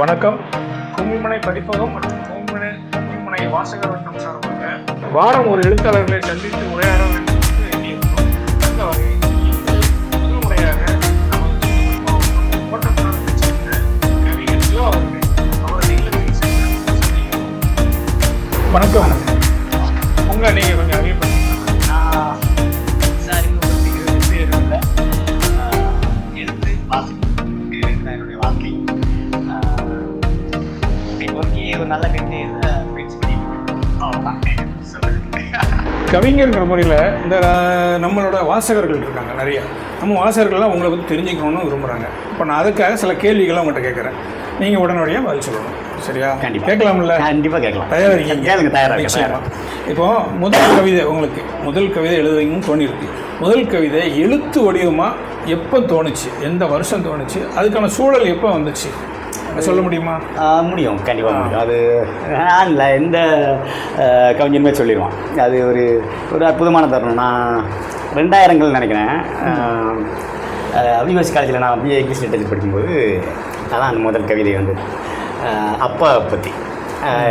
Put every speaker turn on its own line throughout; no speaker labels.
வணக்கம். கும்மிமனை பதிப்பகம் மற்றும் கும்மிமனை வாசகர் வட்டம் சார்பாக வாரம் ஒரு எழுத்தாளர்களை சந்தித்து உரையாட வேண்டும் என்று எண்ணியிருந்தோம். இந்த வகையில் முதல் முறையாக ஓட்டப்படத்தை சேர்ந்த கவிஞர் சிவா அவர்கள் அவரது இல்லத்தில் சென்று. வணக்கம். உங்களை நீங்கள் கொஞ்சம் அறியப்படுத்தீங்களா?
எழுத்து வாசிப்பு என்னுடைய வாழ்க்கை. ஒரு நல்ல
கவிஞர்ங்கிற முறையில் இந்த நம்மளோட வாசகர்கள் இருக்காங்க நிறைய. நம்ம வாசகர்கள்லாம் உங்களை பற்றி தெரிஞ்சுக்கணும்னு விரும்புகிறாங்க. இப்போ நான் அதுக்காக சில கேள்விகள்லாம் உங்கள்கிட்ட கேட்குறேன். நீங்கள் உடனடியாக பதில் சொல்லணும். சரியா?
கண்டிப்பாக
கேட்கலாம்ல?
கண்டிப்பாக கேட்கலாம்.
தயாராக இருக்கீங்க?
கேளுங்க. தயாராக.
இப்போது முதல் கவிதை எழுதுவீங்கன்னு தோணியிருக்கு. முதல் கவிதை எழுத்து வடிவமாக எப்போ தோணுச்சு? எந்த வருஷம் தோணுச்சு? அதுக்கான சூழல் எப்போ வந்துச்சு? சொல்ல முடியுமா?
முடியும், கண்டிப்பாக முடியும். அது இல்லை, எந்த கவிஞனுமே சொல்லிடுவான். அது ஒரு அற்புதமான தருணம். நான் 2000 நினைக்கிறேன். யூனிவர்சிட்டி காலேஜில் நான் பிஏ இங்கிலீஷ் லிட்டரேச்சர் படிக்கும்போது அதான் அந்த முதல் கவிதை வந்து அப்பா பற்றி.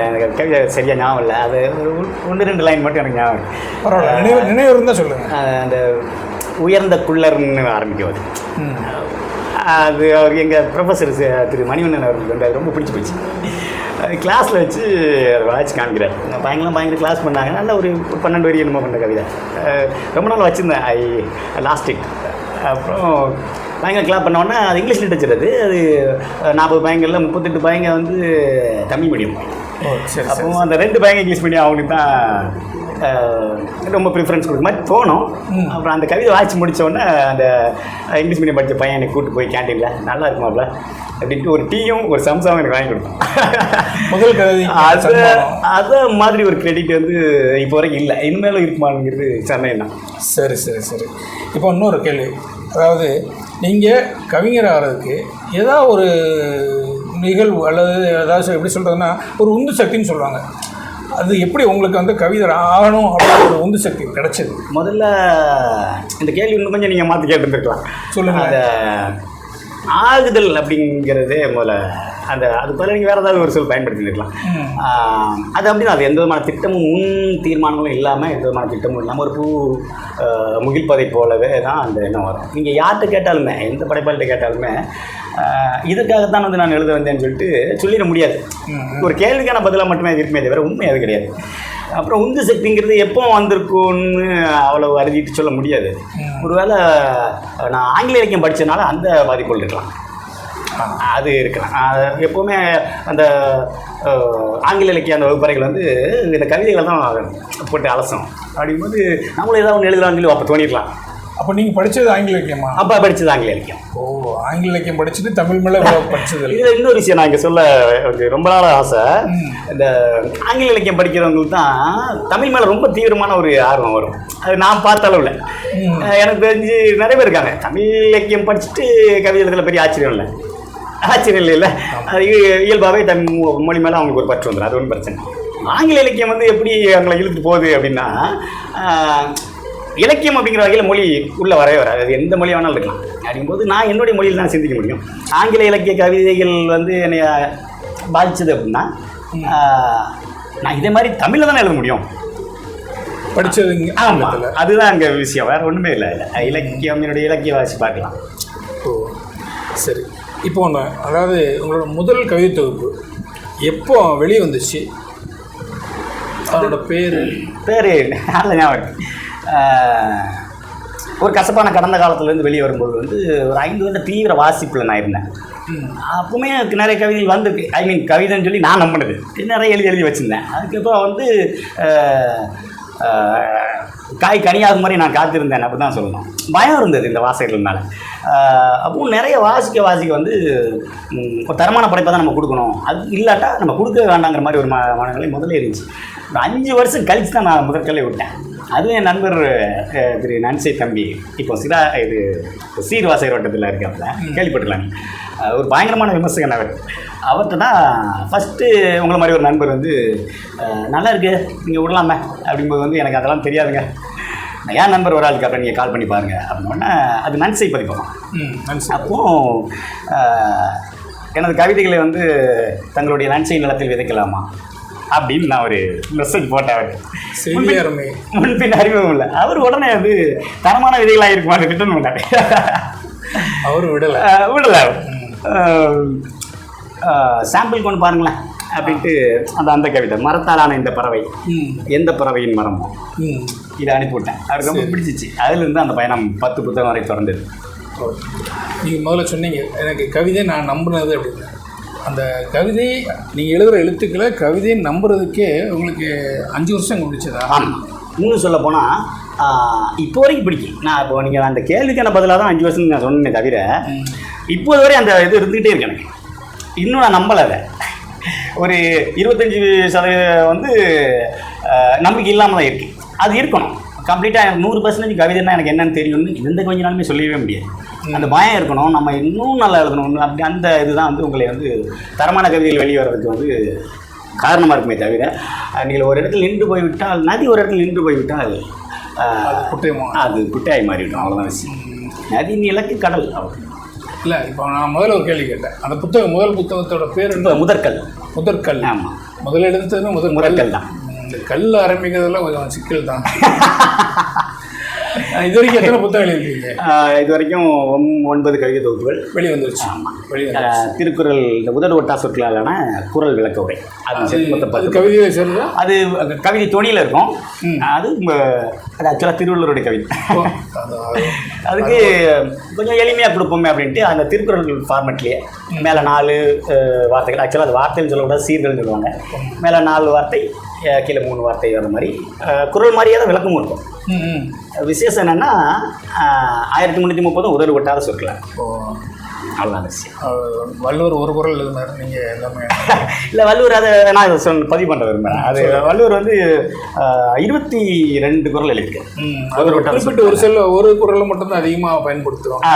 எனக்கு கவிதை சரியாக ஞாபகம் இல்லை. அது ஒரு 1-2 லைன் மட்டும் எனக்கு ஞாபகம்.
பரவாயில்ல, நினைவு இருந்தால் சொல்லுங்கள்.
அந்த உயர்ந்த குள்ளர்னு ஆரம்பிக்குவது. அது அவர் எங்கள் ப்ரொஃபஸர் திரு மணிவண்ணன் அவர்களுக்கு வந்து அது ரொம்ப பிடிச்சி போச்சு. கிளாஸில் வச்சு வாட்சி காமிக்கிறார். பயங்கர கிளாஸ் பண்ணாங்க. நல்ல ஒரு 12 வரி என்னமோ பண்ண கவிதை. ரொம்ப நாள் வச்சுருந்தேன். Lost it. அப்புறம் பயங்கர கிளாஸ் பண்ணோன்னா அது இங்கிலீஷ் லிட்டரேச்சர். அது 40 பையங்களில் 38 பையங்க வந்து தமிழ் மீடியம். அப்போ அந்த 2 பையங்க இங்கிலீஷ் மீடியம் அவங்களுக்கு தான் ரொம்ப ப்ரிஃபரன்ஸ் கொடுக்குற மாதிரி தோணும். அப்புறம் அந்த கவிதை வாய்ச்சி முடித்தோடனே அந்த இங்கிலீஷ் மீடியம் படித்த பையன் எனக்கு கூப்பிட்டு போய் கேண்டீனில் நல்லா இருக்குமாப்ல அப்படின்ட்டு ஒரு டீயும் ஒரு சம்சாவும் எனக்கு வாங்கி கொடுத்தோம்.
முதல் கவிதை
அது மாதிரி ஒரு கிரெடிட் வந்து இப்போ வரைக்கும் இல்லை. இனிமேலும் இருக்குமாங்கிறது சந்தேகம் தான்.
சரி. இப்போ இன்னொரு கேள்வி. அதாவது நீங்கள் கவிஞர் ஆகிறதுக்கு ஏதாவது ஒரு நிகழ்வு அல்லது ஏதாவது எப்படி சொல்கிறதுன்னா ஒரு உந்து சக்தின்னு சொல்லுவாங்க. அது எப்படி உங்களுக்கு வந்து கவிதை ஆகணும் அப்படின்னு ஒரு உந்து சக்தி கிடைச்சது?
முதல்ல இந்த கேள்வி இன்னும் கொஞ்சம் நீங்கள் மாற்றி கேட்டுருக்கலாம்.
சொல்லுங்கள்.
அந்த ஆகுதல் அப்படிங்கிறதே முதல்ல அது பதில் நீங்கள் வேறு ஏதாவது ஒரு சொல் பயன்படுத்திருக்கலாம். அது அப்படின்னா அது எந்த விதமான திட்டமும் தீர்மானங்களும் இல்லாமல், எந்த விதமான திட்டமும் இல்லாமல் ஒரு முகில்பதை போலவே தான் அந்த எண்ணம் வரும். நீங்கள் யார்கிட்ட கேட்டாலுமே, எந்த படைப்பாளிகிட்ட கேட்டாலுமே இதற்காகத்தான் வந்து நான் எழுத வந்தேன்னு சொல்லிட முடியாது. ஒரு கேள்விக்கான பதிலாக மட்டுமே அது இருக்குமே தவிர உண்மை அது கிடையாது. அப்புறம் உந்து சக்திங்கிறது எப்போ வந்திருக்குன்னு அவ்வளோ அறிவிட்டு சொல்ல முடியாது. ஒருவேளை நான் ஆங்கில இலக்கியம் படித்ததுனால அந்த பாதிப்புகள் இருக்கலாம். அது இருக்கலாம். எப்போவுமே அந்த ஆங்கில இலக்கிய அந்த வகுப்பறைகள் வந்து இந்த கவிதைகளை தான் போட்டு அலசம். அப்படிங்கும்போது நம்மளும் ஏதாவது ஒன்று எழுதலாம்னு சொல்லி அப்போ தோணிடலாம்.
அப்போ நீங்கள் படித்தது ஆங்கில இலக்கியமா?
அப்போ படித்தது ஆங்கில இலக்கியம்.
ஓ, ஆங்கில இலக்கியம் படிச்சுட்டு தமிழ் மேலே படித்தது.
இதில் இன்னொரு விஷயம் நான் இங்கே சொல்ல ரொம்ப நாள் ஆசை. இந்த ஆங்கில இலக்கியம் படிக்கிறவங்களுக்கு தான் தமிழ் மேலே ரொம்ப தீவிரமான ஒரு ஆர்வம் வரும். அது நான் பார்த்த அளவில் எனக்கு தெரிஞ்சு நிறைய பேர் இருக்காங்க. தமிழ் இலக்கியம் படிச்சுட்டு கவிதை எழுதுல பெரிய ஆச்சரியம் இல்லை. அது இயல்பாகவே தமிழ் மொழி மேலே அவங்களுக்கு ஒரு பற்று வந்துடும். அது ஒன்றும் பிரச்சனை. ஆங்கில இலக்கியம் வந்து எப்படி அவங்களை இழுத்துட்டு போகுது அப்படின்னா, இலக்கியம் அப்படிங்கிற வகையில் மொழி உள்ளே வரவே வராது. அது எந்த மொழி வேணாலும் இருக்கலாம். அப்படிங்கும்போது நான் என்னுடைய மொழியில் தான் சிந்திக்க முடியும். ஆங்கில இலக்கிய கவிதைகள் வந்து என்னை பாதித்தது அப்படின்னா, நான் இதே மாதிரி தமிழில் தானே எழுத முடியும்
படித்தது.
ஆமாம், அதுதான் அங்கே விஷயம். வேறு ஒன்றுமே இல்லை. இலக்கியம் என்னுடைய இலக்கிய வாசி பார்க்கலாம்.
ஓ, சரி. இப்போ ஒன்று, அதாவது உங்களோட முதல் கவிதை தொகுப்பு எப்போ வெளியே வந்துச்சு? அதோட பேர்
நல்ல ஞாபகம். ஒரு கசப்பான கடந்த காலத்துலேருந்து வெளியே வரும்போது வந்து ஒரு 5 வருட தீவிர வாசிப்பில் நான் இருந்தேன். அப்பவுமே எனக்கு நிறைய கவிதைகள் வந்திருக்கு. கவிதைன்னு சொல்லி நான் நம்பினது நிறைய எழுதி வச்சுருந்தேன். அதுக்கப்புறம் வந்து காய் கனியாகும் மாதிரி நான் காத்திருந்தேன் அப்படி தான் சொல்லணும். பயம் இருந்தது இந்த வாசகர்கள் மேலே. அப்பவும் நிறைய வாசிக்க வந்து ஒரு தரமான படைப்பை தான் நம்ம கொடுக்கணும். அது இல்லாட்டா நம்ம கொடுக்க வேண்டாங்கிற மாதிரி ஒரு மனநிலை முதல்ல இருந்துச்சு. ஒரு 5 வருஷம் கழித்து தான் நான் முதற்கல்லை விட்டேன். அதுவும் என் நண்பர் திரு நன்சை தம்பி, இப்போ சீர் வாசகர் வட்டத்தில் இருக்காப்புல, கேள்விப்பட்டுலாம். ஒரு பயங்கரமான விமர்சகன் அவர்கிட்ட தான் ஃபஸ்ட்டு உங்களை மாதிரி ஒரு நண்பர் வந்து நல்லா இருக்கு நீங்கள் விடலாமே அப்படிங்கும்போது வந்து எனக்கு அதெல்லாம் தெரியாதுங்க, என் நம்பர் ஒரு ஆளுக்கு அப்புறம் நீங்கள் கால் பண்ணி பாருங்கள் அப்படின்னோடனே அது நன்சை பதிப்போம். அப்போது எனது கவிதைகளை வந்து தங்களுடைய நன்சை நிலத்தில் விதைக்கலாமா அப்படின்னு நான் ஒரு மெசேஜ் போட்டேன். முன்பின் அறிமுகம் இல்லை. அவர் உடனே அது தரமான விதைகளாக இருக்குமான்னு ரிட்டர்ன் பண்ணாரு.
அவர் விடலை
சாம்பிள் கொண்டு பாருங்களேன் அப்படின்ட்டு அந்த கவிதை மரத்தாலான இந்த பறவை எந்த பறவையின் மரமோ இதை அனுப்பிவிட்டேன். அவருக்கு ரொம்ப பிடிச்சிச்சு. அதுலேருந்து அந்த பயணம் 10 புத்தகம் வரை திறந்தது.
நீங்கள் முதல்ல சொன்னீங்க எனக்கு கவிதை நான் நம்பினது அப்படின்னு. அந்த கவிதை நீங்கள் எழுதுகிற எழுத்துக்களை கவிதையை நம்புறதுக்கே உங்களுக்கு 5 வருஷம் பிடிச்சதா?
ஆமாம். இன்னும் சொல்ல போனால் இப்போ வரைக்கும் பிடிக்கும். நான் இப்போ நீங்கள் அந்த கேள்விக்கான பதிலாக தான் 5 வருஷம் நான் சொன்னேன் தவிர இப்போது வரை அந்த இது இருந்துகிட்டே இருக்கு எனக்கு. இன்னும் நான் நம்பலை. அதை ஒரு 25% வந்து நம்பிக்கை இல்லாமல் தான் இருக்குது. அது இருக்கணும். கம்ப்ளீட்டாக எனக்கு 100% கவிதைன்னா எனக்கு என்னென்னு தெரியும்னு எந்த கொஞ்ச நாளுமே சொல்லவே முடியாது. அந்த பயம் இருக்கணும், நம்ம இன்னும் நல்லா எழுதணும். அப்படி அந்த இதுதான் வந்து உங்களை வந்து தரமான கவிதைகள் வெளியே வர்றதுக்கு வந்து காரணமாக இருக்குமே தவிர நீங்கள் ஒரு இடத்துல நின்று போய்விட்டால், நதி ஒரு இடத்துல நின்று போய்விட்டால் அது குட்டையாகி மாறிவிடும். அவ்வளோதான் விஷயம். நதியின் இலக்கு கடல். அவ்வளோ
இல்லை. இப்போ நான் முதல்ல ஒரு கேள்வி கேட்டேன். அந்த முதல் புத்தகத்தோட பேர் முதற்கல்.
ஆமாம்.
முதல் எடுத்ததுன்னு முதற்கல் தான். இந்த கல் ஆரம்பிக்கிறதுலாம் கொஞ்சம் சிக்கல் தான். இது வரைக்கும் எத்தனை புத்தகங்கள் எழுதிருக்கீங்க?
இது வரைக்கும் 9 கவிதை தொகுப்புகள்
வெளியே வந்துருச்சு.
ஆமாம். திருக்குறள் இந்த உதடு ஒட்டா சொற்களாலான குறள் விளக்க உரை.
அது கவிதையை சேர்ந்து
அது கவிதை தொனியில் இருக்கும். அது ஆக்சுவலாக திருவள்ளுவருடைய கவிதை. அதுக்கு கொஞ்சம் எளிமையாக கொடுப்போமே அப்படின்ட்டு அந்த திருக்குறள் ஃபார்மேட்லேயே மேலே 4 வார்த்தைகள், ஆக்சுவலாக அது வார்த்தைன்னு சொல்லக்கூடாது, சீர்கள்னு சொல்லுவாங்க. மேலே 4 வார்த்தை, கீழே 3 வார்த்தை வர மாதிரி குறள் மாதிரியே தான் விளக்கமும் இருக்கும். விசேஷம் என்னென்னா 1330 உதடு ஒட்டாத சொற்களை. அவ்வளோதான் விஷயம்.
வள்ளுவர் ஒரு குறள் எழுதினார். நீங்கள் எல்லாமே
இல்லை, வள்ளுவர் அதை நான் பதிவு பண்ண விரும்புகிறேன். அது வள்ளுவர் வந்து 22 குறள் எழுதிருக்கு.
ஒரு குறளை மட்டும்தான் அதிகமாக பயன்படுத்துகிறோம்.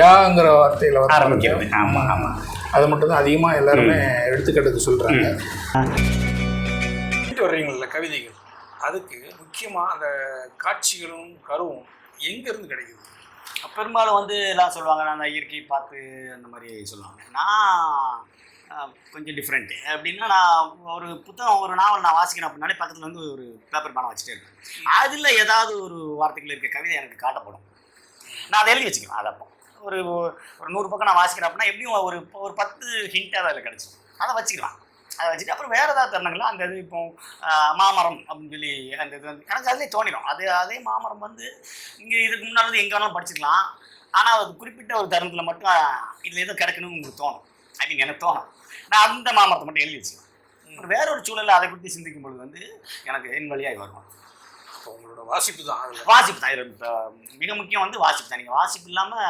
யாங்கிற வார்த்தையில்
ஆரம்பிக்கிறது. ஆமாம் ஆமாம்.
அதை மட்டும்தான் அதிகமாக எல்லாருமே எடுத்துக்கிட்டது சொல்கிறாங்க. வர்றீங்களா கவிதைகள், அதுக்கு முக்கியமாக அந்த காட்சிகளும் கருவும் எங்கேருந்து கிடைக்குது?
பெரும்பாலும் வந்து எல்லாம் சொல்லுவாங்க, நான் இயற்கையை பார்த்து அந்த மாதிரி சொல்லுவாங்க. நான் கொஞ்சம் டிஃப்ரெண்ட்டு. அப்படின்னா நான் ஒரு புத்தகம், ஒரு நாவல் நான் வாசிக்கிறேன் அப்படின்னாலே பக்கத்தில் வந்து ஒரு பேப்பர் பேனை வச்சுட்டே இருக்கேன். அதில் ஏதாவது ஒரு வார்த்தைகள் இருக்க கவிதை எனக்கு காட்டப்படும். நான் அதை எழுதி வச்சுக்கிறேன். அதை அப்போ ஒரு 100 பக்கம் நான் வாசிக்கிறேன் அப்படின்னா எப்படியும் ஒரு 10 ஹிண்ட்டாக அதில் கிடச்சிடும். அதை வச்சுக்கலாம். அதை வச்சுட்டு அப்புறம் வேறு ஏதாவது தருணங்கள்லாம் அந்த இது இப்போ மாமரம் அப்படின்னு சொல்லி அந்த இது வந்து எனக்கு அதிலே தோணிடும். அதே மாமரம் வந்து இங்கே இதுக்கு முன்னால் வந்து எங்கே வேணாலும் படிச்சுக்கலாம். ஆனால் அது குறிப்பிட்ட ஒரு தருணத்தில் மட்டும் இதில் எதுவும் கிடைக்கணும்னு உங்களுக்கு தோணும். அப்படின்னு எனக்கு தோணும். நான் அந்த மாமரத்தை மட்டும் எழுதி வச்சுக்கேன். வேற ஒரு சூழலில் அதை குறித்து சிந்திக்கும் பொழுது வந்து எனக்கு என் வழியாக வரும்.
இப்போ உங்களோட வாசிப்பு தான்
மிக முக்கியம் வந்து வாசிப்பு தான். நீங்கள் வாசிப்பு இல்லாமல்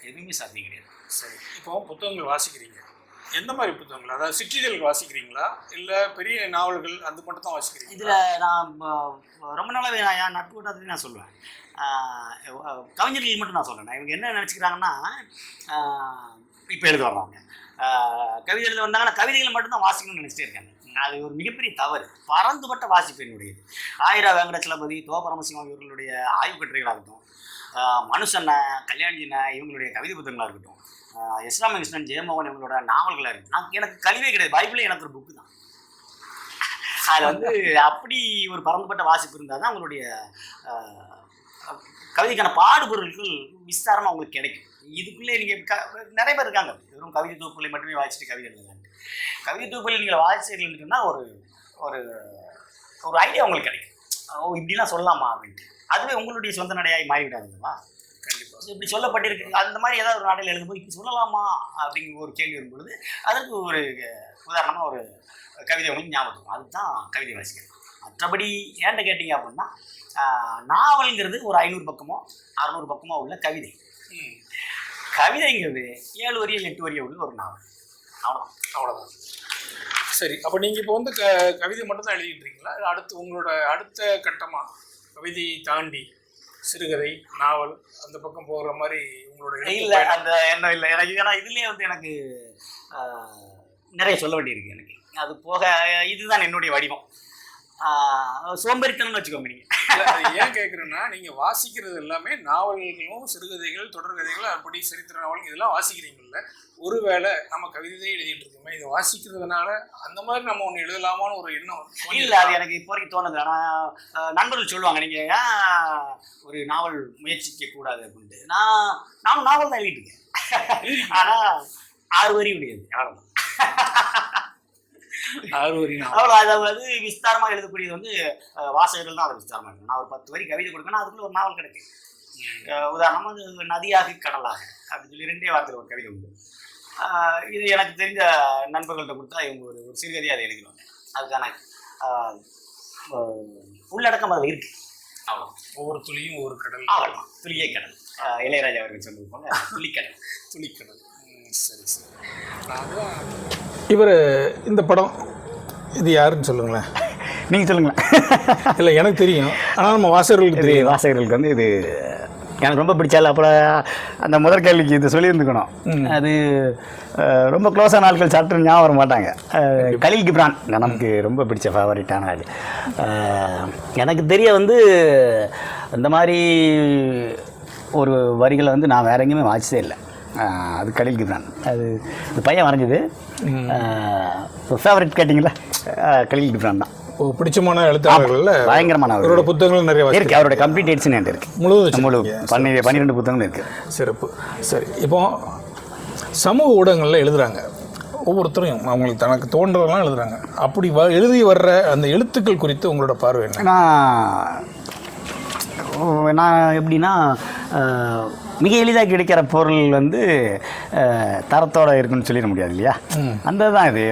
எதுவுமே சாத்தியம் கிடையாது.
சரி, இப்போ புத்தகங்கள் வாசிக்கிறீங்க, எந்த மாதிரி புத்தகங்கள்? அதாவது சிற்றிதழ்கள் வாசிக்கிறீங்களா இல்லை பெரிய நாவல்கள் அது மட்டும் தான் வாசிக்கிறீங்க?
இதில் நான் ரொம்ப நாளாகவே என் நட்பு கூட்டத்துலேயும் நான் சொல்லுவேன், கவிஞர்கள் மட்டும் நான் சொல்கிறேன். இவங்க என்ன நினச்சிக்கிறாங்கன்னா, இப்போ எழுத வர்றாங்க கவிதை எழுத வந்தாங்கன்னா கவிதைகளை மட்டும்தான் வாசிக்கணும்னு நினச்சிட்டே இருக்காங்க. அது ஒரு மிகப்பெரிய தவறு. பறந்துபட்ட வாசிப்பு என்னுடையது. ஆயிரா வெங்கடச்சலபதி, பரமசிவம் இவர்களுடைய ஆய்வு கட்டுரைகளாகட்டும், மனுஷன்ன, கல்யாணிஜின இவங்களுடைய கவிதை புத்தகங்களாக இருக்கட்டும், எஸ் ராமகிருஷ்ணன், ஜெயமோகன் இவங்களோட நாவல்களாக இருக்குது. எனக்கு கல்வியே கிடையாது. பைபிளே எனக்கு ஒரு புக்கு தான். அதில் வந்து அப்படி ஒரு பறந்துபட்ட வாசிப்பு இருந்தால் தான் அவங்களுடைய கவிதைக்கான பாடுபொருட்கள் விஸ்தாரமாக உங்களுக்கு கிடைக்கும். இதுக்குள்ளே நீங்கள் நிறைய பேர் இருக்காங்க வெறும் கவிதை தொகுப்புகளை மட்டுமே வாசிச்சுட்டு கவிதை எழுதுறாங்க. கவிதை தொகுப்புகளை நீங்கள் வாசிச்சுன்னா ஒரு ஒரு ஒரு ஐடியா உங்களுக்கு கிடைக்கும். இப்படிலாம் சொல்லலாமா அப்படின்ட்டு. அதுவே உங்களுடைய சொந்த நடையாய் மாறிவிடாதுங்களா? கண்டிப்பாக இப்படி சொல்லப்பட்டிருக்கு. அந்த மாதிரி ஏதாவது ஒரு நாடையில் எழுதும்போது இப்படி சொல்லலாமா அப்படிங்கிற ஒரு கேள்வி வரும்பொழுது அதற்கு ஒரு உதாரணமாக ஒரு கவிதை உங்களுக்கு ஞாபகம். அதுதான் கவிதை வாசிக்கிறது. மற்றபடி ஏன்ட்ட கேட்டிங்க அப்படின்னா, நாவல்ங்கிறது ஒரு 500 பக்கமோ 600 பக்கமோ உள்ள கவிதை. கவிதைங்கிறது 7 வரியோ 8 வரியோ உள்ள ஒரு நாவல்.
அவ்வளோதான். சரி, அப்போ நீங்கள் இப்போ வந்து கவிதை மட்டும்தான் எழுதிட்டு இருக்கீங்களா? அடுத்து உங்களோட அடுத்த கட்டமாக கவிதையை தாண்டி சிறுகதை, நாவல் அந்த பக்கம் போகிற மாதிரி உங்களோட?
இல்லை, அந்த எண்ணம் இல்லை எனக்கு. ஏன்னா இதுலேயே வந்து எனக்கு நிறைய சொல்ல வேண்டியிருக்கு. எனக்கு அது போக இதுதான் என்னுடைய வடிவம். சோம்பேறித்தனம்னு வச்சுக்கோங்க நீங்கள்.
ஏன் கேட்குறேன்னா, நீங்கள் வாசிக்கிறது எல்லாமே நாவல்களும் சிறுகதைகள் தொடர்கதைகள் அப்படி சரித்திர நாவல் இதெல்லாம் வாசிக்கிறீங்கல்ல. ஒருவேளை நம்ம கவிதை எழுதிட்டு இருக்கோமே, இதை வாசிக்கிறதுனால அந்த மாதிரி நம்ம ஒன்று எழுதலாமான்னு ஒரு எண்ணம்
இல்லை. அது எனக்கு இப்போ வரைக்கும் தோணுது. ஆனால் நண்பர்கள் சொல்லுவாங்க, நீங்கள் ஏன் ஒரு நாவல் முயற்சிக்க கூடாது அப்படின்ட்டு. நானும் நாவல் தான் எழுதிட்டு இருக்கேன். ஆனால் 6 வரி முடியாது. அவ்வளோதான்.
6 வரி
அவ்வளோ. அதாவது விஸ்தாரமாக எழுதக்கூடியது வந்து வாசகர்கள் தான் அதை விஸ்தாரமாக எழுதணும். நான் ஒரு 10 வரி கவிதை கொடுக்கணும், அதுக்குள்ள ஒரு நாவல் கிடைக்கும். உதாரணமாக அது நதியாக கடலாக அப்படின்னு சொல்லி 2 வார்த்தையில் ஒரு கவிதை உண்டு. இது எனக்கு தெரிஞ்ச நண்பர்கள்ட்ட கொடுத்தா இவங்க ஒரு சிறுகதையாக அதை எழுதிடுவாங்க. அதுக்கான உள்ளடக்கம் அதில் இருக்கு. அவ்வளோ.
ஒவ்வொரு துளியும் ஒவ்வொரு கடல்.
அவ்வளோ. துளியே கடல். இளையராஜா அவர்கள் சொன்னது போல துளிக்கடல்.
துளிக்கடல். சரி சரி. இவர் இந்த படம் இது யாருன்னு சொல்லுங்களேன்.
நீங்கள் சொல்லுங்களேன்.
இல்லை எனக்கு தெரியும், ஆனால் நம்ம வாசகர்களுக்கு தெரியும்.
வாசகர்களுக்கு வந்து இது எனக்கு ரொம்ப பிடிச்சால. அப்புறம் அந்த முதல் கேள்விக்கு இது சொல்லியிருந்துக்கணும். அது ரொம்ப க்ளோஸான ஆட்கள் சாப்பிட்டு ஞாபகம் வர மாட்டாங்க. கலீல் கிப்ரான் நமக்கு ரொம்ப பிடிச்ச ஃபேவரட்டான ஆள். எனக்கு தெரிய வந்து இந்த மாதிரி ஒரு வரிகளை வந்து நான் வேற எங்கேயுமே வாசிச்சதே இல்லை. அது கலீல் கிப்ரான். அது இந்த பையன் வரைஞ்சது ஃபேவரட் கேட்டிங்களா, கலீல் கிப்ரான் தான்.
பிடிச்சமான எழுத்தாளர்கள்
பயங்கரமான
அவரோட புத்தகங்கள் நிறைய
இருக்கு. அவரோட கம்ப்ளீட் எடிஷன் என்கிட்ட இருக்கு. முழு 12 புத்தகங்கள் இருக்கு.
சிறப்பு. சரி, இப்போ சமூக ஊடகங்களில் எழுதுறாங்க, ஒவ்வொருத்தரும் அவங்களுக்கு தனக்கு தோன்றதெல்லாம் எழுதுறாங்க. அப்படி எழுதி வர்ற அந்த எழுத்துக்கள் குறித்து உங்களோட பார்வை என்ன?
நான் எப்படின்னா, மிக எளிதாக கிடைக்கிற பொருள் வந்து தரத்தோடு இருக்குன்னு சொல்லிட முடியாது இல்லையா. அந்த தான் இது.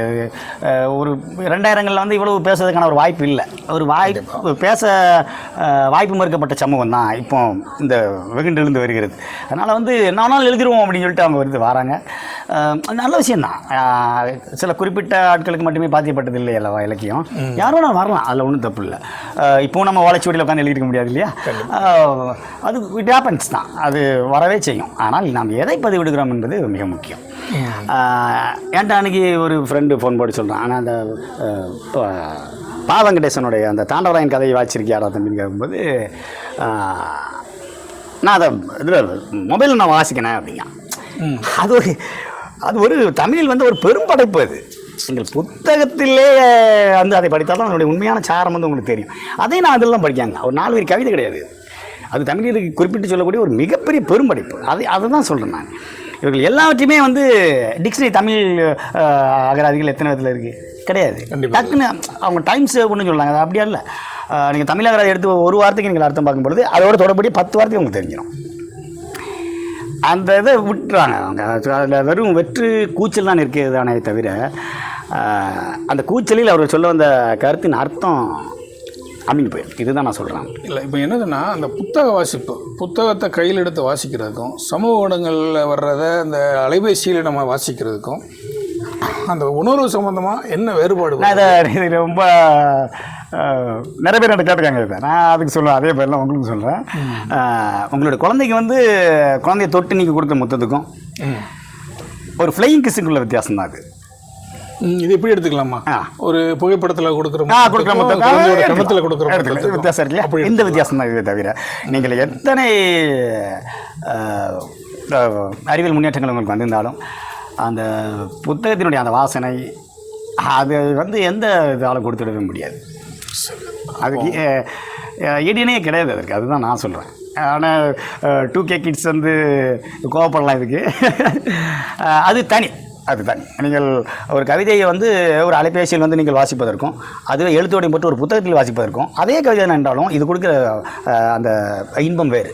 ஒரு 2000களில் வந்து இவ்வளவு பேசுறதுக்கான ஒரு வாய்ப்பு இல்லை. ஒரு வாய்ப்பு பேச வாய்ப்பு மறுக்கப்பட்ட சமூகம் தான் இப்போ இந்த வெகுண்டெழுந்து வருகிறது. அதனால் வந்து நானும் எழுதிடுவோம் அப்படின்னு சொல்லிட்டு அவங்க வராங்க. நல்ல விஷயந்தான். சில குறிப்பிட்ட ஆட்களுக்கு மட்டுமே பாதிக்கப்பட்டது இல்லை அல்லவா இலக்கியம். யாரும் நான் வரலாம், அதில் ஒன்றும் தப்பு இல்லை. இப்போவும் நம்ம வாழைச்சுவடியில் உட்காந்து எழுதிக்க முடியாது இல்லையா. அது இட் ஹேப்பன்ஸ் தான், அது வரவே செய்யும். ஆனால் நாம் எதை பதிவிடுகிறோம் என்பது மிக முக்கியம். என்கிட்ட அன்றைக்கி ஒரு ஃப்ரெண்டு ஃபோன் போட்டு சொல்கிறான், ஆனால் அந்த பா வெங்கடேசனுடைய அந்த தாண்டவராயன் கதையை வாசிச்சிருக்கியாரா தம்பின்னு கேட்கும்போது, நான் அதை இதில் மொபைலில் நான் வாசிக்கினேன் அப்படிங்க. அது ஒரு தமிழில் வந்து ஒரு பெரும் படைப்பு. அது எங்கள் புத்தகத்திலே வந்து அதை படித்தால் தான் அதனுடைய உண்மையான சாரம் வந்து உங்களுக்கு தெரியும். அதே நான் அதெல்லாம் படிக்காங்க. ஒரு 4 வரி கவிதை கிடையாது. அது தமிழில் குறிப்பிட்டு சொல்லக்கூடிய ஒரு மிகப்பெரிய பெரும்படைப்பு. அதை தான் சொல்கிறேன் நான். இவர்கள் எல்லாவற்றையுமே வந்து டிக்ஷனரி தமிழ் அகராதிகள் எத்தனை விதத்தில் இருக்குது கிடையாது. டக்குன்னு அவங்க டைம் சேவ் பண்ணு சொல்கிறாங்க. அது அப்படியா இல்லை. நீங்கள் தமிழ் அகராதி எடுத்து ஒரு வார்த்தைக்கு நீங்கள் அர்த்தம் பார்க்கும்பொழுது அதோட தொடர்படி 10 வார்த்தைக்கு உங்களுக்கு தெரிஞ்சிடும். அந்த இதை விட்டுறாங்க அவங்க. அதில் வெறும் வெற்று கூச்சல் தான் இருக்கிறதானே தவிர அந்த கூச்சலில் அவர் சொல்ல வந்த கருத்தின் அர்த்தம் அப்படின்னு போயிடும். இதுதான் நான் சொல்கிறேன்.
இல்லை, இப்போ என்னதுன்னா, அந்த புத்தக வாசிப்பு, புத்தகத்தை கையில் எடுத்து வாசிக்கிறதுக்கும் சமூக ஊடகங்களில் வர்றதை அந்த அலைபேசியில் நம்ம வாசிக்கிறதுக்கும் அந்த உணர்வு சம்மந்தமாக என்ன வேறுபாடு?
இது ரொம்ப நிறைய பேர் எனக்கு கேட்டுருக்காங்க. இதை நான் அதுக்கு சொல்லுவேன், அதே பேர்லாம் உங்களுக்கு சொல்கிறேன். உங்களோட குழந்தைக்கு வந்து குழந்தைய தொட்டு நீங்கள் கொடுக்குற முத்தத்துக்கும் ஒரு ஃப்ளையிங் கிஸ்ஸுக்குள்ள வித்தியாசம் தான் அது.
இது எப்படி எடுத்துக்கலாமா? ஒரு புகைப்படத்தில் கொடுக்குற
கணத்தில் கொடுக்குற வித்தியாசம் இருக்குல்ல, அப்படி இந்த வித்தியாசம் தான். இதை தவிர நீங்கள் எத்தனை அறிவியல் முன்னேற்றங்கள் உங்களுக்கு வந்திருந்தாலும் அந்த புத்தகத்தினுடைய அந்த வாசனை அது வந்து எந்த இதாலும் கொடுத்துடவே முடியாது. அதுக்கு ஈடியனே கிடையாது அதற்கு. அதுதான் நான் சொல்கிறேன். ஆனால் 2K கிட்ஸ் வந்து கோவப்படலாம் இதுக்கு. அது தனி. நீங்கள் ஒரு கவிதையை வந்து ஒரு அலைபேசியில் வந்து நீங்கள் வாசிப்பதற்கும் அதுவே எழுத்தோடையும் போட்டு ஒரு புத்தகத்தில் வாசிப்பதற்கும் அதே கவிதை என்றாலும் இது கொடுக்குற அந்த இன்பம் வேறு,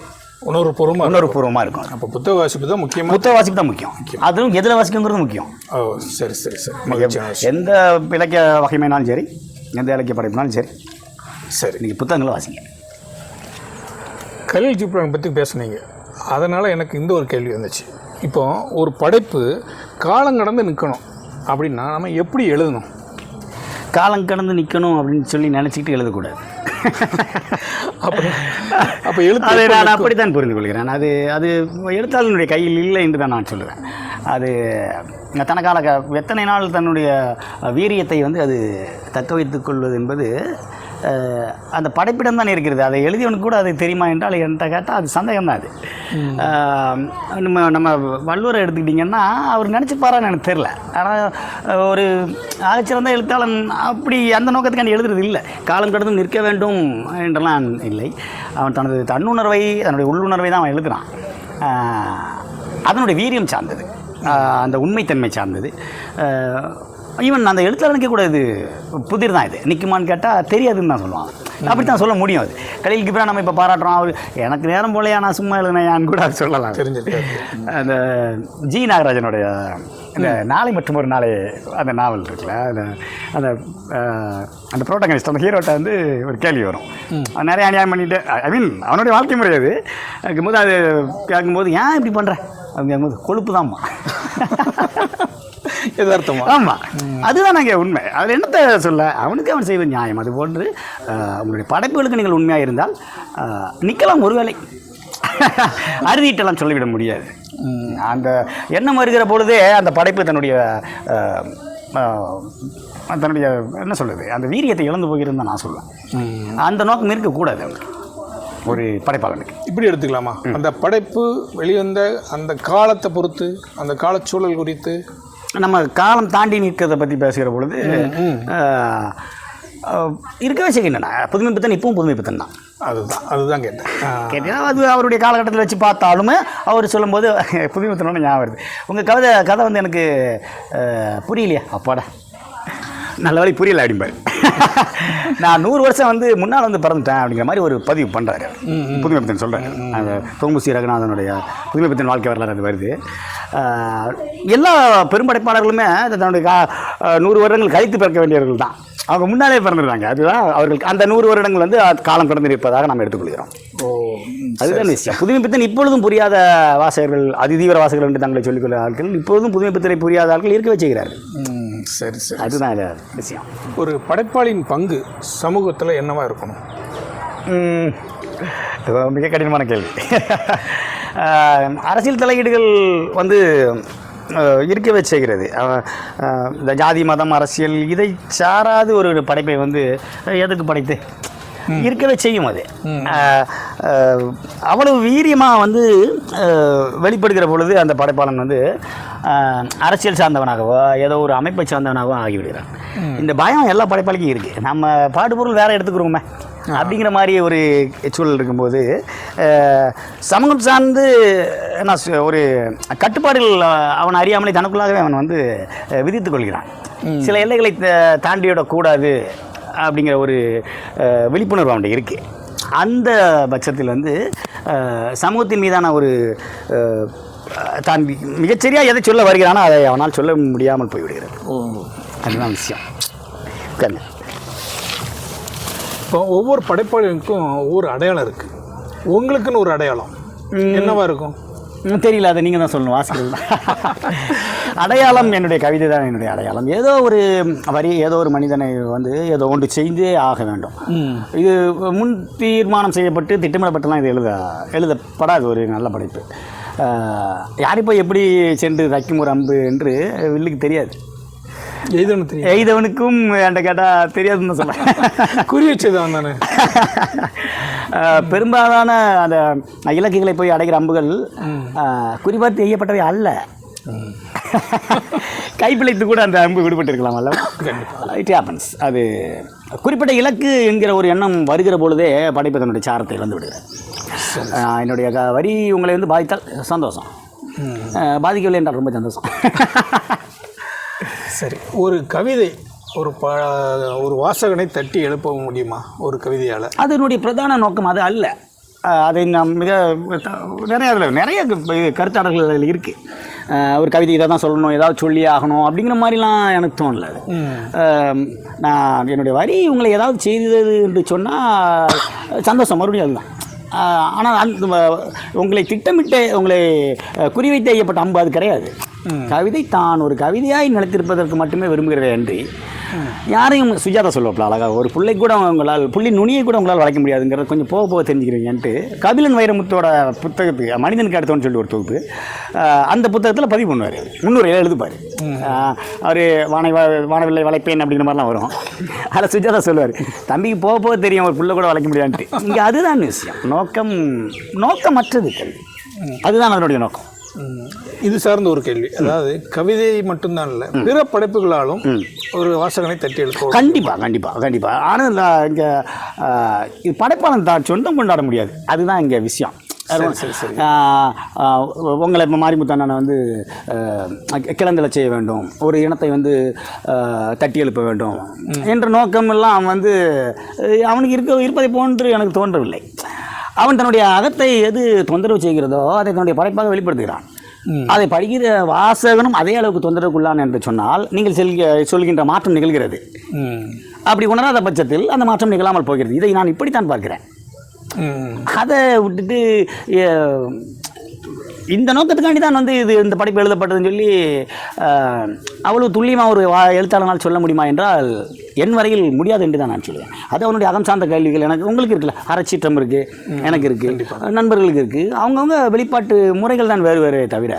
உணர்வுபூர்வமாக இருக்கும்.
அப்போ புத்தக வாசிப்பு தான் முக்கியம்.
புத்தக வாசிப்பு தான் முக்கியம். அதுவும் எதில் வாசிக்குங்கிறது முக்கியம்.
ஓ, சரி சரி சரி.
எந்த இலக்கிய வகைமைனாலும் சரி, எந்த இலக்கிய படைப்புனாலும் சரி, சரி நீங்கள் புத்தகங்களை வாசிங்க.
கலீல் கிப்ரான் பற்றி பேசுனீங்க, அதனால் எனக்கு இந்த ஒரு கேள்வி வந்துச்சு. இப்போ ஒரு படைப்பு காலம் கடந்து நிற்கணும் அப்படின்னா நம்ம எப்படி எழுதணும்?
காலம் கடந்து நிற்கணும் அப்படின்னு சொல்லி நினச்சிக்கிட்டு எழுதக்கூடாது.
அப்போ எழுத்து
நான் அப்படித்தான் புரிந்து கொள்கிறேன். அது எழுத்தாளனுடைய கையில் இல்லை என்று தான் நான் சொல்லுவேன். அது தனக்கான எத்தனை நாள் தன்னுடைய வீரியத்தை வந்து அது தக்க வைத்துக் கொள்வது என்பது அந்த படைப்பிடம் தான் இருக்கிறது. அதை எழுதியவனுக்கு கூட அது தெரியுமா என்றால் என்கிட்ட கேட்டால் அது சந்தேகம் தான். அது நம்ம வள்ளுவரை எடுத்துக்கிட்டிங்கன்னா அவர் நினச்சிப்பாரான்னு எனக்கு தெரில. ஆனால் ஒரு ஆகச்சிறந்த எழுத்தாளன் அப்படி அந்த நோக்கத்துக்கான எழுதுறது இல்லை. காலம் கடந்து நிற்க வேண்டும் என்றெல்லாம் இல்லை. அவன் தனது தன்னுணர்வை, தன்னுடைய உள்ளுணர்வை தான் அவன் எழுதுகிறான். அதனுடைய வீரியம் சார்ந்தது, அந்த உண்மைத்தன்மை சார்ந்தது. ஈவன் அந்த எழுத்தாளனுக்கே கூட இது புதிர் தான். இது நிற்குமான்னு கேட்டால் தெரியாதுன்னு தான் சொல்லுவான். அப்படி தான் சொல்ல முடியும். அது கலையில் கிப்ரான் நம்ம இப்போ பாராட்டுறோம். அவர் எனக்கு நேரம் போலையா நான் சும்மா எழுதினேன் கூட அது சொல்லலாம்.
தெரிஞ்சது.
அந்த ஜி நாகராஜனுடைய இந்த நாளை மற்றும் ஒரு நாளை அந்த நாவல் இருக்குல்ல, அந்த அந்த ப்ரோட்டகனிஸ்ட் அந்த ஹீரோட்ட வந்து ஒரு கேள்வி வரும். நிறைய அநியாயம் பண்ணிட்டு, ஐ மீன் அவனுடைய வாழ்க்கை முறை அது கேட்கும்போது, அது கேட்கும்போது ஏன் இப்படி பண்ணுற அப்படின்னு கேட்கும்போது கொழுப்பு தான்மா.
எதார்த்தமா?
ஆமாம், அதுதான் நாங்கள் உண்மை. அதில் என்னத்தை சொல்ல, அவனுக்கு அவன் செய்வது நியாயம். அது போன்று உங்களுடைய படைப்புகளுக்கு நீங்கள் உண்மையாக இருந்தால் நிற்கலாம். ஒருவேளை அறுதிட்டெல்லாம் சொல்லிவிட முடியாது. அந்த எண்ணம் வருகிற பொழுதே அந்த படைப்பு தன்னுடைய என்ன சொல்கிறது, அந்த வீரியத்தை இழந்து போகிறதுன்னு தான் நான் சொல்லுவேன். அந்த நோக்கம் இருக்கக்கூடாது அவனுக்கு, ஒரு படைப்பாளனுக்கு.
இப்படி எடுத்துக்கலாமா? அந்த படைப்பு வெளிவந்த அந்த காலத்தை பொறுத்து, அந்த காலச்சூழல் குறித்து
நம்ம காலம் தாண்டி நிற்கிறத பற்றி பேசுகிற பொழுது இருக்கவே செய்கின்றன. புதுமை பித்தன் இப்பவும் புதுமை பித்தன் தான்.
அதுதான் கேட்டேன்.
கேட்டீங்கன்னா அது அவருடைய காலகட்டத்தில் வச்சு பார்த்தாலுமே அவர் சொல்லும்போது புதுமை பித்தனோட ஞாபகம் வருது. உங்கள் கதை வந்து எனக்கு புரியலையா? அப்பாடா நல்ல வழி புரியலை அப்படிம்பாரு. நான் 100 வருஷம் வந்து முன்னால் வந்து பிறந்துட்டேன் அப்படிங்கிற மாதிரி ஒரு பதிவு பண்ணுறாரு புதுமை பித்தன். சொல்கிறாரு அந்த தொங்குசி ரகுநாதனுடைய புதுமை பித்தன் வாழ்க்கை வரலாறு அது வருது. எல்லா பெரும்படைப்பாளர்களுமே தன்னுடைய 100 வருடங்கள் கழித்து பிறக்க வேண்டியவர்கள் தான். அவங்க முன்னாலே பிறந்துடுறாங்க. அதுதான் அவர்களுக்கு அந்த 100 வருடங்கள் வந்து காலம் கடந்து இருப்பதாக நாம் எடுத்துக்கொள்கிறோம். அதுதான் விஷயம். புதுமை பித்தன் இப்பொழுதும் புரியாத வாசகர்கள், அதிதீவிர வாசகர்கள் என்று தங்களை சொல்லிக்கொள்ள ஆட்கள் இப்பொழுதும் புதுமை பித்தனை புரியாத ஆட்கள் இருக்கவே செய்கிறார்கள்.
சரி சரி,
அதுதான் விஷயம்.
ஒரு படைப்பாளியின் பங்கு சமூகத்தில் என்னவா இருக்கணும்?
மிக கடினமான கேள்வி. அரசியல் தலையீடுகள் வந்து இருக்கவே செய்கிறது. இந்த ஜாதி மதம் அரசியல் இதை சாராது ஒரு படைப்பை வந்து எதுக்கு படைத்து இருக்கவே செய்யும். அது அவ்வளவு வீரியமாக வந்து வெளிப்படுகிற பொழுது அந்த படைப்பாளன் வந்து அரசியல் சார்ந்தவனாகவோ ஏதோ ஒரு அமைப்பை சார்ந்தவனாகவோ ஆகிவிடுகிறான். இந்த பயம் எல்லா படைப்பாளிக்கும் இருக்குது. நம்ம பாடுபொருள் வேறு எடுத்துக்கிறோமே அப்படிங்கிற மாதிரி ஒரு சூழல் இருக்கும்போது சமூகம் சார்ந்து ஒரு கட்டுப்பாடுகள் அவன் அறியாமலே தனக்குள்ளாகவே அவன் வந்து விதித்துக் கொள்கிறான். சில எல்லைகளை தாண்டிவிடக்கூடாது அப்படிங்கிற ஒரு விழிப்புணர்வு அவன்கிட்ட இருக்குது. அந்த பட்சத்தில் வந்து சமூகத்தின் மீதான ஒரு தான் மிகச்சரியாக எதை சொல்ல வருகிறானோ அதை அவனால் சொல்ல முடியாமல் போய்விடுகிறது. அதுதான் விஷயம்.
இப்போ ஒவ்வொரு படைப்பாளிகளுக்கும் ஒவ்வொரு அடையாளம் இருக்குது. உங்களுக்குன்னு ஒரு அடையாளம் என்னவா இருக்கும்?
தெரியல, அதை நீங்கள் தான் சொல்லணும். வாசிகள் அடையாளம் என்னுடைய கவிதை தான் என்னுடைய அடையாளம். ஏதோ ஒரு வரி, ஏதோ ஒரு மனிதனை வந்து ஏதோ ஒன்று செய்தே ஆக வேண்டும். இது முன் தீர்மானம் செய்யப்பட்டு திட்டமிடப்பட்டுலாம் இது எழுதப்படாது ஒரு நல்ல படைப்பு. யாரை போய் எப்படி சென்று தைக்கும் ஒரு அம்பு என்று வில்லுக்கு தெரியாது. எய்தவனுக்கும் என்கிட்ட கேட்டால் தெரியாதுன்னு சொல்கிறேன்.
குறி வச்சதான் தானே.
பெரும்பாலான அந்த இலக்குகளை போய் அடைகிற அம்புகள் குறிப்பார்த்து எய்யப்பட்டவை அல்ல. கைப்பிழைத்து கூட அந்த அம்பு விடுபட்டு இருக்கலாம் அல்ல. It happens. அது குறிப்பிட்ட இலக்கு என்கிற ஒரு எண்ணம் வருகிற பொழுதே படைப்பு தன்னுடைய சாரத்தை இழந்து விடுகிறது. என்னுடைய வரி உங்களை வந்து பாதித்தால் சந்தோஷம், பாதிக்கவில்லை என்றால் ரொம்ப சந்தோஷம்.
சரி, ஒரு கவிதை ஒரு வாசகனை தட்டி எழுப்ப முடியுமா ஒரு கவிதையால்?
அதனுடைய பிரதான நோக்கம் அது அல்ல. அதை நாம் மிக நிறைய கருத்தாடல்கள் இருக்குது. ஒரு கவிதை இதை தான் சொல்லணும், ஏதாவது சொல்லி ஆகணும் அப்படிங்கிற மாதிரிலாம் எனக்கு தோணலை. நான் என்னுடைய வரி உங்களை ஏதாவது செய்தது என்று சொன்னால் சந்தோஷம், மறுபடியும் அதுதான். ஆனால் உங்களை திட்டமிட்டு உங்களை குறிவைத்து எய்யப்பட்ட அம்பு அது கிடையாது. கவிதை தான் ஒரு கவிதையாய் நிலைத்திருப்பதற்கு மட்டுமே விரும்புகிறதே அன்றி யாரையும் சுஜாதா சொல்லுவாப்ல அழகாக ஒரு பிள்ளை கூட உங்களால் புள்ளி நுனியை கூட உங்களால் வளைக்க முடியாதுங்கிறத கொஞ்சம் போக போக தெரிஞ்சுக்கிறீங்கன்ட்டு கபிலன் வைரமுத்தோட புத்தகத்துக்கு மனிதனுக்கு அடுத்தவன்னு சொல்லி ஒரு தொகுப்பு அந்த புத்தகத்தில் பதிவு பண்ணுவார் முன்னுரையில் எழுதுப்பார் அவர் வானவில்லை வளைப்பேன் அப்படிங்கிற மாதிரிலாம் வரும். அதில் சுஜாதா சொல்லுவார் தம்பிக்கு போக போக தெரியும் ஒரு பிள்ளை கூட வளைக்க முடியாதுன்ட்டு. இங்கே அதுதான் விஷயம். நோக்கமற்றது கல்வி, அதுதான் அதனுடைய நோக்கம்.
இது சார்ந்த ஒரு கேள்வி, அதாவது கவிதை மட்டும்தான் இல்லை, பிற படைப்புகளாலும் ஒரு வாசகனை தட்டி எழுப்ப
கண்டிப்பாக. ஆனால் இங்கே இது படைப்பாளன் தான் சொந்தம் கொண்டாட முடியாது, அதுதான் இங்கே விஷயம். உங்களை இப்போ மாரிமுத்தண்ணனை வந்து கிளந்தலை செய்ய வேண்டும், ஒரு இனத்தை வந்து தட்டி எழுப்ப வேண்டும் என்ற நோக்கமெல்லாம் அவன் வந்து அவனுக்கு இருப்பதை போன்று எனக்கு தோன்றவில்லை. அவன் தன்னுடைய அகத்தை எது தொந்தரவு செய்கிறதோ அதை தன்னுடைய படைப்பாக வெளிப்படுத்துகிறான். அதை படிக்கிற வாசகனும் அதே அளவுக்கு தொந்தரவுக்குள்ளான் என்று சொன்னால் நீங்கள் சொல்கின்ற மாற்றம் நிகழ்கிறது. அப்படி உணராத பட்சத்தில் அந்த மாற்றம் நிகழாமல் போகிறது. இதை நான் இப்படித்தான் பார்க்கிறேன். அதை விட்டுட்டு இந்த நோக்கத்துக்காண்டி தான் வந்து இந்த படிப்பு எழுதப்பட்டதுன்னு சொல்லி அவ்வளவு துல்லியமாக ஒரு எழுத்தாளனால் சொல்ல முடியுமா என்றால் என் வரையில் முடியாது என்று தான் நான் சொல்லுவேன். அது அவனுடைய அகம் சார்ந்த கேள்விகள். உங்களுக்கு இருக்குல்ல, அறச்சீற்றம் இருக்குது, எனக்கு இருக்குது, நண்பர்களுக்கு இருக்குது. அவங்கவுங்க வெளிப்பாட்டு முறைகள் தான் வேறு தவிர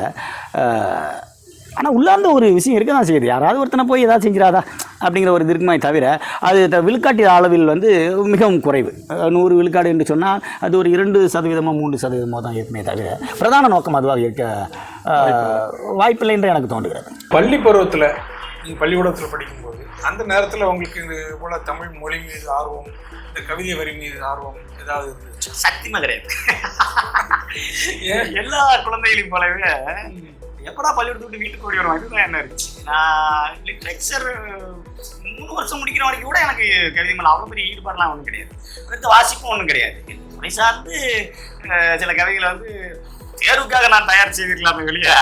ஆனால் உள்ளார்ந்த ஒரு விஷயம் இருக்க தான் செய்யுது. யாராவது ஒருத்தனை போய் ஏதாவது செஞ்சிடாதா அப்படிங்கிற ஒரு இருக்குமே தவிர அது விழுக்காட்டு அளவில் வந்து மிகவும் குறைவு. 100 விழுக்காடு என்று சொன்னால் அது ஒரு 2% 3% தான் இருக்குமே தவிர பிரதான நோக்கம் அதுவாக இருக்க வாய்ப்பில்லை என்று எனக்கு தோன்றுகிறது.
பள்ளி பருவத்தில் நீங்கள் பள்ளிக்கூடத்தில் படிக்கும்போது அந்த நேரத்தில் உங்களுக்கு இது போல் தமிழ் மொழி மீது ஆர்வம், இந்த கவிதை வரி மீது ஆர்வம் ஏதாவது இருந்துச்சு?
சத்தியமாக கிடையாது. எல்லா குழந்தைகளையும் போலவே எப்படா பள்ளிக்கூடத்தை விட்டு வீட்டுக்கு ஓடி வரும், இதுதான் என்ன இருந்துச்சு. நான் லிட்ரேச்சர் 3 வருஷம் முடிக்கிற வரைக்கும் கூட எனக்கு கவிதை மேலே அவ்வளோ பெரிய ஈடுபாடுலாம் ஒன்றும் கிடையாது. அடுத்து வாசிப்பும் ஒன்றும் கிடையாது. துறை சார்ந்து சில கவிதைகளை வந்து தேர்வுக்காக நான் தயார் செய்திருக்கலாமே வெளியே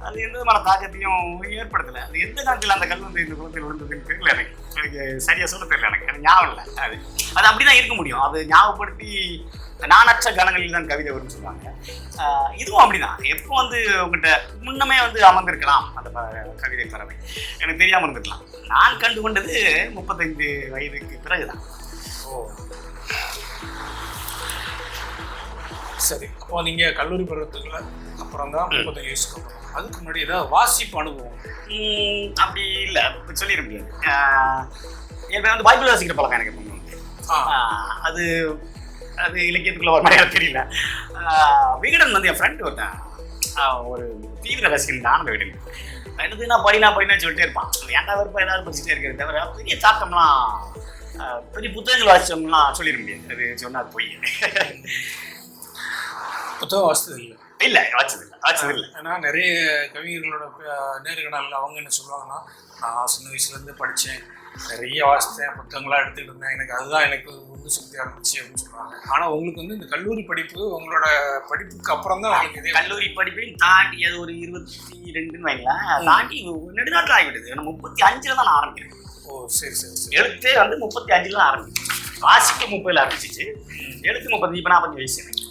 அது எந்த விதமான தாக்கத்தையும் ஏற்படுத்தலை. அது எந்த காலத்தில் அந்த கல் வந்து இந்த குளத்தில் விழுந்ததுன்னு தெரியல. எனக்கு சரியாக சொல்ல தெரியல. எனக்கு ஞாபகம் இல்லை. அது அப்படி தான் இருக்க முடியும். அது ஞாபகப்படுத்தி நானற்ற கணங்களில் தான் கவிதை வரும்னு சொல்லுவாங்க. இதுவும் அப்படிதான். எப்போ வந்து உங்கள்கிட்ட முன்னமே வந்து அமர்ந்திருக்கலாம் அந்த கவிதை பறவை, எனக்கு தெரியாமல் இருந்திருக்கலாம். நான் கண்டு கொண்டது 35 வயதுக்கு பிறகுதான்.
சரி, அப்போ நீங்கள் கல்லூரி பருவத்துக்குள்ள அப்புறம் தான் 35 வயசுக்கு அப்புறம், அதுக்கு முன்னாடி ஏதாவது வாசிப்பு அனுபவம்?
அப்படி இல்லை, சொல்லிட முடியாது. என் வந்து பைபிள் வாசிக்கிற பழக்கம் எனக்கு உண்டு. அது அது இலக்கியத்துக்குள்ள ஒரு மாதிரியாக தெரியல. விகடன் வந்து என் ஃப்ரெண்டு ஒருத்தன் ஒரு தீவிர ரசிகன் ஆனந்த விகடன். எனக்கு நான் படினா சொல்லிட்டே இருப்பான். ஏன்டா விருப்பம் ஏதாவது படிச்சுட்டே இருக்கிறது தவிர பெரிய தாக்கம்லாம் பெரிய புத்தகங்கள் வாசிச்சோம்லாம் சொல்லிட முடியாது. அது சொன்னால் அது பொய்.
புத்தகம் வாசித்தது இல்லை?
இல்லை, வாசிச்சதில்லை.
ஏன்னா நிறைய கவிஞர்களோட நேர்காணலில் அவங்க என்ன சொல்லுவாங்கன்னா, நான் சின்ன வயசுலேருந்து படித்தேன், நிறைய வாசித்தேன், புத்தகங்களாக எடுத்துகிட்டு இருந்தேன், எனக்கு அதுதான் எனக்கு உந்து சக்தியாக இருந்துச்சு அப்படின்னு சொல்லுவாங்க. ஆனால் உங்களுக்கு வந்து இந்த கல்லூரி படிப்பு, உங்களோட படிப்புக்கு அப்புறம் தான் உங்களுக்கு இதே
கல்லூரி படிப்பையும் தாண்டி அது ஒரு 22ன்னு வைங்களேன், தாண்டி நெடுநாட்கள் ஆகிவிடுது. ஏன்னா 35 தான் நான் ஆரம்பிக்கிறேன்.
சரி.
எழுத்தே வந்து 35 தான் ஆரம்பிச்சு, வாசிக்க 30 ஆரம்பிச்சிச்சு, எழுத்து 30. இப்போ 45 வயசு எனக்கு.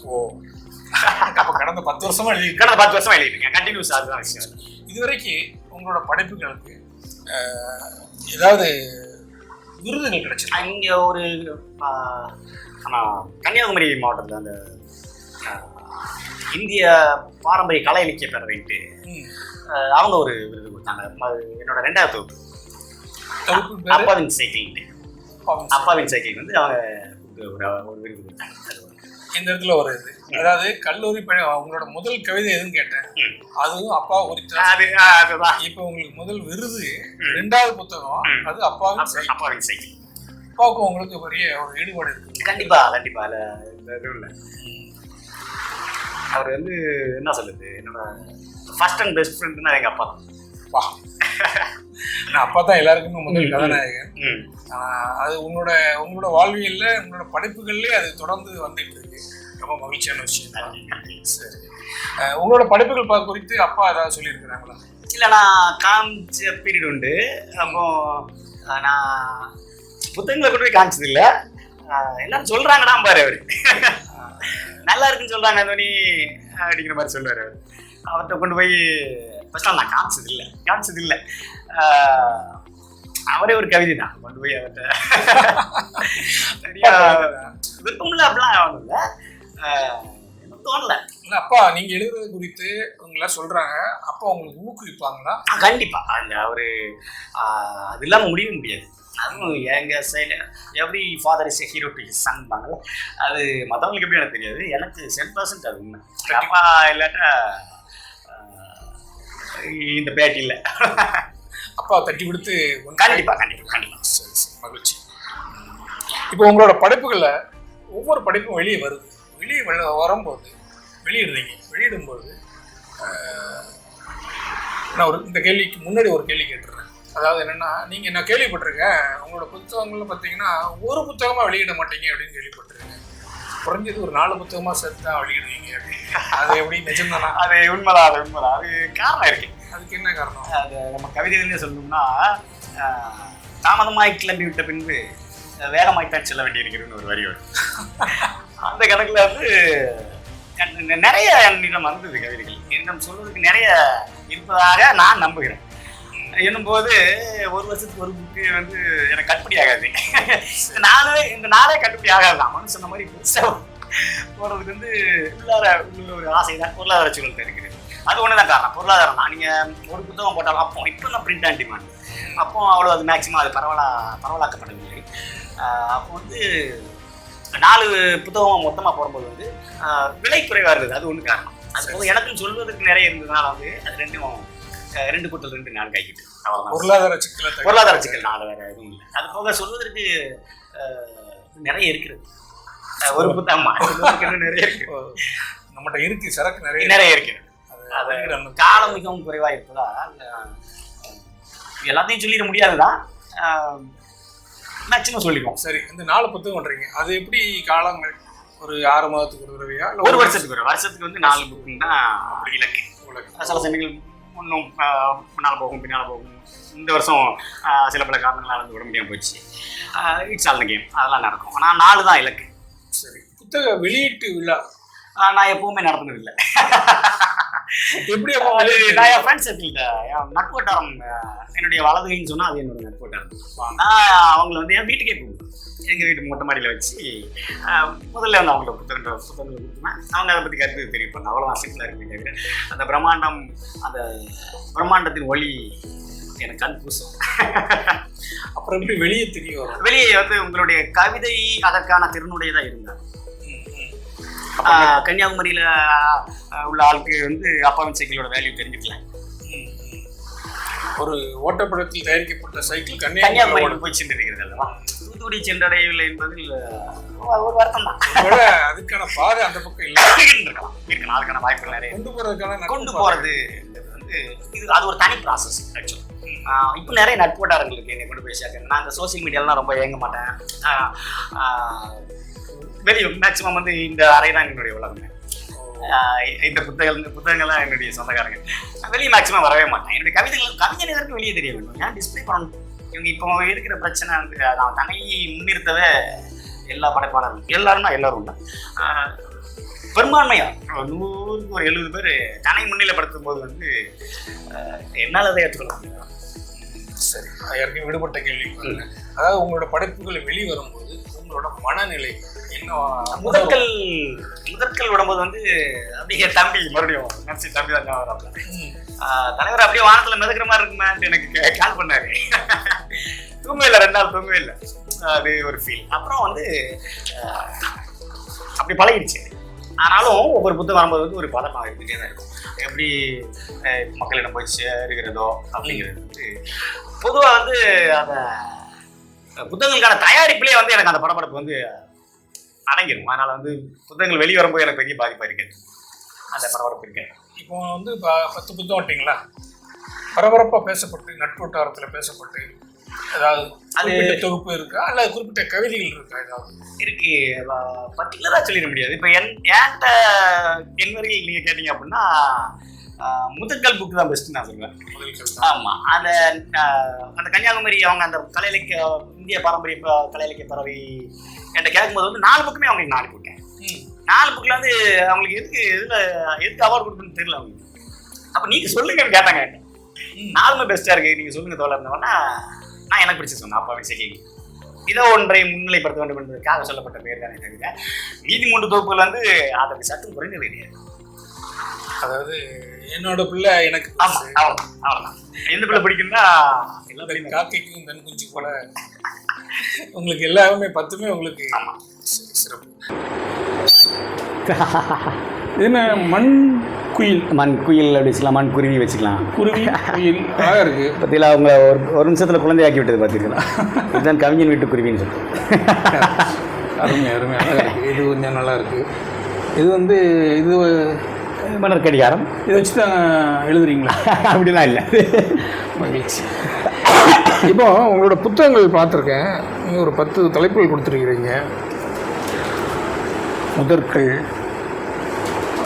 அப்போ கடந்த 10 வருஷமா
எழுதிருக்கேன். கண்டினியூஸ். அதுதான் விஷயம்.
இதுவரைக்கும் உங்களோட படைப்புகளுக்கு ஏதாவது விருதுகள் கிடைச்சது?
இங்கே ஒரு கன்னியாகுமரி மாவட்டத்தில் அந்த இந்திய பாரம்பரிய கலை இலக்கிய பேரவைட்டு அவங்க ஒரு விருது கொடுத்தாங்க. என்னோட 2வது தொகுப்பு அப்பாவின் சைக்கிள் வந்து அவங்க ஒரு விருது கொடுத்தாங்க.
இந்த இடத்துல ஒரு இது, அதாவது கல்லூரி உங்களோட முதல் கவிதை எதுன்னு கேட்டேன், அதுவும் அப்பா குறித்து. இப்போ உங்களுக்கு முதல் விருது 2வது புத்தகம், அது அப்பாவின் சைக்கிள். அப்பாவுக்கு உங்களுக்கு பெரிய ஒரு ஈடுபாடு இருக்கு?
கண்டிப்பா. அவர் வந்து என்ன சொல்லுது, என்னோட ஃபர்ஸ்ட் அண்ட் பெஸ்ட் ஃப்ரெண்ட்னா எங்க அப்பா தான்.
அப்பா தான் எல்லாருக்குமே முதல் கதாநாயகன். அது உங்களோட வாழ்வியல்ல, உங்களோட படைப்புகள்லேயே அது தொடர்ந்து வந்துட்டு இருக்கு. ரொம்ப மகிழ்ச்சியான விஷயம். சரி, உங்களோட படைப்புகள் குறித்து அப்பா ஏதாவது சொல்லியிருக்கிறாங்களா?
இல்லை, நான் காமிச்ச பீரியட் உண்டு. அப்போ நான் புத்தகங்களை கொண்டு போய் காமிச்சது இல்லை. எல்லாரும் சொல்றாங்கடா பாரு, அவரு நல்லா இருக்குன்னு சொல்றாங்க தோனி அப்படிங்கிற மாதிரி சொல்லுவார். அவர்கிட்ட கொண்டு போய் ஃபர்ஸ்ட் நான் காமிச்சது இல்லை அவரே ஒரு கவிதை தான் கொண்டு போய் அவர்கிட்ட சரியா விருப்பம்ல அப்படிலாம் ஒன்றும் இல்லை தோணல.
இல்லை அப்பா நீங்கள் எழுதுறது குறித்து உங்களாம் சொல்கிறாங்க, அப்பா உங்களுக்கு ஊக்குவிப்பாங்களா?
கண்டிப்பா. அந்த அவரு அது இல்லாமல் முடியவே முடியாது. அதுவும் எங்கள் side every father is a hero to his son பாங்கல்ல, அது மற்றவங்களுக்கு எப்படி எனக்கு தெரியாது, எனக்கு 100% அது உண்மை. அப்பா இல்லாட்டா இந்த பேட்டி இல்லை.
அப்பா தட்டி கொடுத்து
கண்டிப்பா.
சரி மகிழ்ச்சி. இப்போ உங்களோட படைப்புகளில் ஒவ்வொரு படைப்பும் வெளியே வருது, வரும்போது வெளியிடும்போது நான் இந்த கேள்விக்கு முன்னாடி ஒரு கேள்வி கேட்டுறேன். அதாவது என்னென்னா, நான் கேள்விப்பட்டிருக்கேன் உங்களோட புத்தகங்கள்னு பார்த்தீங்கன்னா ஒரு புத்தகமாக வெளியிட மாட்டீங்க அப்படின்னு கேள்விப்பட்டிருக்கேன். குறைஞ்சது ஒரு 4 புத்தகமாக சேர்த்து தான் வெளியிடுவீங்க அப்படின்னு. அது எப்படி நிஜம்தானா?
அது உண்மைதான். அது காரணம் இருக்கு.
அதுக்கு என்ன காரணம்?
அது நம்ம கவிதையிலேயே சொல்லணும்னா, தாமதமாய் கிளம்பி விட்ட பின்பு வேகமாய்த்தான் செல்ல வேண்டியிருக்கிறதுன்னு ஒரு வரி வரும். அந்த கணக்கில் வந்து நிறைய என்னிடம் வந்தது கவிதைகள், என்னிடம் சொல்வதற்கு நிறைய இருப்பதாக நான் நம்புகிறேன். என்னும்போது ஒரு வருஷத்துக்கு ஒரு புக்கு வந்து எனக்கு கட்டுப்படி ஆகாது. இந்த நாளே கட்டுப்படி ஆகாது தான். மனு சொன்ன மாதிரி புதுசாக போடுறதுக்கு வந்து உள்ளார ஒரு ஆசை தான், பொருளாதார சூழல் இருக்குது. அது ஒன்று தான் காரணம், பொருளாதாரம் தான். நீங்கள் ஒரு புத்தகம் போட்டாலும் அப்போ இப்போ தான் பிரிண்ட் அண்ட் டிமாண்ட், அப்போ அவ்வளோ அது மேக்ஸிமம் அது பரவலாக்கப்படவில்லை. அப்போ வந்து 4 புத்தகம் மொத்தமாக போடும்போது வந்து விலை குறைவாக இருந்தது. அது ஒன்று காரணம். அது போக எனக்கும் சொல்வதற்கு நிறைய இருந்ததுனால வந்து அது 2 கூட்டல் 2 நான் கைக்கிட்டு
பொருளாதார
சிக்கல் 4 வேற எதுவும் இல்லை. அது போக சொல்வதற்கு நிறைய இருக்கிறது. ஒரு புத்தகம் நிறைய இருக்கு,
நம்மகிட்ட இருக்கு, சரக்கு
நிறைய இருக்கு. காலம் மிகவும் குறைவாக இருப்பதா எல்லாத்தையும் சொல்லிட முடியாதுதான், மேக்சிமம் சொல்லிடுவோம்.
சரி, இந்த 4 புத்தகம் பண்றீங்க, அது எப்படி காலங்கள் ஒரு 6 மாதத்துக்கு ஒரு தடவையா,
ஒரு வருஷத்துக்கு வந்து 4 புக்கு தான் அப்படி இலக்கு. சில சமயங்கள் இன்னும் முன்னால் போகும் பின்னால் போகும். இந்த வருஷம் சில பல காரணங்களால் வந்து விட முடியாமல் போச்சு. இட்ஸ் ஆல் தி கேம், அதெல்லாம் நடக்கும். ஆனால் 4 தான் இலக்கு.
சரி, புத்தக வெளியீட்டு விழா
நான் எப்பவுமே நடத்துனது இல்லை.
எப்படி
நான் என் ஃப்ரெண்ட்ஸ் சர்க்கிள்கிட்ட என் நட்பு வட்டாரம், என்னுடைய வலதுகைன்னு சொன்னால் அது என்னுடைய நட்பு வட்டாரம். நான் அவங்களை வந்து என் வீட்டுக்கே கூப்பிடுவேன். எங்கள் வீட்டு மொட்டை மாடியில் வச்சு முதல்ல வந்து அவங்களோட புத்தகங்கள் கொடுத்துருவேன். அவங்க அதை பற்றி கருத்து தெரிவிப்பாங்க. அவ்வளோதான் சிம்பிளாக இருக்குன்னு கேட்குறேன். அந்த பிரம்மாண்டத்தின் ஒளி எனக்கு கண் பூசும்.
அப்புறம் எப்படி வெளியே தெரிய வரும்?
வெளியே வந்து உங்களுடைய கவிதை அதற்கான திறனுடையதாக இருந்தார். கன்னியாகுமரியில் உள்ள ஆளுக்கு வந்து அப்பாவின் சைக்கிளோட வேல்யூ தெரிஞ்சுக்கலாம்.
ஒரு ஓட்டப்படத்தில் தயாரிக்கப்பட்ட சைக்கிள்
கன்னியாகுமரி போய் சென்றிருக்கிறது அல்லவா, தூத்துக்குடி சென்றடையவில்லை என்பதில் ஒரு வருத்தம் தான்.
அதுக்கான பாதை அந்த பக்கம் இல்லை,
இருக்கலாம். அதுக்கான வாய்ப்புகள் நிறைய. கொண்டு போகிறது வந்து அது ஒரு தனி ப்ராசஸ் ஆக்சுவலி. இப்போ நிறைய நட்பு வட்டாரங்களுக்கு என்னை கொண்டு போய் சேர்க்கணும். நான் இந்த சோசியல் மீடியாலாம் ரொம்ப இயங்க மாட்டேன். வெளியே மேக்சிமம் வந்து இந்த அறை தான் என்னுடைய உலகம். இந்த புத்தகங்கள்லாம் என்னுடைய சொந்தக்காரங்க. வெளியே மேக்சிமம் வரவே மாட்டேன். என்னுடைய கவிதை எதற்கு வெளியே தெரிய வேண்டும், ஏன் டிஸ்பிளே பண்ணணும்? இவங்க இப்போ இருக்கிற பிரச்சனை வந்து நான் தன்னை முன்னிறுத்தவே எல்லா படைப்பாளர்களும் எல்லாரும் தான் பெரும்பான்மையா 100க்கு ஒரு 70 பேர் தன்னை முன்னிலைப்படுத்தும் போது வந்து என்னால் அதை ஏற்றுக்கொள்ள முடியாது.
சரி, யாருக்கும் விடுபட்ட கேள்வி. அதாவது உங்களோட படைப்புகள் வெளிவரும்போது உங்களோட மனநிலை என்ன?
முதற்கள் விடும்போது வந்து அப்படியே தம்பி மறுபடியும் நினச்சி தம்பி தான் வராப்ல. தலைவர் அப்படியே வானத்தில் மிதக்கிற மாதிரி இருக்குமான்னு எனக்கு கால் பண்ணாரு. தூங்கவே இல்லை, 2 நாள் தூங்கவே இல்லை. அது ஒரு ஃபீல். அப்புறம் வந்து அப்படி பழகிடுச்சு. ஆனாலும் ஒவ்வொரு புத்தகம் வரும்போது வந்து ஒரு பதமாக இருந்துகிட்டே தான் இருக்கும். எப்படி மக்களிடம் போய் சேருகிறதோ அப்படிங்கிறது வந்து பொதுவாக வந்து அந்த புத்தகங்களுக்கான தயாரிப்பிலே வந்து எனக்கு அந்த படப்படப்பு வந்து அடங்கிடும். அதனால் வந்து புத்தகங்கள் வெளியே வரும்போது எனக்கு பெரிய பாதிப்பாக இருக்காது, அந்த பரபரப்பு இருக்காது.
இப்போ வந்து 10 புத்தகம் விட்டீங்களா, பரபரப்பாக பேசப்பட்டு நட்பு வட்டாரத்தில் பேசப்பட்டு ஏதாவது அது தொகுப்பு இருக்கா, அல்லது குறிப்பிட்ட கவிதைகள் இருக்கா? ஏதாவது
இருக்கு, பர்டிகுலராக சொல்லிட முடியாது. இப்போ என்கிட்ட வரையில் நீங்கள் கேட்டீங்க அப்படின்னா முதற்கல் புக்கு தான் பெஸ்ட்டு நான் சொல்லுவேன். ஆமாம், அந்த கன்னியாகுமரி அவங்க அந்த கலை இலக்கிய இந்திய பாரம்பரிய கலை இலக்கிய பறவை என்கிட்ட கேட்கும்போது வந்து 4 புக்குமே அவங்களுக்கு 4 புக்கேன். 4 புக்கில் வந்து அவங்களுக்கு எதுக்கு அவார்டு கொடுக்கணும்னு தெரியல. அவங்களுக்கு அப்போ நீங்கள் சொல்லுங்கன்னு கேட்டாங்க. நாலுமே பெஸ்ட்டாக இருக்குது, நீங்கள் சொல்லுங்கள் தோழர் இருந்தோன்னா நான் எனக்கு பிடிச்சி சொன்னேன் அப்பாவின் சைக்கிள். இதோ ஒன்றை முன்னிலைப்படுத்த வேண்டும் என்பதற்காக சொல்லப்பட்ட பேர் தானே தவிர மீதி 3 தொகுப்புகள் வந்து அதற்கு சட்டம் குறைந்தது கிடையாது.
அதாவது என்னோட பிள்ளை எனக்கு
அவ்வளோதான். எந்த பிள்ளை பிடிக்குன்னா
எல்லா காக்கைக்கும் தன் குஞ்சு போல உங்களுக்கு எல்லாமே 10மே உங்களுக்கு சிறப்பு. என்ன மண் குயில்
அப்படி வச்சுக்கலாம், மண் குருவி வச்சுக்கலாம்.
குருவி குயில் அழகாக இருக்குது.
பற்றியில் அவங்க ஒரு நிமிஷத்தில் குழந்தையாக்கி விட்டது பார்த்துக்கலாம். இதுதான் கவிஞன் வீட்டு குருவின்னு சொல்லிட்டு.
அருமை அருமை அழகாக இருக்குது. இது கொஞ்சம் நல்லா இருக்குது. இது வந்து இது
மன்னர் கடிகாரம்.
இதை வச்சு தான் எழுதுறீங்களா?
அப்படிலாம் இல்லை,
மகிழ்ச்சி. இப்போ உங்களோட புத்தகங்கள் பார்த்துருக்கேன். நீங்கள் ஒரு 10 தலைப்புகள் கொடுத்துருக்கிறீங்க. முதற்கள்,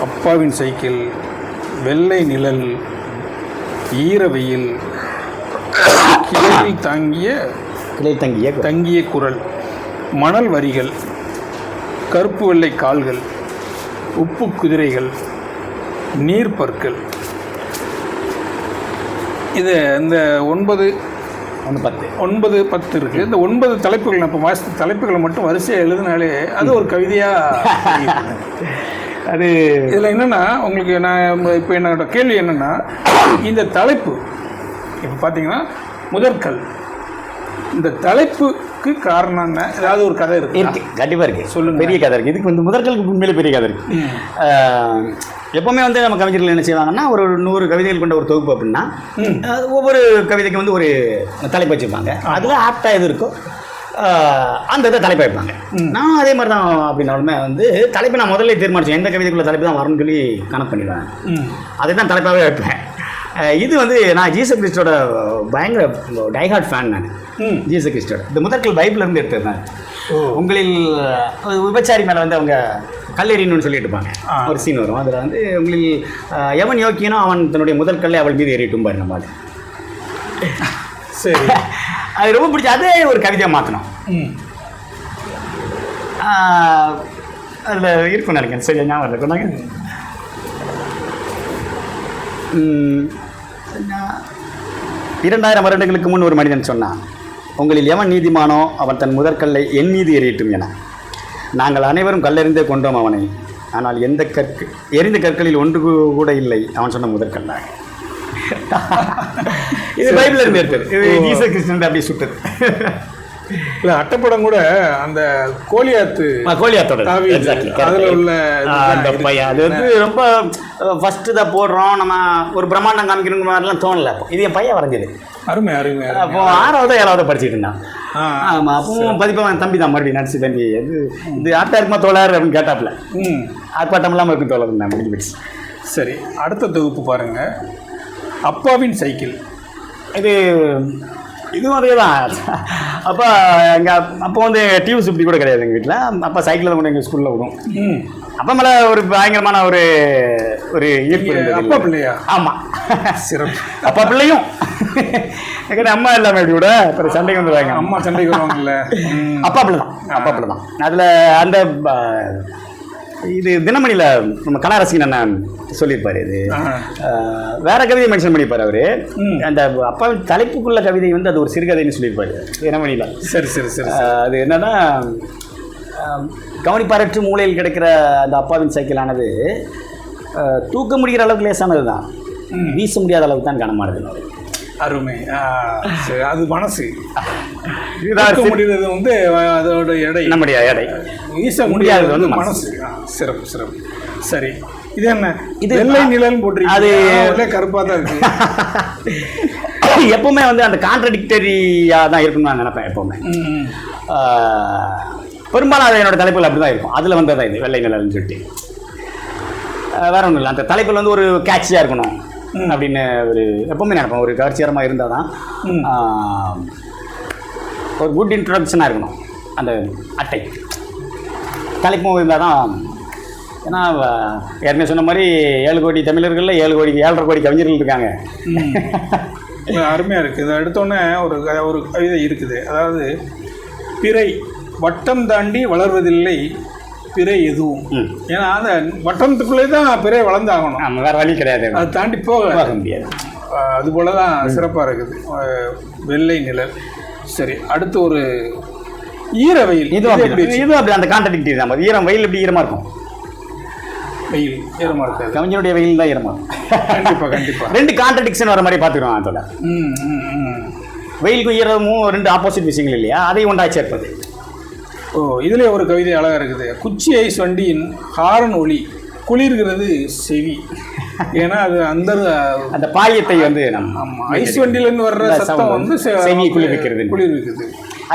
அப்பாவின் சைக்கிள், வெள்ளை நிழல், ஈரவெயில், கிளையில் தங்கிய குரல், மணல் வரிகள், கருப்பு வெள்ளை கால்கள், உப்பு குதிரைகள், நீர்ப்பற்கள். இது இந்த 9 இருக்குது. இந்த 9 தலைப்புகள் நான் இப்போ வாசித்த தலைப்புகளை மட்டும் வரிசையாக எழுதினாலே அது ஒரு கவிதையாக. அது இதில் என்னென்னா உங்களுக்கு நான் இப்போ என்னோட கேள்வி என்னென்னா, இந்த தலைப்பு இப்போ பார்த்தீங்கன்னா முதற்கல், இந்த தலைப்புக்கு காரணம் என்ன? ஏதாவது ஒரு கதை இருக்குது?
கண்டிப்பாக இருக்குது. சொல்லுங்கள். பெரிய கதை இருக்குது. இதுக்கு வந்து முதற்கலுக்கு உண்மையிலே பெரிய கதை இருக்குது. எப்போவுமே வந்து நம்ம கவிஞர்கள் என்ன செய்வாங்கன்னா, ஒரு 100 கவிதைகள் கொண்ட ஒரு தொகுப்பு அப்படின்னா ஒவ்வொரு கவிதைக்கு வந்து ஒரு தலைப்பு வச்சுருப்பாங்க. அதில் ஆப்டாக எது இருக்கோ அந்த இதை தலைப்பு வைப்பாங்க. நான் அதே மாதிரி தான். அப்படின்னாலுமே வந்து தலைப்பு நான் முதல்ல தீர்மானிச்சேன், எந்த கவிதைக்குள்ள தலைப்பு தான் வரணும்னு சொல்லி கணக்கு பண்ணிடுவேன். அதை தான் தலைப்பாகவே வைப்பேன். இது வந்து நான் ஜீசஸ் கிறிஸ்டோட பயங்கர டைஹார்ட் ஃபேன். நான் ஜீசஸ் கிறிஸ்டோட இந்த முதற்கல் பைபிள்லேருந்து எடுத்திருந்தேன். உங்களில் விபச்சாரி மேலே வந்து அவங்க கல்லெறியணும்னு சொல்லிட்டு இருப்பாங்க. ஒரு சீன் வரும். அதில் வந்து உங்களில் எவன் யோக்கியனோ அவன் தன்னுடைய முதற்கல்லை அவள் மீது ஏறிட்டும் பாரு. நம்ம
சரி,
அது ரொம்ப பிடிச்ச அதே ஒரு கவிதையாக மாற்றணும். அதில் இருக்கும் நினைக்கிறேன். சரி, ஞாபகம் இல்லை கொண்டாங்க. 2000 வருடங்களுக்கு முன் ஒரு மனிதன் சொன்னான், உங்களில் எவன் நீதிமானோ அவன் தன் முதற்கல்லை என் மீது எறியட்டும் என. நாங்கள் அனைவரும் கல்லெறிந்தே கொண்டோம் அவனை, ஆனால் எரிந்த கற்களில் ஒன்று கூட இல்லை அவன் சொன்ன முதற்கல்லாக. இது பைபிள்ல இருந்து எடுத்தது. இது ஜீசஸ் கிறிஸ்டன் அப்படி சுட்டது.
இல்லை, அட்டைப்படம் கூட அந்த கோலியாத்தோட அதில் உள்ள
அந்த பையன் அது வந்து ரொம்ப ஃபஸ்ட்டு தான் போடுறோம். நம்ம ஒரு பிரம்மாண்டம் காமிக்கணுங்கிற மாதிரிலாம் தோணலை. இது என் பையன் வரைஞ்சது.
அருமை அருமை.
அப்போ 6வது 7வது படிச்சுட்டு இருந்தான். ஆமாம், அப்பவும் பதிப்பவன் தம்பி தான் மறுபடியும் நடிச்சு தம்பி இது ஆட்டா இருக்குமா தோழர் அப்படின்னு கேட்டாப்புல. ஆர்ப்பாட்டம் இல்லாமல் இருக்கும் தோழர் நான் முடிஞ்சு போயிடுச்சு.
சரி, அடுத்த தொகுப்பு பாருங்கள், அப்பாவின் சைக்கிள்.
இதுவும் அதே தான். அப்போ அப்போ வந்து டிவி சுப்டி கூட கிடையாது எங்கள் வீட்டில். அப்பா சைக்கிளில் கொண்டு எங்கள் ஸ்கூலில் விடும். அப்பா மேலே ஒரு பயங்கரமான ஒரு ஈர்ப்பு இருந்தது.
அப்பா பிள்ளையா?
ஆமாம்,
சிறப்பு.
அப்பா பிள்ளையும் எங்கிட்ட அம்மா இல்லாமல் எப்படி கூட அப்புறம் சண்டைக்கு வந்துடுவாங்க.
அம்மா சண்டைக்கு வருவாங்கல்ல.
அப்பா பிள்ளை தான். அதில் அந்த இது தினமணியில் நம்ம கலாரசிகன் அண்ணன் சொல்லியிருப்பார். இது வேற கவிதையை மென்ஷன் பண்ணியிருப்பார் அவர். அந்த அப்பாவின் தலைப்புக்குள்ள கவிதை வந்து அது ஒரு சிறுகதைன்னு சொல்லியிருப்பார் தினமணியில்.
சரி சரி சரி.
அது என்னன்னா, கவனிப்பாரற்று மூலையில் கிடைக்கிற அந்த அப்பாவின் சைக்கிளானது தூக்க முடிகிற அளவுக்கு லேசானது தான், வீச முடியாத அளவுக்கு தான் கனமானது.
அருமை. அது மனசு முடிகிறது வந்து அதோட எடை, நம்முடைய எடை. வீச முடியாதது வந்து மனசு. சிறப்பு சிறப்பு. சரி, இது என்ன? இது வெள்ளை நிழல் போட்டிருக்கு. அது கருப்பாக தான் இருக்கு.
எப்பவுமே வந்து அந்த கான்ட்ரடிக்டரியாக தான் இருக்குன்னு நான் நினைப்பேன். எப்பவுமே பெரும்பாலும் அது என்னோட தலைப்புகள் அப்படி தான் இருக்கும். அதில் வந்தது தான் இது வெள்ளை நிழல்னு சொல்லிட்டு. வேற ஒன்றும் இல்லை, அந்த தலைப்பில் வந்து ஒரு கேட்சியாக இருக்கணும் அப்படின்னு ஒரு எப்பவுமே நினைப்பேன். ஒரு கவர்ச்சிகரமாக இருந்தால் தான், ஒரு குட் இன்ட்ரடக்ஷனாக இருக்கணும் அந்த அட்டை. தலைப்பும் இருந்தால் தான். ஏன்னா ஏற்கனவே சொன்ன மாதிரி 7 கோடி தமிழர்களில் 7.5 கோடி கவிஞர்கள் இருக்காங்க.
அருமையாக இருக்குது. இதை எடுத்தோடனே ஒரு கவிதை இருக்குது. அதாவது, பிறை வட்டம் தாண்டி வளர்வதில்லை, பிறை எதுவும். ஏன்னா அந்த வட்டத்துக்குள்ளே தான் பிறை வளர்ந்தாகணும்,
நம்ம வேறு வழி கிடையாது,
அதை தாண்டி போக
முடியாது.
அதுபோல தான் சிறப்பாக இருக்குது வெள்ளை நிழல். சரி, அடுத்து ஒரு ஈர வெயில்.
இது அப்படி அந்த கான்ட்ராடிக்ட் தான். ஈரம் வெயில் எப்படி ஈரமாக இருக்கும்?
வெயில் ஈரமாக இருக்காது,
கவிஞனுடைய வெயில் தான் ஈரமாக இருக்கும்.
கண்டிப்பாக கண்டிப்பாக.
ரெண்டு கான்ட்ராடிக்ஷன் வர மாதிரி பார்த்துக்கிறோம் அதோட. வெயிலுக்கும் ஈரமும் ரெண்டு ஆப்போசிட் விஷயங்கள் இல்லையா, அதை ஒன்றாக சேர்ப்பது.
ஓ, இதுலேயே ஒரு கவிதை அழகாக இருக்குது. குச்சி ஐஸ் வண்டியின் ஹாரன் ஒளி குளிர்கிறது செவி. ஏன்னா அது அந்த
பாயத்தை வந்து
நம்ம ஐஸ் வண்டியிலேருந்து வர்ற சத்தம் வந்து
செவியை குளிர்விக்கிறது.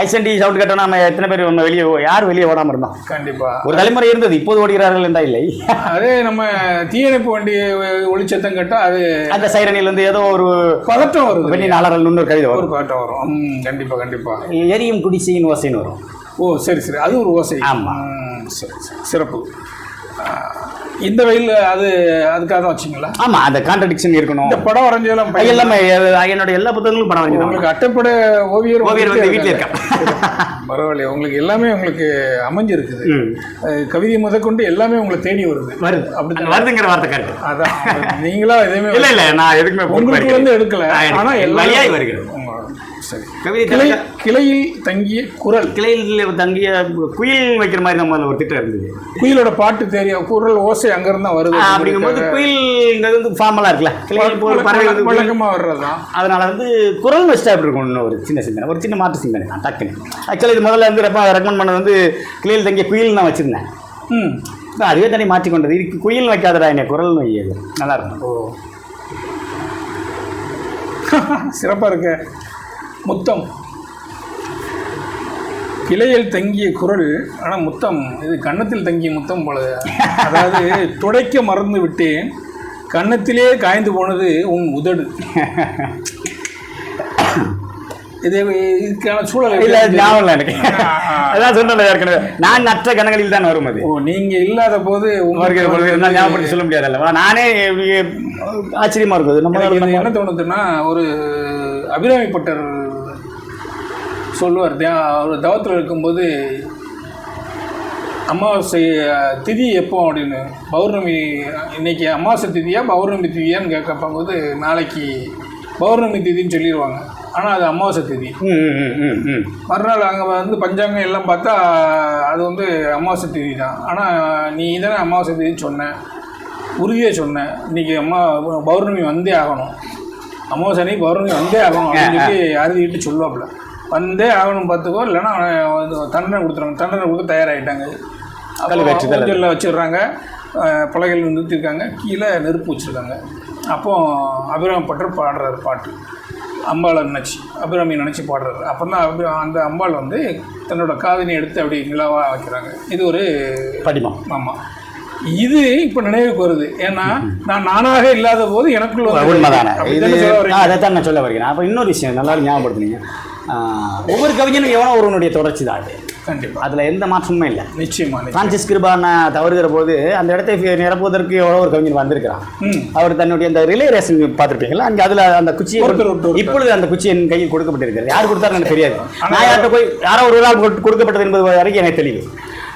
ஐஸ் வண்டி சவுண்ட் கேட்டோம்னா நம்ம எத்தனை பேர் நம்ம வெளியே யார் வெளியே ஓடாமல் இருந்தோம்? கண்டிப்பாக ஒரு தலைமுறை இருந்தது, இப்போது ஓடுகிறார்கள் என்றா இல்லை. அதே நம்ம தீயணைப்பு வண்டி ஒளிச்சத்தம் கேட்டால் அது அந்த சைரனில் இருந்து ஏதோ ஒரு பதட்டம் வருது. வெண்ணி நாளர்கள் இன்னொரு கவிதை ஒரு பதட்டம் வரும். கண்டிப்பாக கண்டிப்பாக. எரியும் குடிசையின் ஓசைன்னு வரும். ஓ சரி சரி, அது ஒரு ஓசை. ஆமாம், சரி சரி, சிறப்பு. இந்த வெயில் அது அதுக்காக தான் வச்சிங்களா? ஆமாம், அந்த கான்ட்ராடிக்ஷன் இருக்கணும். இந்த படம் வரைஞ்சதெல்லாம் எல்லாமே என்னோட எல்லா புத்தகங்களும் படம் வரைஞ்சது. உங்களுக்கு அட்டைப்பட ஓவியர் வந்து வீட்டில் இருக்கேன். பரவாயில்ல, உங்களுக்கு எல்லாமே உங்களுக்கு அமைஞ்சிருக்குது. கவிதை முதற்கொண்டு எல்லாமே உங்களை தேடி வருது. அப்படி வருதுங்கிற வார்த்தை கரெக்ட். அதான் நீங்களா எதுவுமே இல்லை இல்லை, நான் எதுக்குமே உங்களுக்கு வந்து எடுக்கல, ஆனால் எல்லாமே வருகிறது. சரி, கிளையில் தங்கிய குரல். கிளையில் தங்கிய குயில் வைக்கிற மாதிரி நம்ம ஒரு திட்டம் இருந்தது. குயிலோட பாட்டு தெரிய குரல் ஓசை அங்கிருந்து தான் வருது. அப்படிங்கும்போது குயில்ங்கிறது வந்து ஃபார்மலாக இருக்குல்ல, கிளையில் பறவை வழக்கமாக வர்றதுதான். அதனால வந்து குரல் வச்சுட்டா அப்படி இருக்கும். ஒரு சின்ன சிந்தனை, ஒரு சின்ன மாற்று சிந்தனை தான் டக்குன்னு. ஆக்சுவலி இது முதல்ல வந்து ரெக்கமெண்ட் பண்ணது வந்து கிளையில் தங்கிய குயில் நான் வச்சுருந்தேன். அதுவே தனி மாற்றிக்கொண்டது. இதுக்கு குயில் வைக்காதடா, என்ன குரல் வையாது, நல்லா இருக்கும். ஓ சிறப்பாக இருக்கு. முத்தம். கிளையில் தங்கிய குரல், ஆனால் முத்தம் இது கன்னத்தில் தங்கிய முத்தம் போல. அதாவது துடைக்க மறந்து விட்டேன், கன்னத்திலே காய்ந்து போனது உன் உதடு. இது இதுக்கான சூழல் இல்லை, ஞாபகம் எனக்கு. அதான் சொன்னேன் ஏற்கனவே, நான் நற்ற கணங்களில் தான் வரும் அது. ஓ, நீங்கள் இல்லாத போது உங்களுக்கு ஞாபகப்படுத்தி சொல்ல முடியாதுல்ல. நானே ஆச்சரியமாக இருக்குது. நம்ம என்ன தோணுதுன்னா, ஒரு அபிராமிப்பட்டர் சொல்லுவார், அவர் தவத்தில் இருக்கும்போது அமாவாசை திதி எப்போ அப்படின்னு, பௌர்ணமி இன்னைக்கு அமாவாசை திதியா பௌர்ணமி திதியான்னு கேட்கப்போது நாளைக்கு பௌர்ணமி திதின்னு சொல்லிடுவாங்க, ஆனால் அது அமாவாசை திதி. மறுநாள் அங்கே வந்து பஞ்சாங்கம் எல்லாம் பார்த்தா அது வந்து அமாவாசை திதி தான். ஆனால் நீ தானே அமாவாசை திதின்னு சொன்னேன், உறுதியாக சொன்னேன், இன்றைக்கி பௌர்ணமி வந்தே ஆகணும், அமாவாசை பௌர்ணமி வந்தே ஆகணும் அப்படின்னு சொல்லி அறுதிட்டு சொல்லுவாப்புல. வந்தே ஆகணும் பார்த்துக்கோ, இல்லைன்னா தண்டனை கொடுத்துருவாங்க. தண்டனை கொடுத்து தயாராகிட்டாங்க, கல்லில் வச்சிடுறாங்க, பலகைகள் நிறுத்திருக்காங்க, கீழே நெருப்பு வச்சுருக்காங்க. அப்போது அபிராமப்பட்டர் பாடுறாரு பாட்டு, அம்பாளை நினச்சி, அபிராமியை நினச்சி பாடுறாரு. அப்போ தான் அந்த அம்பாள் வந்து தன்னோட காதனை எடுத்து அப்படி நிலாவாக வைக்கிறாங்க. இது ஒரு படிமம். ஆமாம், இது இப்போ நினைவுக்கு வருது. ஏன்னா நானாக இல்லாத போது எனக்குள்ள உண்மைதானே, அதை தான் நான் சொல்ல வருகிறேன். அப்போ இன்னொரு விஷயம் நல்லா ஞாபகப்படுத்துனீங்க, ஒவ்வொரு கவிஞனும் எவனோ ஒருவனுடைய தொடர்ச்சி தான் அது. கண்டிப்பாக, அதில் எந்த மாற்றமுமே இல்லை. நிச்சயமாக. பிரான்சிஸ் கிருபான தவறுகிற போது அந்த இடத்தை நிரப்புவதற்கு எவ்வளோ ஒரு கவிஞர் வந்திருக்கிறான். அவர் தன்னுடைய அந்த ரிலே ரேசிங் பார்த்துருப்பீங்களா, அங்கே அதில் அந்த குச்சியை இப்பொழுது அந்த குச்சி என் கையில் கொடுக்கப்பட்டிருக்கிறது. யார் கொடுத்தாரு எனக்கு தெரியாது. நான் யார்கிட்ட போய் யாரோ ஒரு நாள் கொடுக்கப்பட்டது என்பது வரைக்கும் எனக்கு தெளிவு.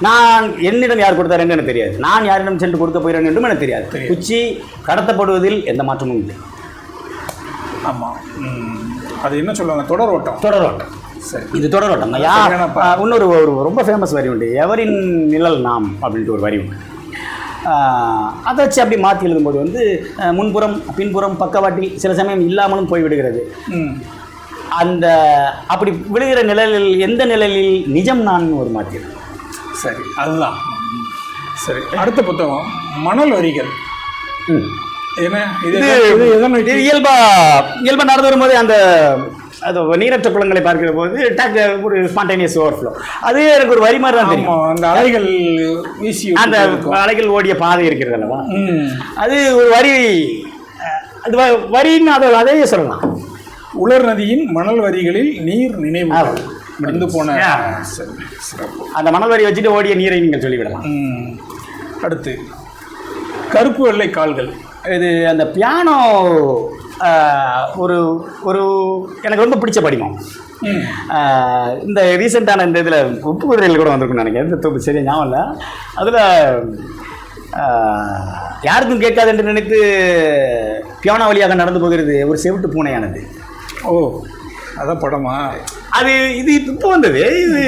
நான் என்னிடம் யார் கொடுத்தார் என்று எனக்கு தெரியாது. நான் யாரிடம் சென்று கொடுக்க போகிறேன் என்றும் எனக்கு தெரியாது. குச்சி கடத்தப்படுவதில் எந்த மாற்றமும் இல்லை. ஆமாம், அது என்ன சொல்லுவாங்க, தொடரோட்டம். தொடரோட்டம். சரி, இது தொடரோட்டம். இன்னொரு ஒரு ரொம்ப ஃபேமஸ் வரி உண்டு, எவரின் நிழல் நாம் அப்படின்ட்டு ஒரு வரி உண்டு. அதை வச்சு அப்படி மாற்றி எழுதும்போது வந்து முன்புறம் பின்புறம் பக்கவாட்டில் சில சமயம் இல்லாமலும் போய்விடுகிறது. அந்த அப்படி விழுகிற நிழலில் எந்த நிழலில் நிஜம் நான் ஒரு மாற்றி. சரி, அதுதான். சரி, அடுத்த புத்தகம் மணல் வரிகள். என்ன இது இயல்பா நடந்து வரும்போது அந்த அது நீரற்ற குளங்களை பார்க்கிற போது ஒரு ஸ்பான்டேனியஸ் ஓவர்ஃப்ளோ, அது எனக்கு ஒரு வரி மாதிரி தான் தெரியும். அந்த அலைகள் வீசி, அந்த அலைகள் ஓடிய பாதை இருக்கிறது அல்லவா, அது ஒரு வரி. அது வரின்னு அதே சொல்லலாம். உலர் நதியின் மணல் வரிகளில் நீர் நினைவு வந்து போன அந்த மணல் வரி வச்சுட்டு ஓடிய நீரை நீங்கள் சொல்லிவிடலாம். அடுத்து கருப்பு வெள்ளை கால்கள். இது அந்த பியானோ ஒரு ஒரு எனக்கு ரொம்ப பிடிச்ச படிமம். இந்த ரீசெண்டான இந்த இதில் உப்பு குதிரையில் கூட வந்திருக்குன்னு நினைக்கிறேன், இந்த தொகுப்பு சரியா ஞாபகம் இல்லை. அதில் யாருக்கும் கேட்காது என்று நினைத்து பியானோ வழியாக நடந்து போகிறது ஒரு செவிட்டு பூனையானது.
ஓ, அதான் படமா
அது? இது இப்போ வந்தது. இது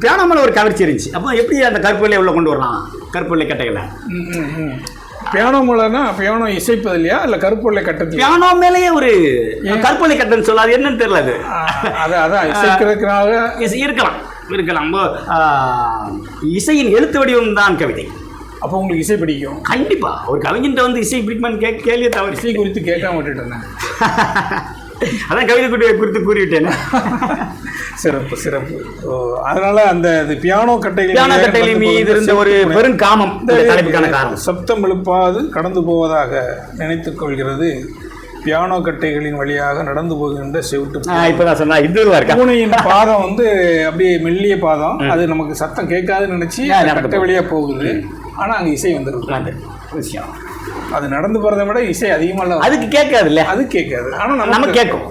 பியானோ மேலே ஒரு கவர்ச்சி இருந்துச்சு. அப்போ எப்படி அந்த கருப்பு வெள்ளையை உள்ள கொண்டு வரலாம், கருப்பு வெள்ளை கட்டைகளை?
பியானோ மூலம்னா பியானோ இசைப்பது இல்லையா, இல்லை கருப்பு வெள்ளை கட்டது?
பியானோ மேலேயே ஒரு கருப்பு வெள்ளை கட்டைன்னு சொல்ல, அது என்னன்னு தெரியல. அது
அதான் இசைக்கிறதுக்காக
இருக்கலாம். இசையின் எழுத்து வடிவம் தான் கவிதை.
அப்போ உங்களுக்கு இசை பிடிக்கும்?
கண்டிப்பா. ஒரு கவிஞன்ட்ட வந்து இசை பிடிக்குமான்னு கேள்வியை தவிர
இசை குறித்து கேட்காம விட்டுட்டேன்.
அதான் கவிதை குறித்து கூறிவிட்டேன்.
சிறப்பு சிறப்பு. அதனால அந்த பியானோ
கட்டைகளின் மீது இருந்த ஒரு பெரும் காமம் தலைப்புக்கான காரணம்.
சப்தம் எழுப்பாது கடந்து போவதாக நினைத்துக் கொள்கிறது பியானோ கட்டைகளின் வழியாக நடந்து போகின்ற செவிட்டு.
இப்பதான் சொன்னா இதுவா இருக்கா?
பூனையின் பாதம் வந்து அப்படியே மெல்லிய பாதம், அது நமக்கு சத்தம் கேட்காதுன்னு நினைச்சு கட்டை வழியா போகுது. ஆனா அங்க இசை வந்துருக்கு.
விஷயம்
அது நடந்து போறதை விட இசை அதிகமா
அதுக்கு கேட்காது இல்ல?
அது கேட்காது, ஆனா
நமக்கு கேட்கும்.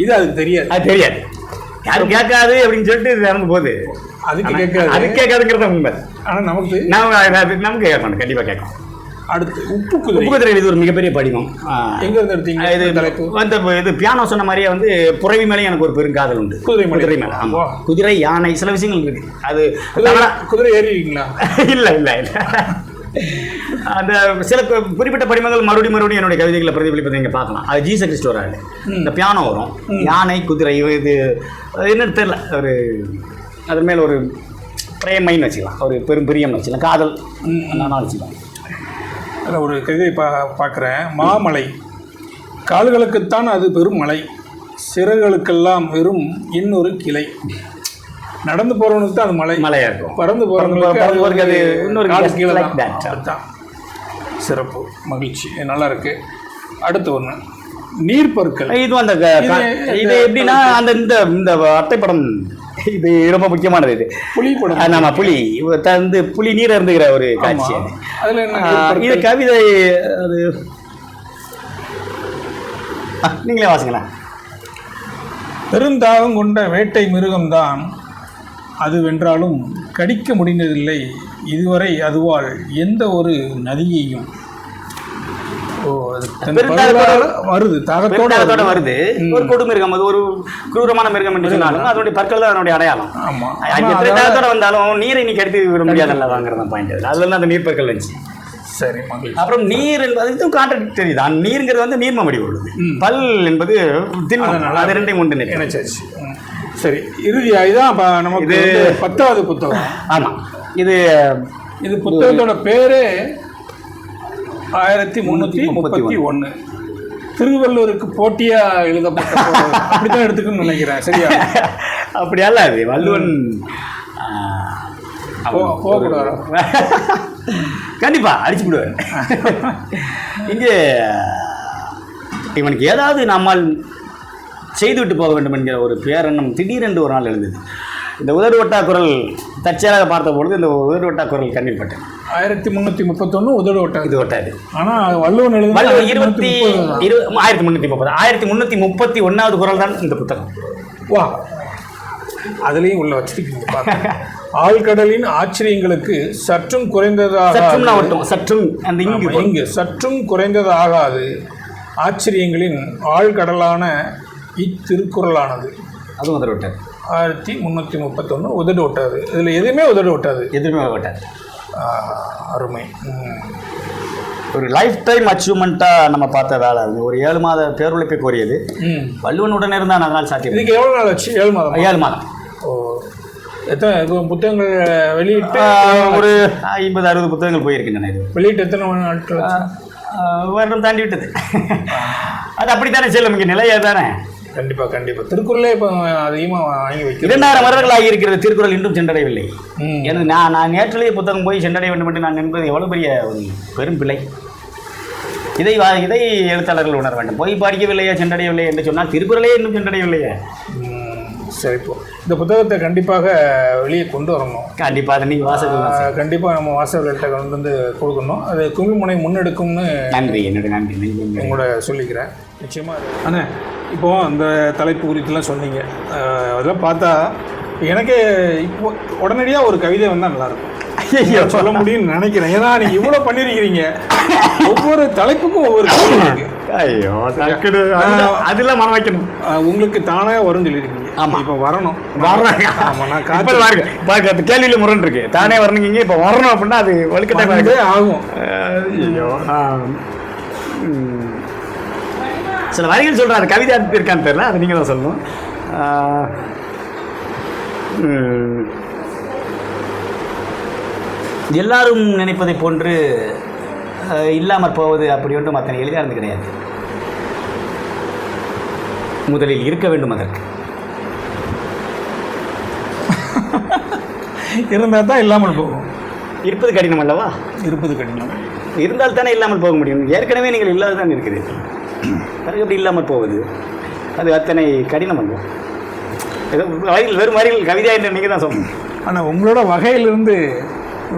இது அதுக்கு தெரியாது.
அது தெரியாது, யாரும் கேட்காது அப்படின்னு சொல்லிட்டு நடந்து போகுது.
அதுக்கு கேட்காது,
அது கேட்காதுங்கிறத உண்மை.
ஆனா நமக்கு
கேட்கணும், கண்டிப்பா கேட்கும்.
அடுத்து உப்பு
குதிரை. இது ஒரு மிகப்பெரிய படிமம்.
எங்க இருந்து எடுத்தீங்க இது தலைப்பு?
இது பியானோ சொன்ன மாதிரியே வந்து புறவி மேலே எனக்கு ஒரு பெருங்காதல் உண்டு. குதிரை மேலே. ஆமா, குதிரை, யானை, சில விஷயங்கள் இருக்கு. அது
குதிரை ஏறி இருக்கீங்களா?
இல்லை இல்லை இல்லை. அந்த சில குறிப்பிட்ட படிமங்கள் மறுபடியும் என்னுடைய கவிதைகளை பிரதிபலிப்பதை நீங்கள் பார்க்கலாம். அது ஜீசஸ் கிறிஸ்ட் வராது. இந்த பியானோ வரும், யானை, குதிரை. இது என்னன்னு தெரியல, ஒரு அது மேலே ஒரு பிரேமைன்னு வச்சுக்கலாம், ஒரு பெரும் பிரியம்னு வச்சுக்கலாம், காதல் வச்சுக்கலாம்.
அதில் ஒரு கவிதை பார்க்குறேன். மாமலை கால்களுக்குத்தான் அது பெரும் மலை, சிறகுகளுக்கெல்லாம் வெறும் இன்னொரு கிளை. நடந்து போகிறவனுக்கு தான் அது மலையாக இருக்கும், பறந்து போகிறவங்களுக்கு அது இன்னொரு கீழே தான். சிறப்பு, மகிழ்ச்சி, நல்லா இருக்கு. அடுத்து ஒன்று நீர்ப்பொருட்கள்.
இது அந்த இது எப்படின்னா அந்த இந்த அட்டைப்படம் இது ரொம்ப முக்கியமானது. இது புலி படம். ஆமாம், புலி தந்து புலி நீர் இருந்துகிற ஒரு காட்சி.
அதில்
இது கவிதை. அது நீங்களே வாசிங்களா.
பெருந்தாகம் கொண்ட வேட்டை மிருகம்தான் அது, வென்றாலும் கடிக்க முடிந்ததில்லை இதுவரை அதுவால் எந்த ஒரு நதியையும். வருது, தாகத்தோட
வருது. ஒரு கொடுமிருகம், அது ஒரு குரூரமான மிருகம் என்று சொன்னாலும் அதனுடைய பற்கள் தான் அதனுடைய அடையாளம். எத்தனை தாகத்தோட வந்தாலும் நீரை நீ கடித்து விட முடியாதுல்ல வாங்குறத பாயிண்ட். அதுல அந்த நீர்ப்பற்கள் வந்துச்சு.
சரி,
அப்புறம் நீர் என்பது கான்ட்ராடிக்டரி தான். நீருங்கிறது வந்து நீர்ம வடிவு உள்ளது, பல் என்பது திண்மம். அது ரெண்டையும் ஒன்று நினைச்சு.
சரி, இறுதியாக இதுதான் நமக்கு 10வது புத்தகம்.
ஆமாம், இது
புத்தகத்தோட பேரே 1331. திருவள்ளுவருக்கு போட்டியா எழுதப்பட்ட அப்படித்தான் எடுத்துக்கணும்னு நினைக்கிறேன். சரியா?
அப்படி அல்ல, அது வள்ளுவன்
போகக்கூடாது,
கண்டிப்பா அடிச்சு விடுவார். இங்கே இவனுக்கு ஏதாவது நம்மால் செய்துவிட்டு போக வேண்டும் என்கிற ஒரு பேரெண்ணம் திடீரென்று ஒரு நாள் எழுந்தது. இந்த உதடு வட்டா குரல் தற்செயலாக பார்த்த பொழுது இந்த உதடு வட்டா குரல் கண்ணில் பட்டேன்.
1331 உதடு வட்டா.
இது வட்டாது.
ஆனால் வள்ளுவன்
1331வது குரல் தான் இந்த புத்தகம்.
வா, அதுலேயும் உள்ள வச்சிருக்கீங்க. ஆழ்கடலின் ஆச்சரியங்களுக்கு சற்றும் குறைந்ததாக சற்றும் குறைந்ததாகாது ஆச்சரியங்களின் ஆழ்கடலான இத்திருக்குறளானது.
அதுவும் உதடு விட்டாது.
1331 உதடு விட்டாது. இதில் எதுவுமே உதடு விட்டாது,
எதுவுமே விட்டாது.
அருமை.
ஒரு லைஃப் டைம் அச்சீவ்மெண்ட்டாக நம்ம பார்த்த வேலை. அது ஒரு 7 மாத பேருழைப்பை கோரியது. வள்ளுவன் உடனே இருந்தால் அதனால் சாத்தியம்.
இதுக்கு எவ்வளோ நாள் ஆச்சு? 7 மாதம்.
7 மாதம்.
ஓ, எத்தனை புத்தகங்கள் வெளியிட்டு?
ஒரு 50-60 புத்தகங்கள் போயிருக்கின்றன. இது வெளியிட்டு
எத்தனை நாட்கள்?
வருடம் தாண்டி விட்டது. அது அப்படித்தானே செல்லும், இங்கே நிலையா தானே.
கண்டிப்பாக திருக்குறளே இப்போ அதிகமாக வாங்கி வைக்க
2000 வருடங்கள் ஆகியிருக்கிறது. திருக்குறள் இன்னும் சென்றடையவில்லை. எனக்கு நான் நேற்றிலேயே புத்தகம் போய் சென்றடைய வேண்டும் என்று நான் என்பது எவ்வளோ பெரிய ஒரு பெரும் பிழை. இதை எழுத்தாளர்கள் உணர வேண்டும். போய் படிக்கவில்லையா, சென்றடையவில்லை என்று சொன்னால் திருக்குறளே இன்னும் சென்றடையவில்லையே.
சரி, இப்போ இந்த புத்தகத்தை கண்டிப்பாக வெளியே கொண்டு வரணும்.
கண்டிப்பாக அதை நீங்கள் வாசகர்கள்
கண்டிப்பாக நம்ம வாசகர்கள்ட்ட கொண்டு வந்து கொடுக்கணும். அது குமிழ்முனை முன்னெடுக்கும்னு
நன்றி, என்னோட நன்றி
உங்களோட சொல்லிக்கிறேன். நிச்சயமாக அண்ணே, இப்போது அந்த தலைப்பு குறித்துலாம் சொன்னீங்க. அதெல்லாம் பார்த்தா எனக்கே இப்போ உடனடியாக ஒரு கவிதை வந்தால் நல்லாயிருக்கும் சொல்ல முடியும்னு நினைக்கிறேன். ஏன்னா நீங்கள் இவ்வளோ பண்ணியிருக்கிறீங்க. ஒவ்வொரு தலைப்புக்கும் ஒவ்வொரு கவிதை இருக்கு.
ஐயோ, அதெல்லாம் மனம் வைக்கணும்.
உங்களுக்கு தானே வரும்னு சொல்லியிருக்கீங்க. ஆமாம், இப்போ வரணும். ஆமாம், நான்
காத்து கேள்வியில் முரண் இருக்கு. தானே வரணுங்க, இப்போ வரணும் அப்படின்னா அது வலுக்கட்டே
ஆகும்.
ஐயோ, சில வரிகள் சொல்கிறாரு. கவிதை இருக்கான்னு தெரியல, அது நீங்கள் தான் சொல்லணும். எல்லாரும் நினைப்பதை போன்று இல்லாமற் போவது அப்படி ஒன்றும் அத்தனை எளிதாக இருந்து கிடையாது. முதலில் இருக்க வேண்டும், அதற்கு
இருந்தால் தான் இல்லாமல் போகும்.
இருப்பது கடினம் அல்லவா?
இருப்பது கடினம்.
இருந்தால் தானே இல்லாமல் போக முடியும். ஏற்கனவே நீங்கள் இல்லாத தான் இருக்கிறீர்கள். பிறகு எப்படி இல்லாமல் போவது? அது அத்தனை கடினம் அல்லவா? ஏதோ வரிகள், வெறும் வரிகள் கவிதை என்று நீங்கள் தான் சொல்லணும்.
ஆனால் உங்களோட வகையிலிருந்து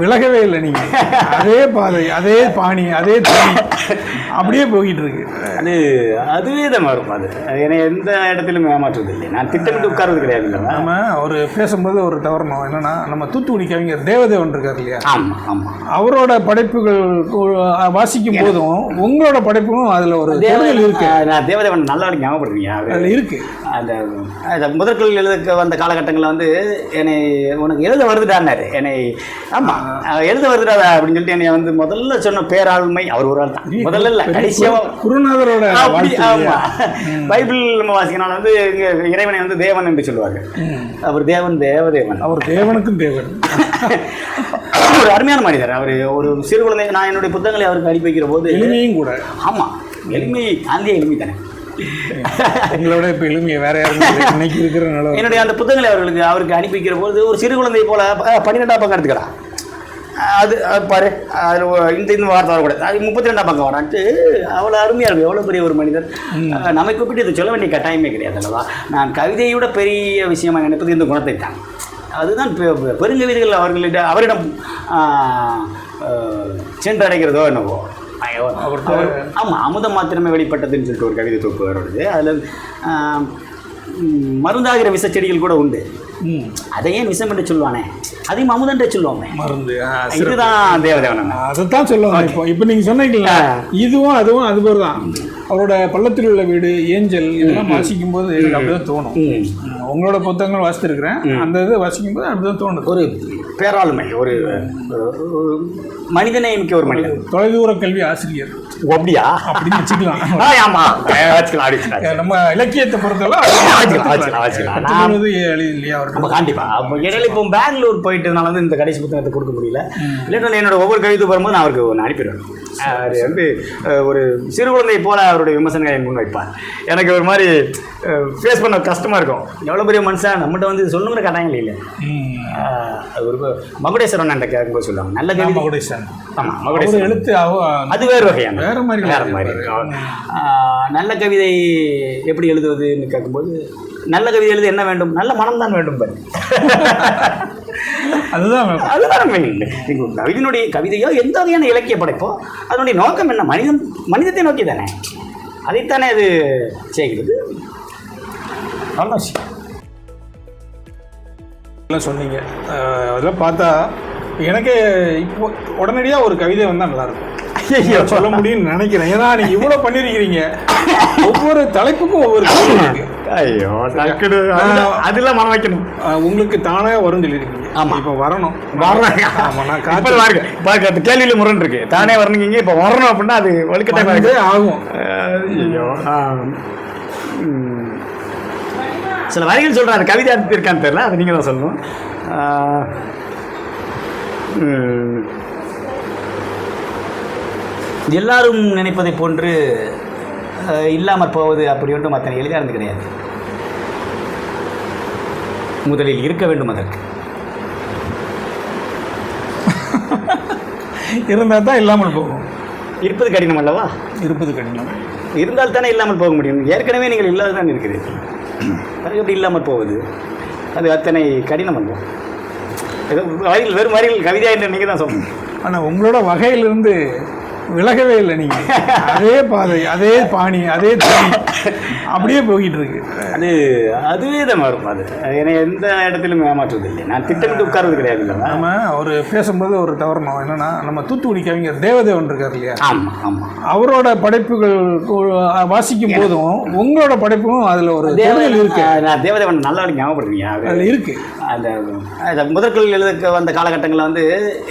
விலகவே இல்லை. நீங்கள் அதே பாதை, அதே பாணி, அதே தண்ணி அப்படியே போய்கிட்டு இருக்கு.
அதுவே தான் வரும். அது என்னை எந்த இடத்திலும் ஏமாற்றுவது இல்லை. நான் திட்டமிட்டு உட்கார்றது கிடையாது. இல்லை,
நம்ம ஒரு பேசும்போது ஒரு தவறணும். என்னன்னா, நம்ம தூத்துக்குடி கவிஞர் தேவதேவன் இருக்கார் இல்லையா?
ஆமாம் ஆமாம்.
அவரோட படைப்புகள் வாசிக்கும் போதும் உங்களோட படைப்புகளும் அதில் ஒரு தேவதேவன் இருக்கு.
நான் தேவதேவன் நல்லா ஞாபகப்படுறீங்க.
அதில் இருக்கு.
அந்த முதற்கல் எழுத வந்த காலகட்டங்களில் வந்து என்னை உனக்கு எழுத வருதுடான்னாரு என்னை. ஆமாம், எழுத வருதுடா அப்படின்னு சொல்லிட்டு என்னை வந்து முதல்ல சொன்ன பேராளுமை அவர் ஒரு ஆள் தான். முதல்ல இல்லை, கடைசியாக
குருநாதரோட.
பைபிள் நம்ம வாசிக்கனால வந்து இறைவனை வந்து தேவன் என்று சொல்லுவாங்க. அவர் தேவன், தேவதேவன்.
அவர் தேவனுக்கும் தேவன்.
ஒரு அருமையான மனிதர். அவர் ஒரு சிறு குழந்தை. நான் என்னுடைய புத்தகங்களை அவருக்கு அனுப்பி வைக்கிற போது
எளிமையும் கூட.
ஆமாம், எளிமை. ஆந்திய எளிமை தானே.
எங்களோட இப்போ எளிமையை வேற யாரும் இன்னைக்கு இருக்கிற நிலம்.
என்னுடைய அந்த புத்தகங்களை அவருக்கு அனுப்பி வைக்கிற போது ஒரு சிறு குழந்தை போல 12ஆம் பக்கம் எடுத்துக்கடா, அது பாரு, அதில் இந்த வார்த்தை வரக்கூடாது, அது 32ஆம் பக்கம் வரான்ட்டு அவ்வளோ அருமையாக இருக்கும். எவ்வளோ பெரிய ஒரு மனிதர். நம்மை கூப்பிட்டு இதை சொல்ல வேண்டிய கட்டாயமே கிடையாது அல்லவா? நான் கவிதையோட பெரிய விஷயமாக நினைப்பது இந்த குணத்தை தான். அதுதான் பெருங்கவிதைகள் அவரிடம் சென்றடைகிறதோ என்னவோ. ஆமாம், அமுதம் மாத்திரமே வெளிப்பட்டதுன்னு சொல்லிட்டு ஒரு கவிதை தொகுப்பு வருது. அதில் மருந்தாகிற விஷச்செடிகள் கூட உண்டு. அதையே விஷம் என்று சொல்லுவானே, அதையும் அமுதன்றே சொல்லுவாங்க.
மருந்து.
இதுதான் தேவதேவன்.
அதைத்தான் சொல்லுவாங்க. இப்போ நீங்கள் சொன்னீங்களா, இதுவும் அதுவும் அது பேர் தான். அவரோட பள்ளத்தில் உள்ள வீடு, ஏஞ்சல், இதெல்லாம் வாசிக்கும் போது எனக்கு அப்படிதான் தோணும். உங்களோட புத்தகங்கள் வாசித்திருக்கிறேன். அந்த இதை வாசிக்கும் போது அப்படிதான் தோணுது. ஒரு
பேராளுமை, ஒரு மனிதனை மிக்க ஒரு மனிதன்.
தொலைதூர கல்வி ஆசிரியர்.
அப்படியா?
அப்படின்னு வச்சுக்கலாம். நம்ம இலக்கியத்தை பொறுத்தவரை இல்லையா?
கண்டிப்பா. அப்போ இடையில இப்போ பெங்களூர் போயிட்டதுனால வந்து இந்த கடைசி புத்தகத்தை கொடுக்க முடியல. இல்லைன்னா என்னோட ஒவ்வொரு கவிதை வரும்போது நான் அவருக்கு ஒன்று அனுப்பிடுவேன். அது வந்து ஒரு சிறு குழந்தை போல அவருடைய விமர்சனங்களை முன் வைப்பார். எனக்கு ஒரு மாதிரி ஃபேஸ் பண்ண கஷ்டமாக இருக்கும். எவ்வளோ பெரிய மனுஷன் நம்மகிட்ட வந்து சொல்லணுங்கிற கட்டாயங்கள் இல்லை. ஒரு மகுடேஸ்வரன் என்ற கேட்கும்போது சொல்லுவாங்க, நல்ல கவிதை மகுடேஸ்வரன். ஆமாம், மகுடேஸ்வரன் எழுத்து அது வேறு வகையான வேறு மாதிரி. நல்ல கவிதை எப்படி எழுதுவதுன்னு கேட்கும்போது, நல்ல கவிதை எழுத என்ன வேண்டும்? நல்ல மனம்தான் வேண்டும் பாரு. அதுதான் கவிதையினுடைய கவிதையோ எந்த வகையான இலக்கிய படைப்போ அதனுடைய நோக்கம் என்ன? மனிதத்தை நோக்கி தானே. அதைத்தானே அது செய்கிறது.
சொன்னீங்க. அதெல்லாம் பார்த்தா எனக்கே இப்போ உடனடியாக ஒரு கவிதை வந்தால் நல்லாயிருக்கும் சொல்ல முடியும்னு நினைக்கிறேன். ஏன்னா நீங்கள் இவ்வளோ பண்ணியிருக்கிறீங்க. ஒவ்வொரு தலைப்புக்கும் ஒவ்வொரு கவிதை இருக்கு.
ஐயோ, அதெல்லாம் மனம் வைக்கணும்.
உங்களுக்கு தானே வரும்னு சொல்லியிருக்கீங்க. ஆமாம், இப்போ வரணும்.
ஆமாம், நான் காத்து கேள்வியில் முரண் இருக்கு. தானே வரணுங்க, இப்போ வரணும் அப்படின்னா அது வலுக்கட்டே
ஆகும்.
ஐயோ, சில வரிகள் சொல்கிறாரு. கவிதை இருக்கான்னு தெரியல, அது நீங்கள் தான் சொல்லணும். எல்லாரும் நினைப்பதை போன்று இல்லாமற் போவது அப்படி ஒன்றும் அத்தனை எளிதாக இருந்து கிடையாது. முதலில் இருக்க வேண்டும், அதற்கு
இருந்தால் தான் இல்லாமல் போகும்.
இருப்பது கடினம் அல்லவா?
இருப்பது கடினம்.
இருந்தால் தானே இல்லாமல் போக முடியும். ஏற்கனவே நீங்கள் இல்லாத தான் இருக்கிறீர்கள். பிறகு எப்படி இல்லாமல் போகுது? அது அத்தனை கடினம் அல்ல. ஏதோ வரிகள் வெறும் வரிகள் கவிதையாக என்று நீங்கள் தான் சொல்லணும்.
ஆனால் உங்களோட வகையிலிருந்து விலகவே இல்லை நீங்கள். அதே பாதை, அதே பாணி, அதே தனி அப்படியே போய்கிட்டு இருக்கு.
அதுவே தான் வரும். அது என்னை எந்த இடத்திலும் ஏமாற்றுவது இல்லை. நான் திட்டமிட்டு உட்கார்றது கிடையாது. இல்லை
நம்ம ஒரு பேசும்போது ஒரு தவறணும் என்னன்னா, நம்ம தூத்துக்குடி கவிஞர் தேவதேவன் இருக்கார் இல்லையா?
ஆமாம் ஆமாம்.
அவரோட படைப்புகள் வாசிக்கும் போதும் உங்களோட படைப்பும் அதில் ஒரு தேவதைகள் இருக்கு.
நான் தேவதேவன் நல்லா ஞாபகப்படுறீங்க.
அதில் இருக்கு.
அந்த முதற்கல் எழுத வந்த காலகட்டங்களில் வந்து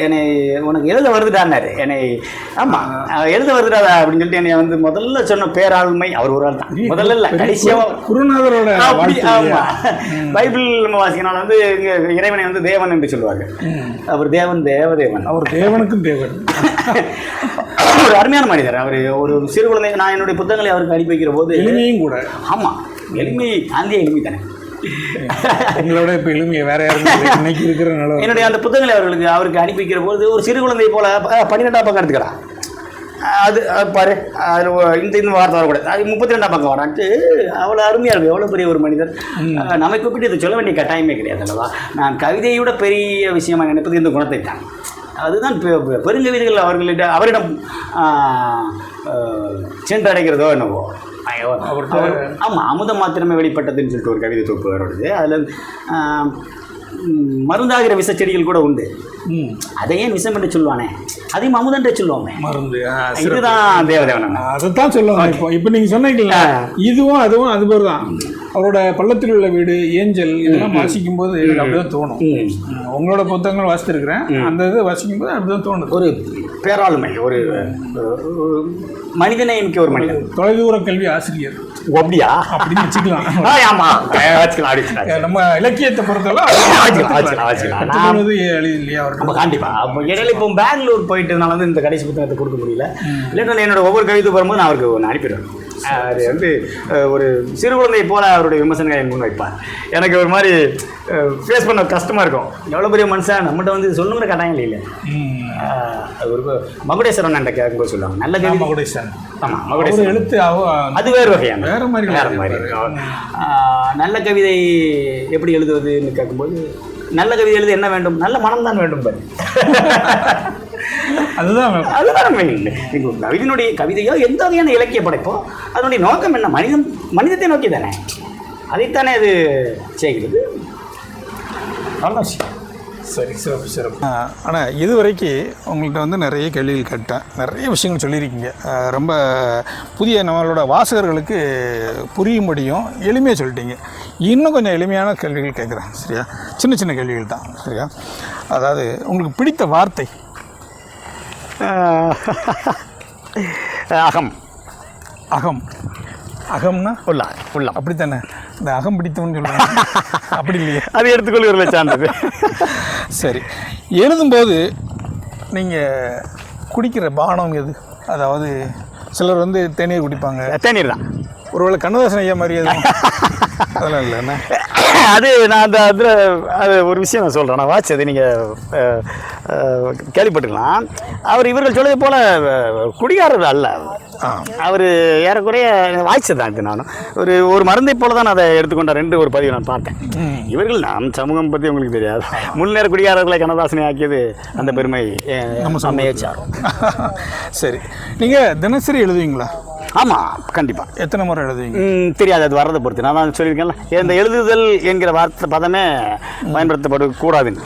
என்னை உனக்கு எழுத வருதுடான்னாரு என்னை. ஆமாம், எழுத வருதுடா அப்படின்னு சொல்லிட்டு என்னை வந்து முதல்ல சொன்ன பேராளுமை அவர் ஒரு ஆள் தான். முதல்ல இல்லை, கடைசியாக
குருநாதரோட.
பைபிள் நம்ம வாசிக்கனால வந்து இறைவனை வந்து தேவன் என்று சொல்லுவாங்க. அவர் தேவன், தேவதேவன்.
அவர் தேவனுக்கும் தேவன்.
ஒரு அருமையான மனிதர். அவர் ஒரு சிறு குழந்தை. நான் என்னுடைய புத்தகங்களை அவருக்கு அனுப்பி வைக்கிற போது
எளிமையும் கூட.
ஆமாம், எளிமை காந்திய எளிமை தானே.
எங்களோட இப்போ எளிமையை வேற யாரும் இன்னைக்கு இருக்கிற நிலம்.
என்னுடைய அந்த புத்தகங்களை அவருக்கு அனுப்பி வைக்கிற போது ஒரு சிறு குழந்தை போல 12ஆம் பக்கம் எடுத்துக்கிறான். அது பாரு, அதில் இந்த வார்த்தை வரக்கூடாது, அது 32ஆம் பக்கம் வரான்ட்டு அவ்வளோ அருமையாக இருக்கும். எவ்வளோ பெரிய ஒரு மனிதர். நம்மை கூப்பிட்டு இதை சொல்ல வேண்டிய கட்டாயமே கிடையாது அல்லவா? நான் கவிதையோட பெரிய விஷயமா நினைப்பது இந்த குணத்தை தான். அதுதான் பெருங்கவிதைகள் அவரிடம் சென்றடைகிறதோ என்னவோ. ஆமாம், அமுதம் மாத்திரமே வெளிப்பட்டதுன்னு சொல்லிட்டு ஒரு கவிதை தொகுப்பு வருது. அதில் மருந்தாகிற விஷச்செடிகள் கூட உண்டு. அதையே விஷம் என்று சொல்லுவானே, அதையும் அமுதன்றே சொல்லுவாங்க.
மருந்து.
இதுதான் தேவதேவன்.
அதைத்தான் சொல்லுவாங்க. இப்போ நீங்கள் சொன்னீங்களா, இதுவும் அதுவும் அது மாதிரி தான். அவரோட பள்ளத்தில் உள்ள வீடு, ஏஞ்சல், இதெல்லாம் வாசிக்கும் போது அப்படிதான் தோணும். உங்களோட புத்தகங்கள் வாசித்திருக்கிறேன், அந்த இது வாசிக்கும் போது அப்படிதான் தோணுது. ஒரு
பேராளுமை, ஒரு மனிதனை மிக்க ஒரு மனிதன்.
தொலைதூர கல்வி ஆசிரியர்
அப்படியா
அப்படின்னு வச்சுக்கலாம். நம்ம இலக்கியத்தை பொறுத்தவரை இல்லையா?
கண்டிப்பாக. இடையில இப்போ பெங்களூர் போயிட்டதுனால வந்து இந்த கடைசி புத்தகத்தை கொடுக்க முடியல. இல்லைன்னா என்னோட ஒவ்வொரு கவிதை வரும்போது நான் அவருக்கு ஒன்று அனுப்பிடுவேன். அது வந்து ஒரு சிறு குழந்தை போல அவருடைய விமர்சனங்களை முன் வைப்பார். எனக்கு ஒரு மாதிரி ஃபேஸ் பண்ண கஷ்டமாக இருக்கும். எவ்வளோ பெரிய மனுஷன் நம்மகிட்ட வந்து சொல்லுங்கிற கட்டாயம் இல்லை. ஒரு மகுடேஸ்வரன் என்ற கேட்கும்போது சொல்லுவாங்க, நல்ல கவிதை மகுடேஸ்வரன். ஆமாம், மகுடேஸ்வரன் எழுத்து அது வேறு வகையான வேறு மாதிரி. நல்ல கவிதை எப்படி எழுதுவதுன்னு கேட்கும்போது, நல்ல கவிதை எழுத என்ன வேண்டும்? நல்ல மனம்தான் வேண்டும் பாரு. அதுதான் கவிதையினுடைய கவிதையோ எந்த வகையான இலக்கிய படைப்போ அதனுடைய நோக்கம் என்ன? மனிதத்தை நோக்கி தானே, அதைத்தானே அது செய்கிறது. அவ்வளோதான்.
சரி, சிறப்பு சிறப்பு. ஆனால் இது வரைக்கும் உங்கள்கிட்ட வந்து நிறைய கேள்விகள் கேட்டேன், நிறைய விஷயங்கள் சொல்லியிருக்கீங்க. ரொம்ப புதிய நம்மளோட வாசகர்களுக்கு புரியும்படியும் எளிமையாக சொல்லிட்டீங்க. இன்னும் கொஞ்சம் எளிமையான கேள்விகள் கேட்குறேன், சரியா? சின்ன சின்ன கேள்விகள் தான், சரியா? அதாவது உங்களுக்கு பிடித்த வார்த்தை?
அகம்.
அகம். அகம்னா
உள்ளா உள்ளா
அப்படித்தானே? இந்த அகம் பிடித்தவன்னு சொல்லுவாங்க, அப்படி இல்லையா?
அது எடுத்துக்கொள்கிற சார்ந்தது.
சரி, எழுதும்போது நீங்கள் குடிக்கிற பானம் எது? அதாவது சிலர் வந்து தேநீர் குடிப்பாங்க.
தேநீர் தான்.
ஒருவேளை கண்ணதாசன் ஐயா மாதிரி அதெல்லாம் இல்லை என்ன?
அது நான் அந்த அதில் அது ஒரு விஷயம் நான் சொல்கிறேன். நான் வாட்சது நீங்கள் கேள்விப்பட்டுக்கலாம். இவர்கள் சொல்வது போல் குடிகாரர் அல்ல. அவர் ஏறக்குறைய வாய்ச்சது தான். இது நானும் ஒரு மருந்தை போல தான் நான் அதை எடுத்துக்கொண்ட ஒரு பதிவு நான் பார்த்தேன். இவர்கள் நம் சமூகம் பற்றி உங்களுக்கு தெரியாது. முன்னேற குடிகாரர்களை கண்ணதாசனை ஆக்கியது அந்த பெருமை நம்ம சமையை சாரும்.
சரி, நீங்கள் தினசரி எழுதுவீங்களா?
ஆமாம், கண்டிப்பாக.
எத்தனை முறை எழுதுவீங்க? தெரியாது,
அது வர்றதை பொறுத்து. நான் தான் சொல்லியிருக்கேன்ல, இந்த எழுதுதல் என்கிற வார்த்தை பதமே பயன்படுத்தப்படக்கூடாதுன்னு.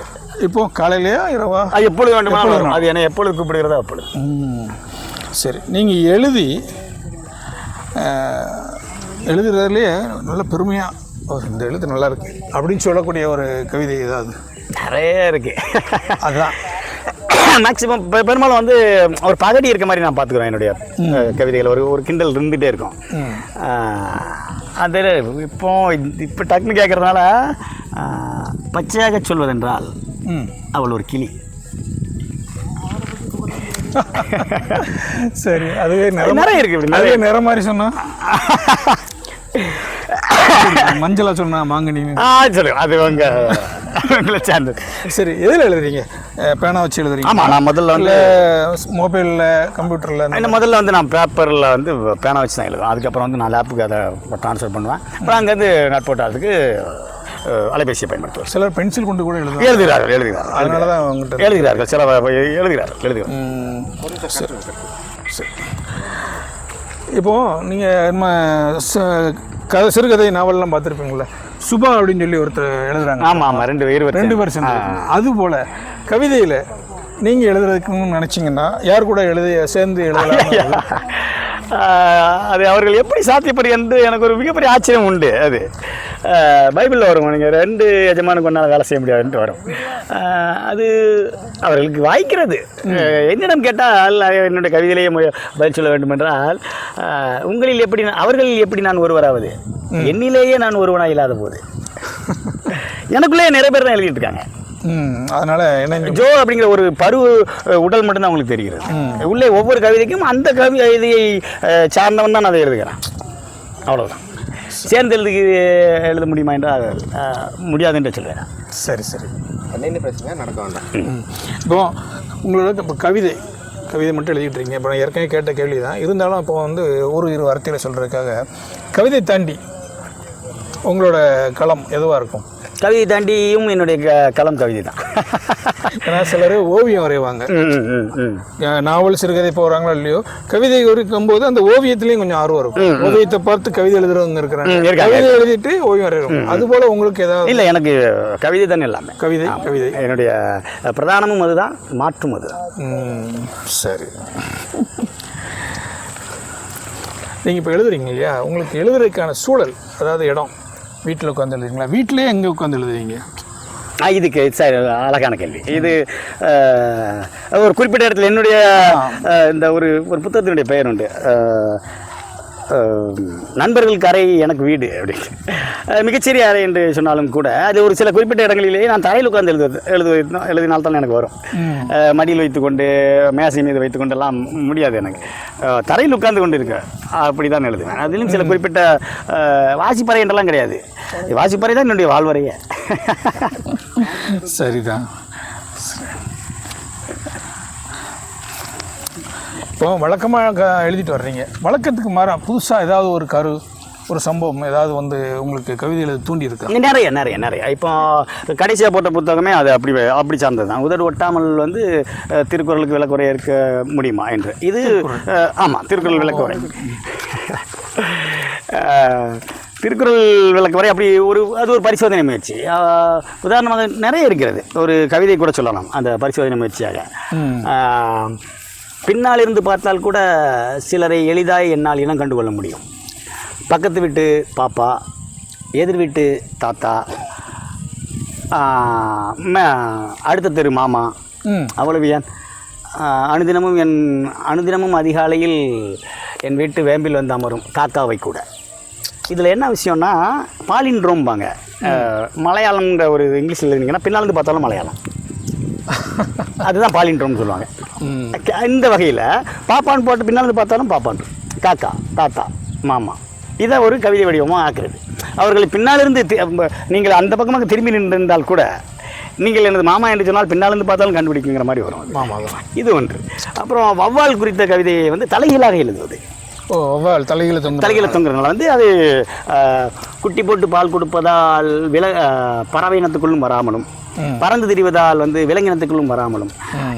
இப்போது காலையிலையா இரவா?
அது எப்பொழுது வேண்டுமானாலும், அது என்னை எப்பொழுது கூப்பிடுகிறதோ அப்பொழுது.
சரி, நீங்கள் எழுதுறதுலேயே நல்ல பெருமையாக இந்த எழுத்து நல்லா இருக்கு அப்படின்னு சொல்லக்கூடிய ஒரு கவிதை ஏதாவது?
நிறைய இருக்குது.
அதுதான்
மேக்ஸிமம் பெரும்பாலும் வந்து ஒரு பகடி இருக்க மாதிரி நான் பார்த்துக்குறேன். என்னுடைய கவிதைகள் ஒரு கிண்டல் இருந்துகிட்டே இருக்கும். அது இப்போ டக்குன்னு கேட்குறதுனால, பச்சையாக சொல்வதென்றால் அவள் ஒரு கிளி.
சரி, அதுவே
நிறைய இருக்கு.
நிறைய நிறம் மாதிரி சொன்னா, மஞ்சளா சொன்னா மாங்கனி.
சரி, அது உங்க எங்களை சார்ந்தது.
சரி, எதில் எழுதுறீங்க? பேனா வச்சு எழுதுறீங்க?
ஆமாம், நான் முதல்ல வந்து
மொபைலில், கம்ப்யூட்டரில்?
இன்னும் முதல்ல வந்து நான் பேப்பரில் வந்து பேனா வச்சு தான் எழுதுவேன். அதுக்கப்புறம் வந்து நான் லேப்புக்கு அதை ட்ரான்ஸ்ஃபர் பண்ணுவேன். அப்புறம் அங்கேருந்து நட்போட்டாதுக்கு அலைபேசியை பயன்படுத்துவார்.
சிலர் பென்சில் கொண்டு கூட
எழுதுகிறார்கள்.
அதனால தான் அவங்ககிட்ட
எழுதுகிறார்கள். சில எழுதுகிறார்கள்.
சரி. இப்போது நீங்கள் நம்ம சிறுகதை நாவல்லாம் பார்த்துருப்பீங்களே, சுபா அப்படின்னு சொல்லி ஒருத்தர் எழுதுறாங்க.
ஆமாம், 2 பேர் சேர்ந்து.
அதுபோல் கவிதையில் நீங்கள் எழுதுறதுக்குன்னு நினச்சிங்கன்னா யார் கூட சேர்ந்து எழுதலாம்?
அது அவர்கள் எப்படி சாத்தியப்படி என்று எனக்கு ஒரு மிகப்பெரிய ஆச்சரியம் உண்டு. அது பைபிளில் வரும், நீங்கள் 2 எஜமானுக்கு ஒன்றால் வேலை செய்ய முடியாதுன்ட்டு வரும். அது அவர்களுக்கு வாய்க்கிறது. என்னிடம் கேட்டால் என்னுடைய கவிதையிலேயே பதில் சொல்ல வேண்டும் என்றால், உங்களில் எப்படி அவர்களில் எப்படி நான் ஒருவராவது, என்னிலேயே நான் ஒருவனாக இல்லாத போது எனக்குள்ளேயே நிறைய பேர் தான் எழுதிட்டு இருக்காங்க.
அதனால என்ன
ஜோ அப்படிங்கிற ஒரு பருவ உடல் மட்டும்தான் அவங்களுக்கு தெரிகிறது. உள்ளே ஒவ்வொரு கவிதைக்கும் அந்த கவிதையை சார்ந்தவன் தான் அதை எழுதுகிறான். அவ்வளோதான். சேர்ந்து எழுத முடியுமா என்றால் முடியாது என்று சொல்வேன்.
சரி.
என்ன பிரச்சனை நடக்க வேண்டாம்.
இப்போ உங்களோட இப்போ கவிதை மட்டும் எழுதிட்டு இருக்கீங்க. இப்போ நான் ஏற்கனவே கேட்ட கேள்வி தான், இருந்தாலும் இப்போ வந்து ஒரு 2 வார்த்தையில் சொல்கிறதுக்காக, கவிதை தாண்டி உங்களோட களம் எதுவாக இருக்கும்?
கவிதை தாண்டியும் என்னுடைய களம் கவிதை தான்.
ஏன்னா சிலர் ஓவியம் வரைவாங்க, நாவல் சிறுகதை போகிறாங்களோ இல்லையோ, கவிதை வரைக்கும் போது அந்த ஓவியத்துலேயும் கொஞ்சம் ஆர்வம் இருக்கும். ஓவியத்தை பார்த்து கவிதை எழுதுறவங்க இருக்கிறாங்க, கவிதை எழுதிட்டு ஓவியம் வரைகிறோம். அதுபோல் உங்களுக்கு ஏதாவது?
இல்லை, எனக்கு கவிதை தானே எல்லாமே.
கவிதை
என்னுடைய பிரதானமும் அதுதான், மாற்றும் அதுதான்.
சரி. நீங்கள் இப்போ எழுதுறீங்க இல்லையா, உங்களுக்கு எழுதுறதுக்கான சூழல், அதாவது இடம், வீட்டில் உட்காந்து எழுதுறீங்களா, வீட்டிலே எங்கே உட்காந்து எழுதுவீங்க?
இதுக்கு சார் அழகான கேள்வி. இது ஒரு குறிப்பிட்ட இடத்துல என்னுடைய இந்த ஒரு புத்தகத்தினுடைய பெயர் உண்டு, நண்பர்களுக்கு அறை எனக்கு வீடு அப்படி. மிகச்சிறிய அறை என்று சொன்னாலும் கூட அது ஒரு சில குறிப்பிட்ட இடங்களிலேயே நான் தரையில் உட்கார்ந்து எழுதினால்தான் எனக்கு வரும். மடியில் வைத்துக்கொண்டு மேசை மீது வைத்துக்கொண்டெல்லாம் முடியாது எனக்கு. தரையில் உட்கார்ந்து கொண்டு இருக்க அப்படி தான் எழுதுவேன். அதிலும் சில குறிப்பிட்ட வாசிப்பறை என்றெல்லாம் கிடையாது. வாசிப்பறை தான் என்னுடைய வாழ்வறையே.
சரிதான். இப்போ வழக்கமாக எழுதிட்டு வர்றீங்க, வழக்கத்துக்கு மாற புதுசாக ஏதாவது ஒரு ஒரு சம்பவம் ஏதாவது வந்து உங்களுக்கு கவிதை எழுத தூண்டி இருக்கு?
நிறைய. இப்போ கடைசியாக போட்ட புத்தகமே அது அப்படி சார்ந்தது தான். உதடு ஒட்டாமல் வந்து திருக்குறளுக்கு விளக்குறை இருக்க முடியுமா என்று. இது ஆமாம், திருக்குறள் விளக்குறை. திருக்குறள் விளக்குறை அப்படி அது ஒரு பரிசோதனை முயற்சி. உதாரணமாக நிறைய இருக்கிறது. ஒரு கவிதை கூட சொல்லலாம் அந்த பரிசோதனை முயற்சியாக. பின்னால் இருந்து பார்த்தால் கூட சிலரை எளிதாய் என்னால் இனம் கண்டுகொள்ள முடியும். பக்கத்து வீட்டு பாப்பா, எதிர் வீட்டு தாத்தா, அடுத்த தெரு மாமா, அவ்வளவு ஏன் அனுதினமும் அதிகாலையில் என் வீட்டு வேம்பில் வந்து அமரும் காக்காவை கூட. இதில் என்ன விஷயம்னா, பாலின்ட்ரோம்பாங்க. மலையாளம்ன்ற ஒரு இங்கிலீஷில் இருந்தீங்கன்னா பின்னால் இருந்து பார்த்தாலும் மலையாளம், அதுதான் பாலின்ட்ரோம்னு சொல்லுவாங்க. இந்த வகையில் பாப்பான் போட்டு பின்னால் இருந்து பார்த்தாலும் பாப்பான், காக்கா, தாத்தா, மாமா, இதை ஒரு கவிதை வடிவமாக ஆக்குறது. அவர்களை பின்னாலிருந்து நீங்கள் அந்த பக்கமாக திரும்பி நின்றிருந்தால் கூட நீங்கள் எனது மாமா என்று சொன்னால் பின்னாலிருந்து பார்த்தாலும் கண்டுபிடிக்குங்கிற மாதிரி வரும். மாமா இது ஒன்று. அப்புறம் வௌவால் குறித்த கவிதையை வந்து தலைகீழாக எழுதுவது.
வௌவால் தலைகீழ
தொங்குறதுனால வந்து அது குட்டி போட்டு பால் கொடுப்பதால் பறவை இனத்துக்குள்ளும் வராமலும், பறந்து திரிவதால் வந்து விலங்கினத்துக்குள்ளும் வராமலும்,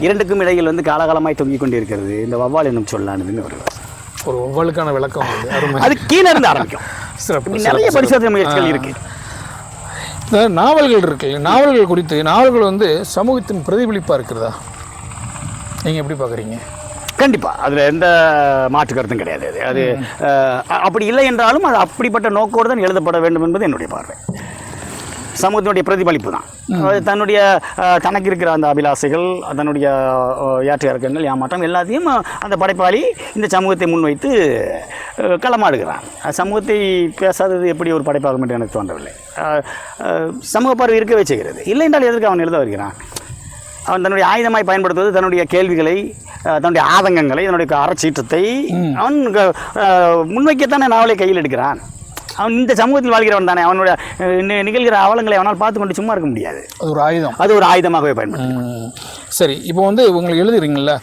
இரண்டுக்கும் இடையில் வந்து காலகாலமாய் தொங்கிக் கொண்டிருக்கிறது இந்த வௌவால் என்னும் சொல்லானதுன்னு வருவார்.
ஒரு வௌவாலுக்கான விளக்கம்
அது கீழே இருந்து ஆரம்பிக்கும். நிறைய பரிசோதனை முயற்சிகள் இருக்கு.
இந்த நாவல்கள் இருக்கு, நாவல்கள் குறித்து நாவல்கள் வந்து சமூகத்தின் பிரதிபலிப்பாக இருக்கிறதா நீங்கள் எப்படி பார்க்குறீங்க?
கண்டிப்பாக அதில் எந்த மாற்று கருத்தும் கிடையாது. அது அப்படி இல்லை என்றாலும் அது அப்படிப்பட்ட நோக்கோடு தான் எழுதப்பட வேண்டும் என்பது என்னுடைய பார்வை. சமூகத்தினுடைய பிரதிபலிப்பு தான். தன்னுடைய தனக்கு இருக்கிற அந்த அபிலாசைகள், தன்னுடைய ஏற்ற இறக்கங்கள், ஏமாற்றம் எல்லாத்தையும் அந்த படைப்பாளி இந்த சமூகத்தை முன்வைத்து களமாடுகிறான். சமூகத்தை பேசாதது எப்படி ஒரு படைப்பாகும் என்று எனக்கு தோன்றவில்லை. சமூக பார்வை இருக்கவே செய்கிறது. இல்லை என்றால் எதற்கு அவன் எழுத வருகிறான்? அவன் தன்னுடைய ஆயுதமாய் பயன்படுத்துவது தன்னுடைய கேள்விகளை, தன்னுடைய ஆதங்கங்களை, தன்னுடைய அறச்சீற்றத்தை அவன் முன்வைக்கத்தானே நாவலை கையில் எடுக்கிறான். அவன் இந்த சமூகத்தில் வாழ்கிறவன் தானே. அவனோட நிகழ்கிற அவலங்களை அவனால் பார்த்து கொண்டு சும்மா இருக்க முடியாது.
அது ஒரு ஆயுதம்.
அது ஒரு ஆயுதமாகவே பயன்படும்.
சரி, இப்போ வந்து உங்களுக்கு எழுதுறீங்கள,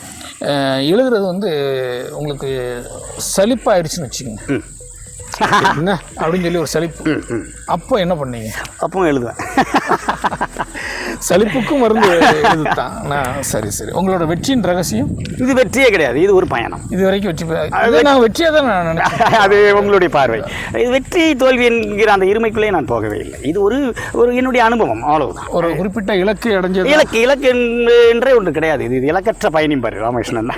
எழுதுறது வந்து உங்களுக்கு சலிப்பாயிடுச்சுன்னு வச்சுக்கோங்க, என்ன அப்படின்னு சொல்லி ஒரு சலிப்பு, அப்போ என்ன பண்ணீங்க?
அப்பவும் எழுதுவேன்.
சலிப்புக்கும் மருந்து எழுதுதான். சரி சரி. உங்களோட வெற்றியின் ரகசியம்?
இது வெற்றியே கிடையாது, இது ஒரு பயணம்.
இது வரைக்கும் வெற்றி, நான் வெற்றியாக தான் நான் நினைக்கிறேன்.
அது உங்களுடைய பார்வை. இது வெற்றி தோல்வி என்கிற அந்த இருமைக்குள்ளே நான் போகவே இல்லை. இது ஒரு என்னுடைய அனுபவம், அவ்வளவுதான்.
ஒரு குறிப்பிட்ட இலக்கு அடைஞ்சது.
இலக்கு என்றே ஒன்று கிடையாது. இது இலக்கற்ற பயணம் பாரு ராமகிருஷ்ணன்.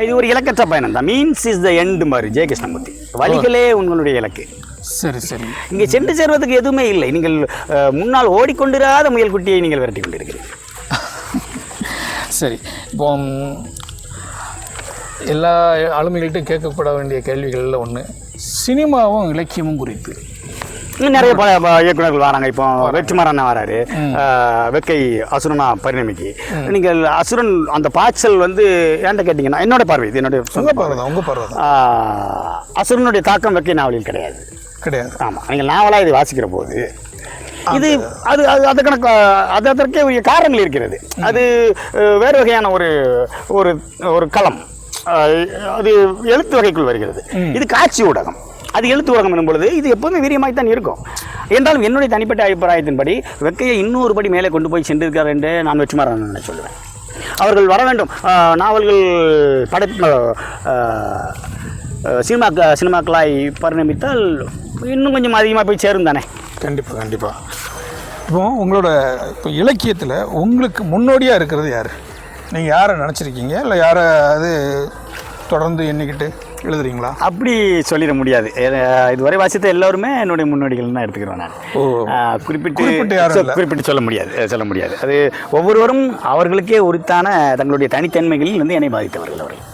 இது ஒரு இலக்கற்ற பயணம் தான். மீன்ஸ் இஸ் த எண்ட் பாரு ஜெய கிருஷ்ணமூர்த்தி. வழிகளே உங்களுடைய இலக்கு.
சரி சரி.
இங்கே சென்று சேர்வதற்கு எதுவுமே இல்லை. நீங்கள் முன்னால் ஓடிக்கொண்டிராத முயல் குட்டியை நீங்கள் விரட்டி கொண்டிருக்கிறீர்கள்.
சரி, இப்போ எல்லா ஆளுமைகள்கிட்டும் கேட்கப்பட வேண்டிய கேள்விகளில் ஒன்று, சினிமாவும் இலக்கியமும் குறித்து.
நிறைய இயக்குநர்கள் வராங்க. இப்போ வெற்றிமாறன் வராரு, வெக்கை அசுரனா பரிணமிக்கு. நீங்கள் அசுரன் அந்த பாய்ச்சல் வந்து ஏன்ட்ட கேட்டிங்கன்னா, என்னோட பார்வை, இது என்னுடைய
உங்கள் பார்வை.
அசுரனுடைய தாக்கம் வெக்கை நாவலில் கிடையாது. ஆமாம், நீங்கள் நாவலாக இது வாசிக்கிற போது இது அது அதுக்கான அதற்கே உரிய காரணங்கள் இருக்கிறது. அது வேறு வகையான ஒரு ஒரு ஒரு களம். அது எழுத்து வகைக்குள் வருகிறது. இது காட்சி ஊடகம். அது எழுத்து ஊடகம் என்னும் பொழுது இது எப்போதுமே வீரியமாகத்தான் இருக்கும். என்றாலும் என்னுடைய தனிப்பட்ட அபிப்பிராயத்தின்படி வெக்கையை இன்னொரு படி மேலே கொண்டு போய் சென்றிருக்கார் என்று நான் வெற்றிமாறன் சொல்லுவேன். அவர்கள் வர வேண்டும். நாவல்கள் சினிமாக்களாய் பரிணமித்தால் இன்னும் கொஞ்சம் அதிகமாக போய் சேரும் தானே.
கண்டிப்பாக கண்டிப்பாக. இப்போ உங்களோட இப்போ இலக்கியத்தில் உங்களுக்கு முன்னோடியாக இருக்கிறது யார்? நீங்கள் யாரை நினச்சிருக்கீங்க, இல்லை யாரை அது தொடர்ந்து எண்ணிக்கிட்டு எழுதுறீங்களா?
அப்படி சொல்லிட முடியாது. இதுவரை வாசித்த எல்லோருமே என்னுடைய முன்னோடிகள் தான் எடுத்துக்கிறேன் நான். குறிப்பிட்டு சொல்ல முடியாது. அது ஒவ்வொருவரும் அவர்களுக்கே உரித்தான தங்களுடைய தனித்தன்மைகளில் வந்து என்னை பாதித்தவர்கள் அவர்கள்.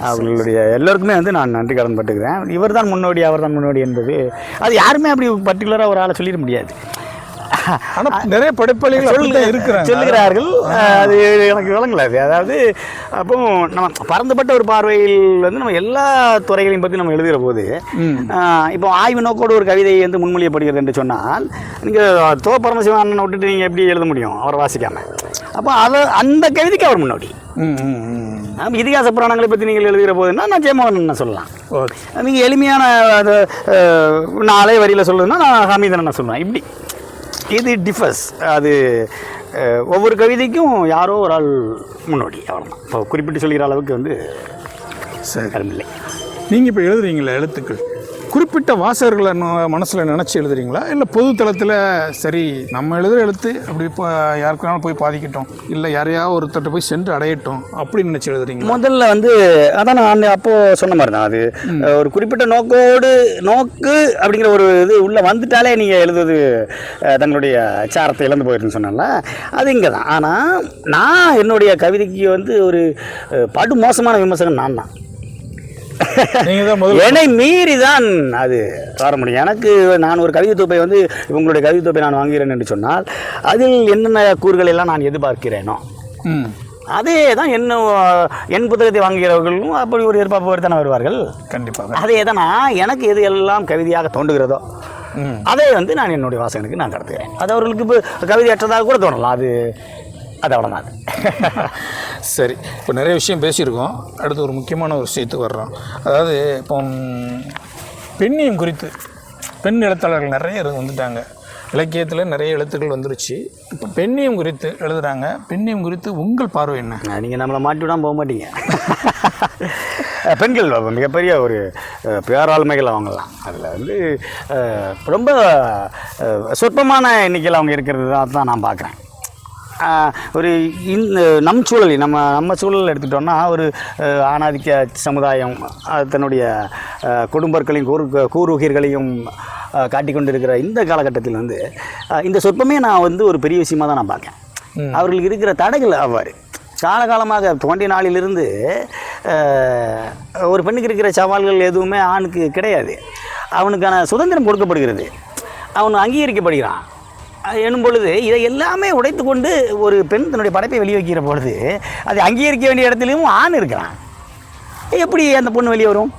அவர்களுடைய எல்லோருக்குமே வந்து நான் நன்றி கடன் பட்டுக்கிறேன். இவர் தான் முன்னோடி, அவர் தான் முன்னோடி என்பது அது யாருமே அப்படி பர்டிகுலராக ஒரு ஆளை சொல்லிட முடியாது.
ஆனால் நிறைய படைப்பாளிகள்
சொல்லுகிறார்கள். அது எனக்கு விளங்கலாது. அதாவது அப்போ நம்ம பரந்துபட்ட ஒரு பார்வையில் வந்து நம்ம எல்லா துறைகளையும் பற்றி நம்ம எழுதுகிற போது, இப்போ ஆய்வு நோக்கோடு ஒரு கவிதை வந்து முன்மொழியப்படுகிறது என்று சொன்னால், நீங்கள் பரமசிவன் விட்டுட்டு நீங்கள் எப்படி எழுத முடியும் அவரை வாசிக்காமல்? அப்போ அந்த கவிதைக்கு அவர் முன்னோடி. இதிகாச புராணங்களை பற்றி நீங்கள் எழுதுகிற போதுன்னா நான் ஜெயமோகன் சொல்லலாம். நீங்கள் எளிமையான நாளே வரியில் சொல்லுதுன்னா நான் ஹமீதன் சொல்லுவேன். இப்படி இது டிஃபர்ஸ். அது ஒவ்வொரு கவிதைக்கும் யாரோ ஒரு ஆள் முன்னோடி, அவ்வளோதான். இப்போ குறிப்பிட்டு சொல்கிற அளவுக்கு வந்து இல்லை.
நீங்கள் இப்போ எழுதுறீங்களா எழுத்துக்கள் குறிப்பிட்ட வாசகர்களை மனசில் நினச்சி எழுதுறீங்களா, இல்லை பொது தளத்தில் சரி நம்ம எழுதுகிற எழுத்து அப்படி இப்போ யாருக்குனாலும் போய் பாதிக்கட்டும், இல்லை யாரையாவது ஒருத்தட்ட போய் சென்று அடையட்டும் அப்படின்னு நினச்சி எழுதுறீங்க?
முதல்ல வந்து அதான் நான் அப்போது சொன்ன மாதிரி தான். அது ஒரு குறிப்பிட்ட நோக்கு அப்படிங்கிற ஒரு இது உள்ளே வந்துட்டாலே நீங்கள் எழுதுவது தங்களுடைய சாரத்தை இழந்து போயிருதுன்னு சொன்னால அது இங்கே தான். ஆனால் நான் என்னுடைய கவிதைக்கு வந்து ஒரு படு மோசமான விமர்சனம் நான் தான். என்னை மீறி தான் அது வர முடியும். எனக்கு நான் ஒரு கவிதை தொகுப்பை வந்து உங்களுடைய கவிதை தொகுப்பை நான் வாங்குகிறேன் என்று சொன்னால் அதில் என்னென்ன கூறுகள் எல்லாம் நான் எதிர்பார்க்கிறேனோ அதே தான் என் புத்தகத்தை வாங்குகிறவர்களும் அப்படி ஒரு எதிர்பார்ப்பு தானே வருவார்கள்.
கண்டிப்பாக
அதே தான் நான் எனக்கு எது எல்லாம் கவிதையாக தோன்றுகிறதோ அதே வந்து நான் என்னுடைய வாசகனுக்கு நான் கடத்துகிறேன். அது அவர்களுக்கு இப்போ கவிதையற்றதாக கூட தோணலாம். அது அவ்வளோதான்.
சரி, இப்போ நிறைய விஷயம் பேசியிருக்கோம். அடுத்து ஒரு முக்கியமான ஒரு விஷயத்துக்கு வர்றோம். அதாவது இப்போ பெண்ணியம் குறித்து பெண் எழுத்தாளர்கள் நிறைய வந்துட்டாங்க. இலக்கியத்தில் நிறைய எழுத்துக்கள் வந்துருச்சு. இப்போ பெண்ணியம் குறித்து எழுதுகிறாங்க. பெண்ணியம் குறித்து உங்கள் பார்வை என்ன?
நீங்கள் நம்மளை மாட்டி விடாமல் போக மாட்டீங்க. பெண்கள் மிகப்பெரிய ஒரு பேராளுமைகள் அவங்களாம். அதில் வந்து ரொம்ப சொற்பமான எண்ணிக்கையில் அவங்க இருக்கிறது தான் நான் பார்க்குறேன். ஒரு நம் சூழல் நம்ம சூழல் எடுத்துக்கிட்டோம்னா ஒரு ஆணாதிக்க சமுதாயம் தன்னுடைய குடும்பர்களையும் கூறுகீர்களையும் காட்டிக்கொண்டிருக்கிற இந்த காலகட்டத்தில் வந்து இந்த சொற்பமே நான் வந்து ஒரு பெரிய விஷயமாக தான் நான் பார்க்கேன். அவர்களுக்கு இருக்கிற தடைகள் அவ்வாறு காலகாலமாக தோன்றிய நாளிலிருந்து ஒரு பெண்ணுக்கு இருக்கிற சவால்கள் எதுவுமே ஆணுக்கு கிடையாது. அவனுக்கான சுதந்திரம் கொடுக்கப்படுகிறது, அவன் அங்கீகரிக்கப்படுகிறான் எனும் பொழுது இதை எல்லாமே உடைத்து கொண்டு ஒரு பெண் தன்னுடைய படைப்பை வெளியே வைக்கிற பொழுது அதை அங்கீகரிக்க வேண்டிய இடத்துலையும் ஆண் இருக்கிறான். எப்படி அந்த பொண்ணு வெளியே வரும்?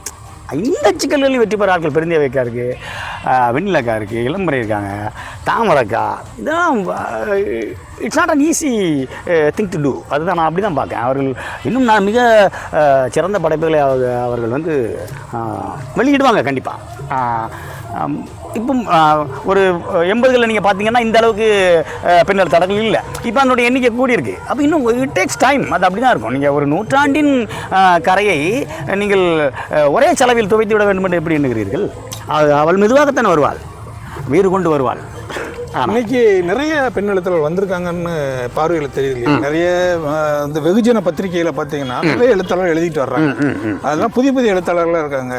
இந்த சிக்கல்களையும் வெற்றி பெற ஆட்கள் பெருந்தேவைக்கா இருக்குது, வெண்ணிலக்கா இருக்குது, இளம்பரை இருக்காங்க, தாமரைக்கா. இதெல்லாம் it's not an easy thing to do. அதுதான் நான் அப்படி தான் பார்க்கேன். அவர்கள் இன்னும் நான் மிக சிறந்த படைப்புகளை அவர்கள் வந்து வெளியிடுவாங்க கண்டிப்பாக. இப்போ ஒரு 80களில் நீங்கள் பார்த்தீங்கன்னா இந்த அளவுக்கு பெண் எழுத்தாளர்கள் இல்லை. இப்போ அதனுடைய எண்ணிக்கை கூடியிருக்கு. அப்போ இன்னும் இட் டேக்ஸ் டைம். அது அப்படி தான் இருக்கும். நீங்கள் ஒரு நூற்றாண்டின் கரையை நீங்கள் ஒரே செலவில் துவைத்து விட வேண்டும் என்று எப்படி எண்ணுகிறீர்கள்? அவள் மெதுவாகத்தான் வருவாள், வீறு கொண்டு வருவாள்.
இன்னைக்கு நிறைய பெண் எழுத்தாளர்கள் வந்திருக்காங்கன்னு பார்வையில் தெரியுது. நிறைய இந்த வெகுஜன பத்திரிகையில் பார்த்தீங்கன்னா நிறைய எழுத்தாளர்கள் எழுதிட்டு வர்றாங்க. அதெல்லாம் புதிய புதிய எழுத்தாளர்களாக இருக்காங்க.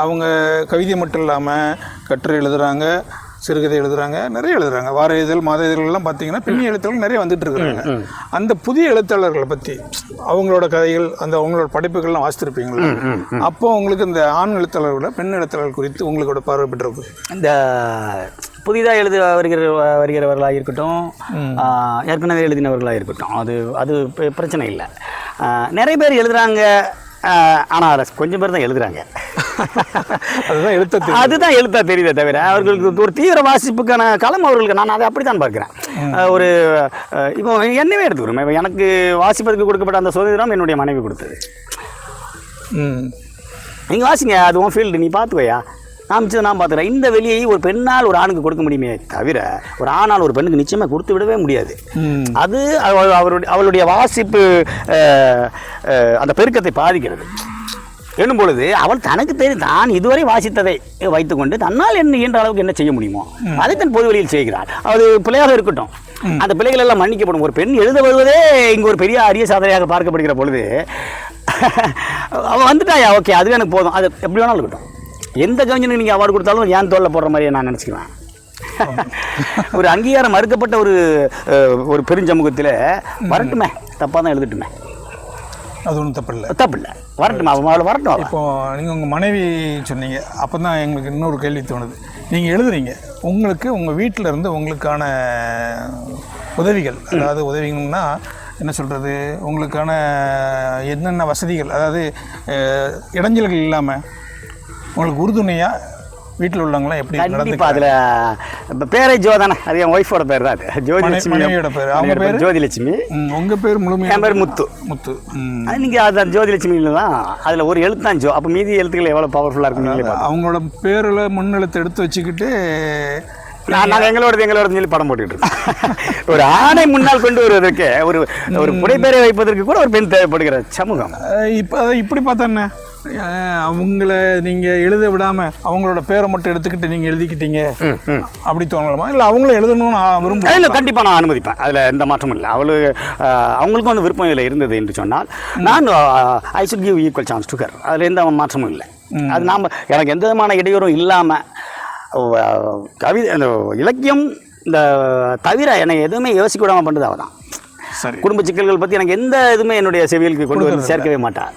அவங்க கவிதை மட்டும் இல்லாமல் கட்டுரை எழுதுறாங்க, சிறுகதை எழுதுறாங்க, நிறைய எழுதுறாங்க. வார இதழ், மாத இதழ்கள்லாம் பார்த்தீங்கன்னா பெண் எழுத்தாளர்கள் நிறைய வந்துட்டு இருக்கிறாங்க. அந்த புதிய எழுத்தாளர்களை பற்றி அவங்களோட கதைகள், அந்த அவங்களோட படைப்புகள்லாம் வாசித்திருப்பீங்களா? அப்போ உங்களுக்கு இந்த ஆண் எழுத்தாளர்களோட பெண் எழுத்தாளர்கள் குறித்து உங்களோட பார்வை பெற்றிருக்கு.
இந்த புதிதாக வருகிறவர்களாக இருக்கட்டும், ஏற்கனவே எழுதினவர்களாக இருக்கட்டும், அது பிரச்சனை இல்லை. நிறைய பேர் எழுதுகிறாங்க, ஆனால் கொஞ்சம் பேர் தான் எழுதுகிறாங்க. அதுதான் எழுத்தா தெரியுதே தவிர அவர்களுக்கு ஒரு தீவிர வாசிப்புக்கான களம் அவர்களுக்கு, நான் அதை அப்படி தான் பார்க்குறேன். ஒரு இப்போ என்னவே எடுத்துக்கிறோம். இப்போ எனக்கு வாசிப்பதற்கு கொடுக்கப்பட்ட அந்த சுதந்திரம் என்னுடைய மனைவி கொடுத்தது. நீங்கள் வாசிங்க, அது உன் ஃபீல்டு, நீ பார்த்துக்கோயா, நான் பார்த்துக்கிறேன். இந்த வெளியை ஒரு பெண்ணால் ஒரு ஆணுக்கு கொடுக்க முடியுமே தவிர ஒரு ஆணால் ஒரு பெண்ணுக்கு நிச்சயமாக கொடுத்து விடவே முடியாது. அது அவளுடைய வாசிப்பு அந்த பெருக்கத்தை பாதிக்கிறது. என்னும் பொழுது அவள் தனக்கு தெரியும் தான் இதுவரை வாசித்ததை வைத்துக்கொண்டு தன்னால் என்ன இயன்ற அளவுக்கு என்ன செய்ய முடியுமோ அதை தன் பொது வழியில் செய்கிறாள். அது பிள்ளையாக இருக்கட்டும், அந்த பிள்ளைகள் எல்லாம் மன்னிக்கப்படும். ஒரு பெண் எழுத வருவதே இங்கே ஒரு பெரிய அரிய சாதனையாக பார்க்கப்படுகிற பொழுது அவள் வந்துட்டாயா, ஓகே, அதுவே எனக்கு போதும். அது எப்படி வேணாலும் இருக்கட்டும். எந்த கவிஞனுக்கு நீங்கள் அவார்டு கொடுத்தாலும் ஏன் தோளில் போடுற மாதிரியே நான் நினச்சிக்குவேன். ஒரு அங்கீகாரம் மறுக்கப்பட்ட ஒரு பெருஞ்சமூகத்தில் வரட்டுமே, தப்பாக தான் எழுதிட்டுமே,
அது ஒன்றும்
தப்பில்லை, வரட்டுமா, அவளை வரட்டும்.
இப்போது நீங்கள் உங்கள் மனைவி சொன்னீங்க, அப்போ தான் எங்களுக்கு இன்னொரு கேள்வி தோணுது. நீங்கள் எழுதுறீங்க, உங்களுக்கு உங்கள் வீட்டில் இருந்து உங்களுக்கான உதவிகள், அதாவது உதவிகள்னா என்ன சொல்கிறது, உங்களுக்கான என்னென்ன வசதிகள், அதாவது இடைஞ்சல்கள் இல்லாமல் உங்களுக்கு உறுதுணையாக வீட்டில் உள்ளவங்களாம் எப்படி
கண்டிப்பாக. அதில் இப்போ பேரே ஜோ தானே, அது என் ஒய்ஃபோட பேர் தான். அது ஜோதிலட்சுமியோட பேர். அவங்க பேர் ஜோதிலட்சுமி. உங்கள் பேர் முழுமையாக? என் பேர் முத்து. அது நீங்கள் அது ஜோதிலட்சுமியில் தான், அதில் ஒரு எழுத்து தான் ஜோ. அப்போ மீதி எழுத்துக்கள் எவ்வளோ பவர்ஃபுல்லாக இருக்குன்னு
அவங்களோட பேரில் முன்னெழுத்து எடுத்து வச்சுக்கிட்டு
நாங்கள் எங்களோட சொல்லி படம் போட்டுக்கிட்டு ஒரு ஆணை முன்னால் கொண்டு வருவதற்கு ஒரு புனைப்பெயரை வைப்பதற்கு கூட ஒரு பெண் தேவைப்படுகிற சமூகம்.
இப்போ இப்படி பார்த்தா அவங்கள நீங்கள் எழுத விடாமல் அவங்களோட பேரை மட்டும் எடுத்துக்கிட்டு நீங்கள் எழுதிக்கிட்டீங்க அப்படி தோணலாமா? இல்லை அவங்களும் எழுதணும்னு விரும்புகிறேன்.
இல்லை, கண்டிப்பாக நான் அனுமதிப்பேன். அதில் எந்த மாற்றமும் இல்லை. அவங்களுக்கும் அந்த விருப்பம் இதில் இருந்தது என்று சொன்னால் நான் I should give equal chance to her. அதில் எந்த மாற்றமும் இல்லை. அது எனக்கு எந்த விதமான இடையூறும் இல்லாமல் அந்த இலக்கியம் இந்த தவிர என்னை எதுவுமே யோசிக்க விடாமல் பண்ணுறது அவள் தான்.
சரி,
குடும்ப சிக்கல்கள் பற்றி எனக்கு எந்த இதுவுமே என்னுடைய செவியலுக்கு கொண்டு வந்து சேர்க்கவே மாட்டாள்.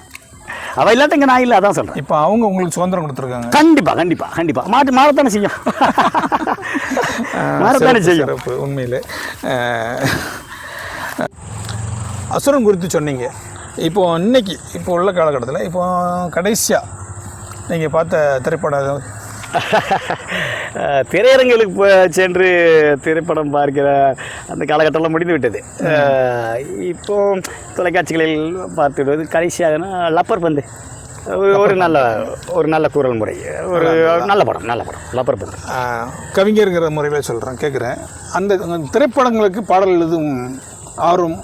அவள் இல்லாதங்க நான் இல்லை, அதான் சொல்கிறேன்.
இப்போ அவங்க உங்களுக்கு சுதந்திரம் கொடுத்துருக்காங்க.
கண்டிப்பாக மாறத்தானே செய்யும். மாறத்தானே செய்யும்.
உண்மையில் அசுரன் குறித்து சொன்னீங்க. இப்போது இன்னைக்கு இப்போ உள்ள காலகட்டத்தில் இப்போ கடைசியாக நீங்கள் பார்த்த திரைப்படம்
திரையரங்களுக்கு சென்று திரைப்படம் பார்க்கிற அந்த காலகட்டம்லாம் முடிந்து விட்டது. இப்போ தொலைக்காட்சிகளில் பார்த்து விடுவது கடைசியாகனா லப்பர் பந்து. ஒரு நல்ல குரல் முறை, ஒரு நல்ல படம் லப்பர் பந்து.
கவிஞருங்கிற முறையில் சொல்கிறேன், கேட்குறேன். அந்த திரைப்படங்களுக்கு பாடல் எழுதும் ஆர்வம்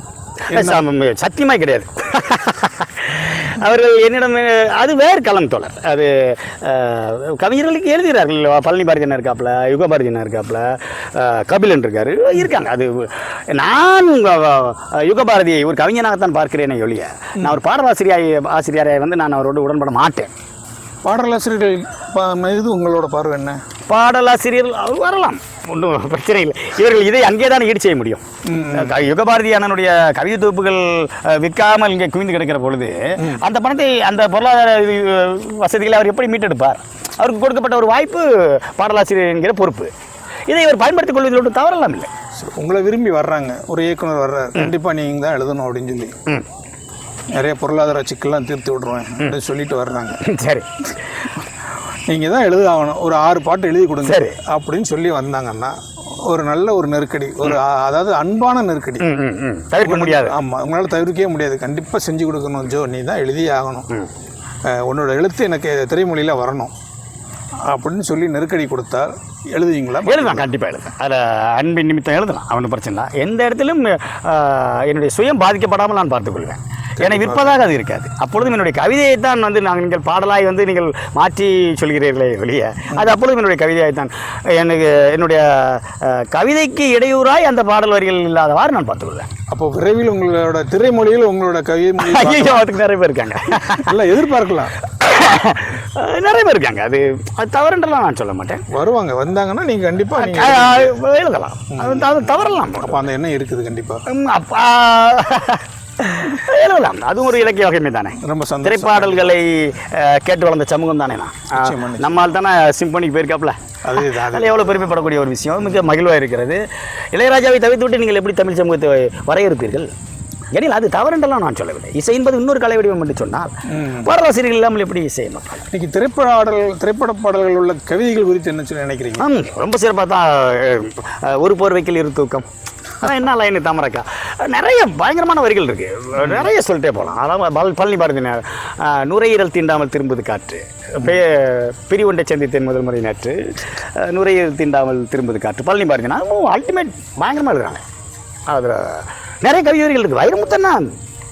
சத்தியமாக கிடையாது. அவர்கள் என்னிடம் அது வேறு களம் தோழர். அது கவிஞர்களுக்கு எழுதுகிறார்கள். பழனி பாரதியன் இருக்காப்புல, யுக பாரதியன் இருக்காப்புல, கபிலன் இருக்காங்க. அது நான் யுக பாரதியை ஒரு கவிஞனாகத்தான் பார்க்கிறேனே ஒழிய நான் ஒரு ஆசிரியரை வந்து நான் அவரோடு உடன்பட மாட்டேன்.
பாடலாசிரியர்கள் மீது உங்களோட பார்வை என்ன?
பாடலாசிரியர்கள் வரலாம், ஒன்றும் பிரச்சனை இல்லை. இவர்கள் இதை அங்கே தான் ஈடு செய்ய முடியும். யுகபாரதி அண்ணனுடைய கவிதை தொகுப்புகள் விற்காமல் இங்கே குவிந்து கிடக்கிற பொழுது அந்த பணத்தை, அந்த பொருளாதார வசதிகளை அவர் எப்படி மீட்டெடுப்பார்? அவருக்கு கொடுக்கப்பட்ட ஒரு வாய்ப்பு பாடலாசிரியர் என்கிற பொறுப்பு. இதை இவர் பயன்படுத்திக் கொள்வதில் ஒன்றும் தவறெல்லாம் இல்லை.
உங்களை விரும்பி வர்றாங்க, ஒரு இயக்குனர் வர்றாரு, கண்டிப்பாக நீங்கள் தான் எழுதணும் அப்படின்னு சொல்லி நிறைய பொருளாதார சிக்கல்லாம் தீர்த்து விட்ருவேன் அப்படின்னு சொல்லிட்டு வர்றாங்க.
சரி,
நீங்கள் தான் எழுத ஆகணும், ஒரு 6 பாட்டு எழுதி கொடுங்க
சரி
அப்படின்னு சொல்லி வந்தாங்கன்னா ஒரு நல்ல ஒரு நெருக்கடி, ஒரு அதாவது அன்பான நெருக்கடி
தவிர்க்க முடியாது.
ஆமாம், உங்களால் தவிர்க்கவே முடியாது. கண்டிப்பாக செஞ்சு கொடுக்கணும் ஜோ, நீ தான் எழுதியே ஆகணும், உன்னோட எழுத்து எனக்கு திரைமொழியில் வரணும் அப்படின்னு சொல்லி நெருக்கடி கொடுத்தால் எழுதுவீங்களா?
எழுதலாம், கண்டிப்பாக எழுதலாம். அதில் அன்பின் நிமித்தம் எழுதலாம், அவனு பிரச்சனை இல்லை. எந்த இடத்திலும் என்னுடைய சுயம் பாதிக்கப்படாமல் நான் பார்த்துக்கொள்வேன். என்னை விற்பதாக அது இருக்காது. அப்பொழுதும் என்னுடைய கவிதையை தான் நீங்கள் பாடலாய் நீங்கள் மாற்றி சொல்கிறீர்களே வெளியே, அது அப்பொழுதும் என்னுடைய கவிதையாய்த்தான். எனக்கு என்னுடைய கவிதைக்கு இடையூறாய் அந்த பாடல் வரிகள் இல்லாதவாறு நான் பார்த்துக்கொள்வேன்.
அப்போ விரைவில் உங்களோட திரைமொழியில் உங்களோட கவிதை
அதுக்கு நிறைய பேர் இருக்காங்க,
நல்லா எதிர்பார்க்கலாம்.
நிறைய பேர் இருக்காங்க, அது தவறுன்றலாம் நான் சொல்ல மாட்டேன்.
வருவாங்க, வந்தாங்கன்னா நீங்கள் கண்டிப்பாக
எழுதலாம், அது தவறலாம்.
அப்போ அந்த எண்ணம் இருக்குது கண்டிப்பாக.
அப்பா எழுதலாம், அதுவும் ஒரு இலக்கிய வகைமை தானே.
ரொம்ப சந்தோஷம்.
திரைப்பாடல்களை கேட்டு வளர்ந்த சமூகம் தானே நான். நம்மால் தானே சிம்பனிக்கு போயிருக்காப்புல, அதில் எவ்வளோ பெருமைப்படக்கூடிய ஒரு விஷயம், மிக மகிழ்வாக இருக்கிறது. இளையராஜாவை தவிர்த்து விட்டு நீங்கள் எப்படி தமிழ் சமூகத்தை வரையறுப்பீர்கள்? ஏனில் அது தவறுன்றலாம் நான் சொல்லவில்லை. இசை என்பது இன்னொரு கலை வடிவம் என்று சொன்னால் பாடலாசிரியர்கள் இல்லாமல் எப்படி இசை மக்கள்?
இன்னைக்கு திரைப்பட பாடல்கள் உள்ள கவிதைகள் குறித்து என்ன சொல்லி நினைக்கிறீங்க?
ரொம்ப சிறப்பாக தான். ஒரு போர்வைக்கில் இரு தூக்கம், என்ன லைனு தாமரக்கா, நிறைய பயங்கரமான வரிகள் இருக்குது, நிறைய சொல்லிட்டே போகலாம். அதாவது பழனி பாரதி நுரையீரல் தீண்டாமல் திரும்புது காற்று, பிரிவொன்றை சந்தித்தேன் முதல் முறை நேற்று, நுரையீரல் தீண்டாமல் திரும்புது காற்று, பழனி பாரதி அல்டிமேட் பயங்கரமாக இருக்கிறாங்க. அதில் நிறைய கவிதைகள் இருக்குது. வைரமுத்தன்னா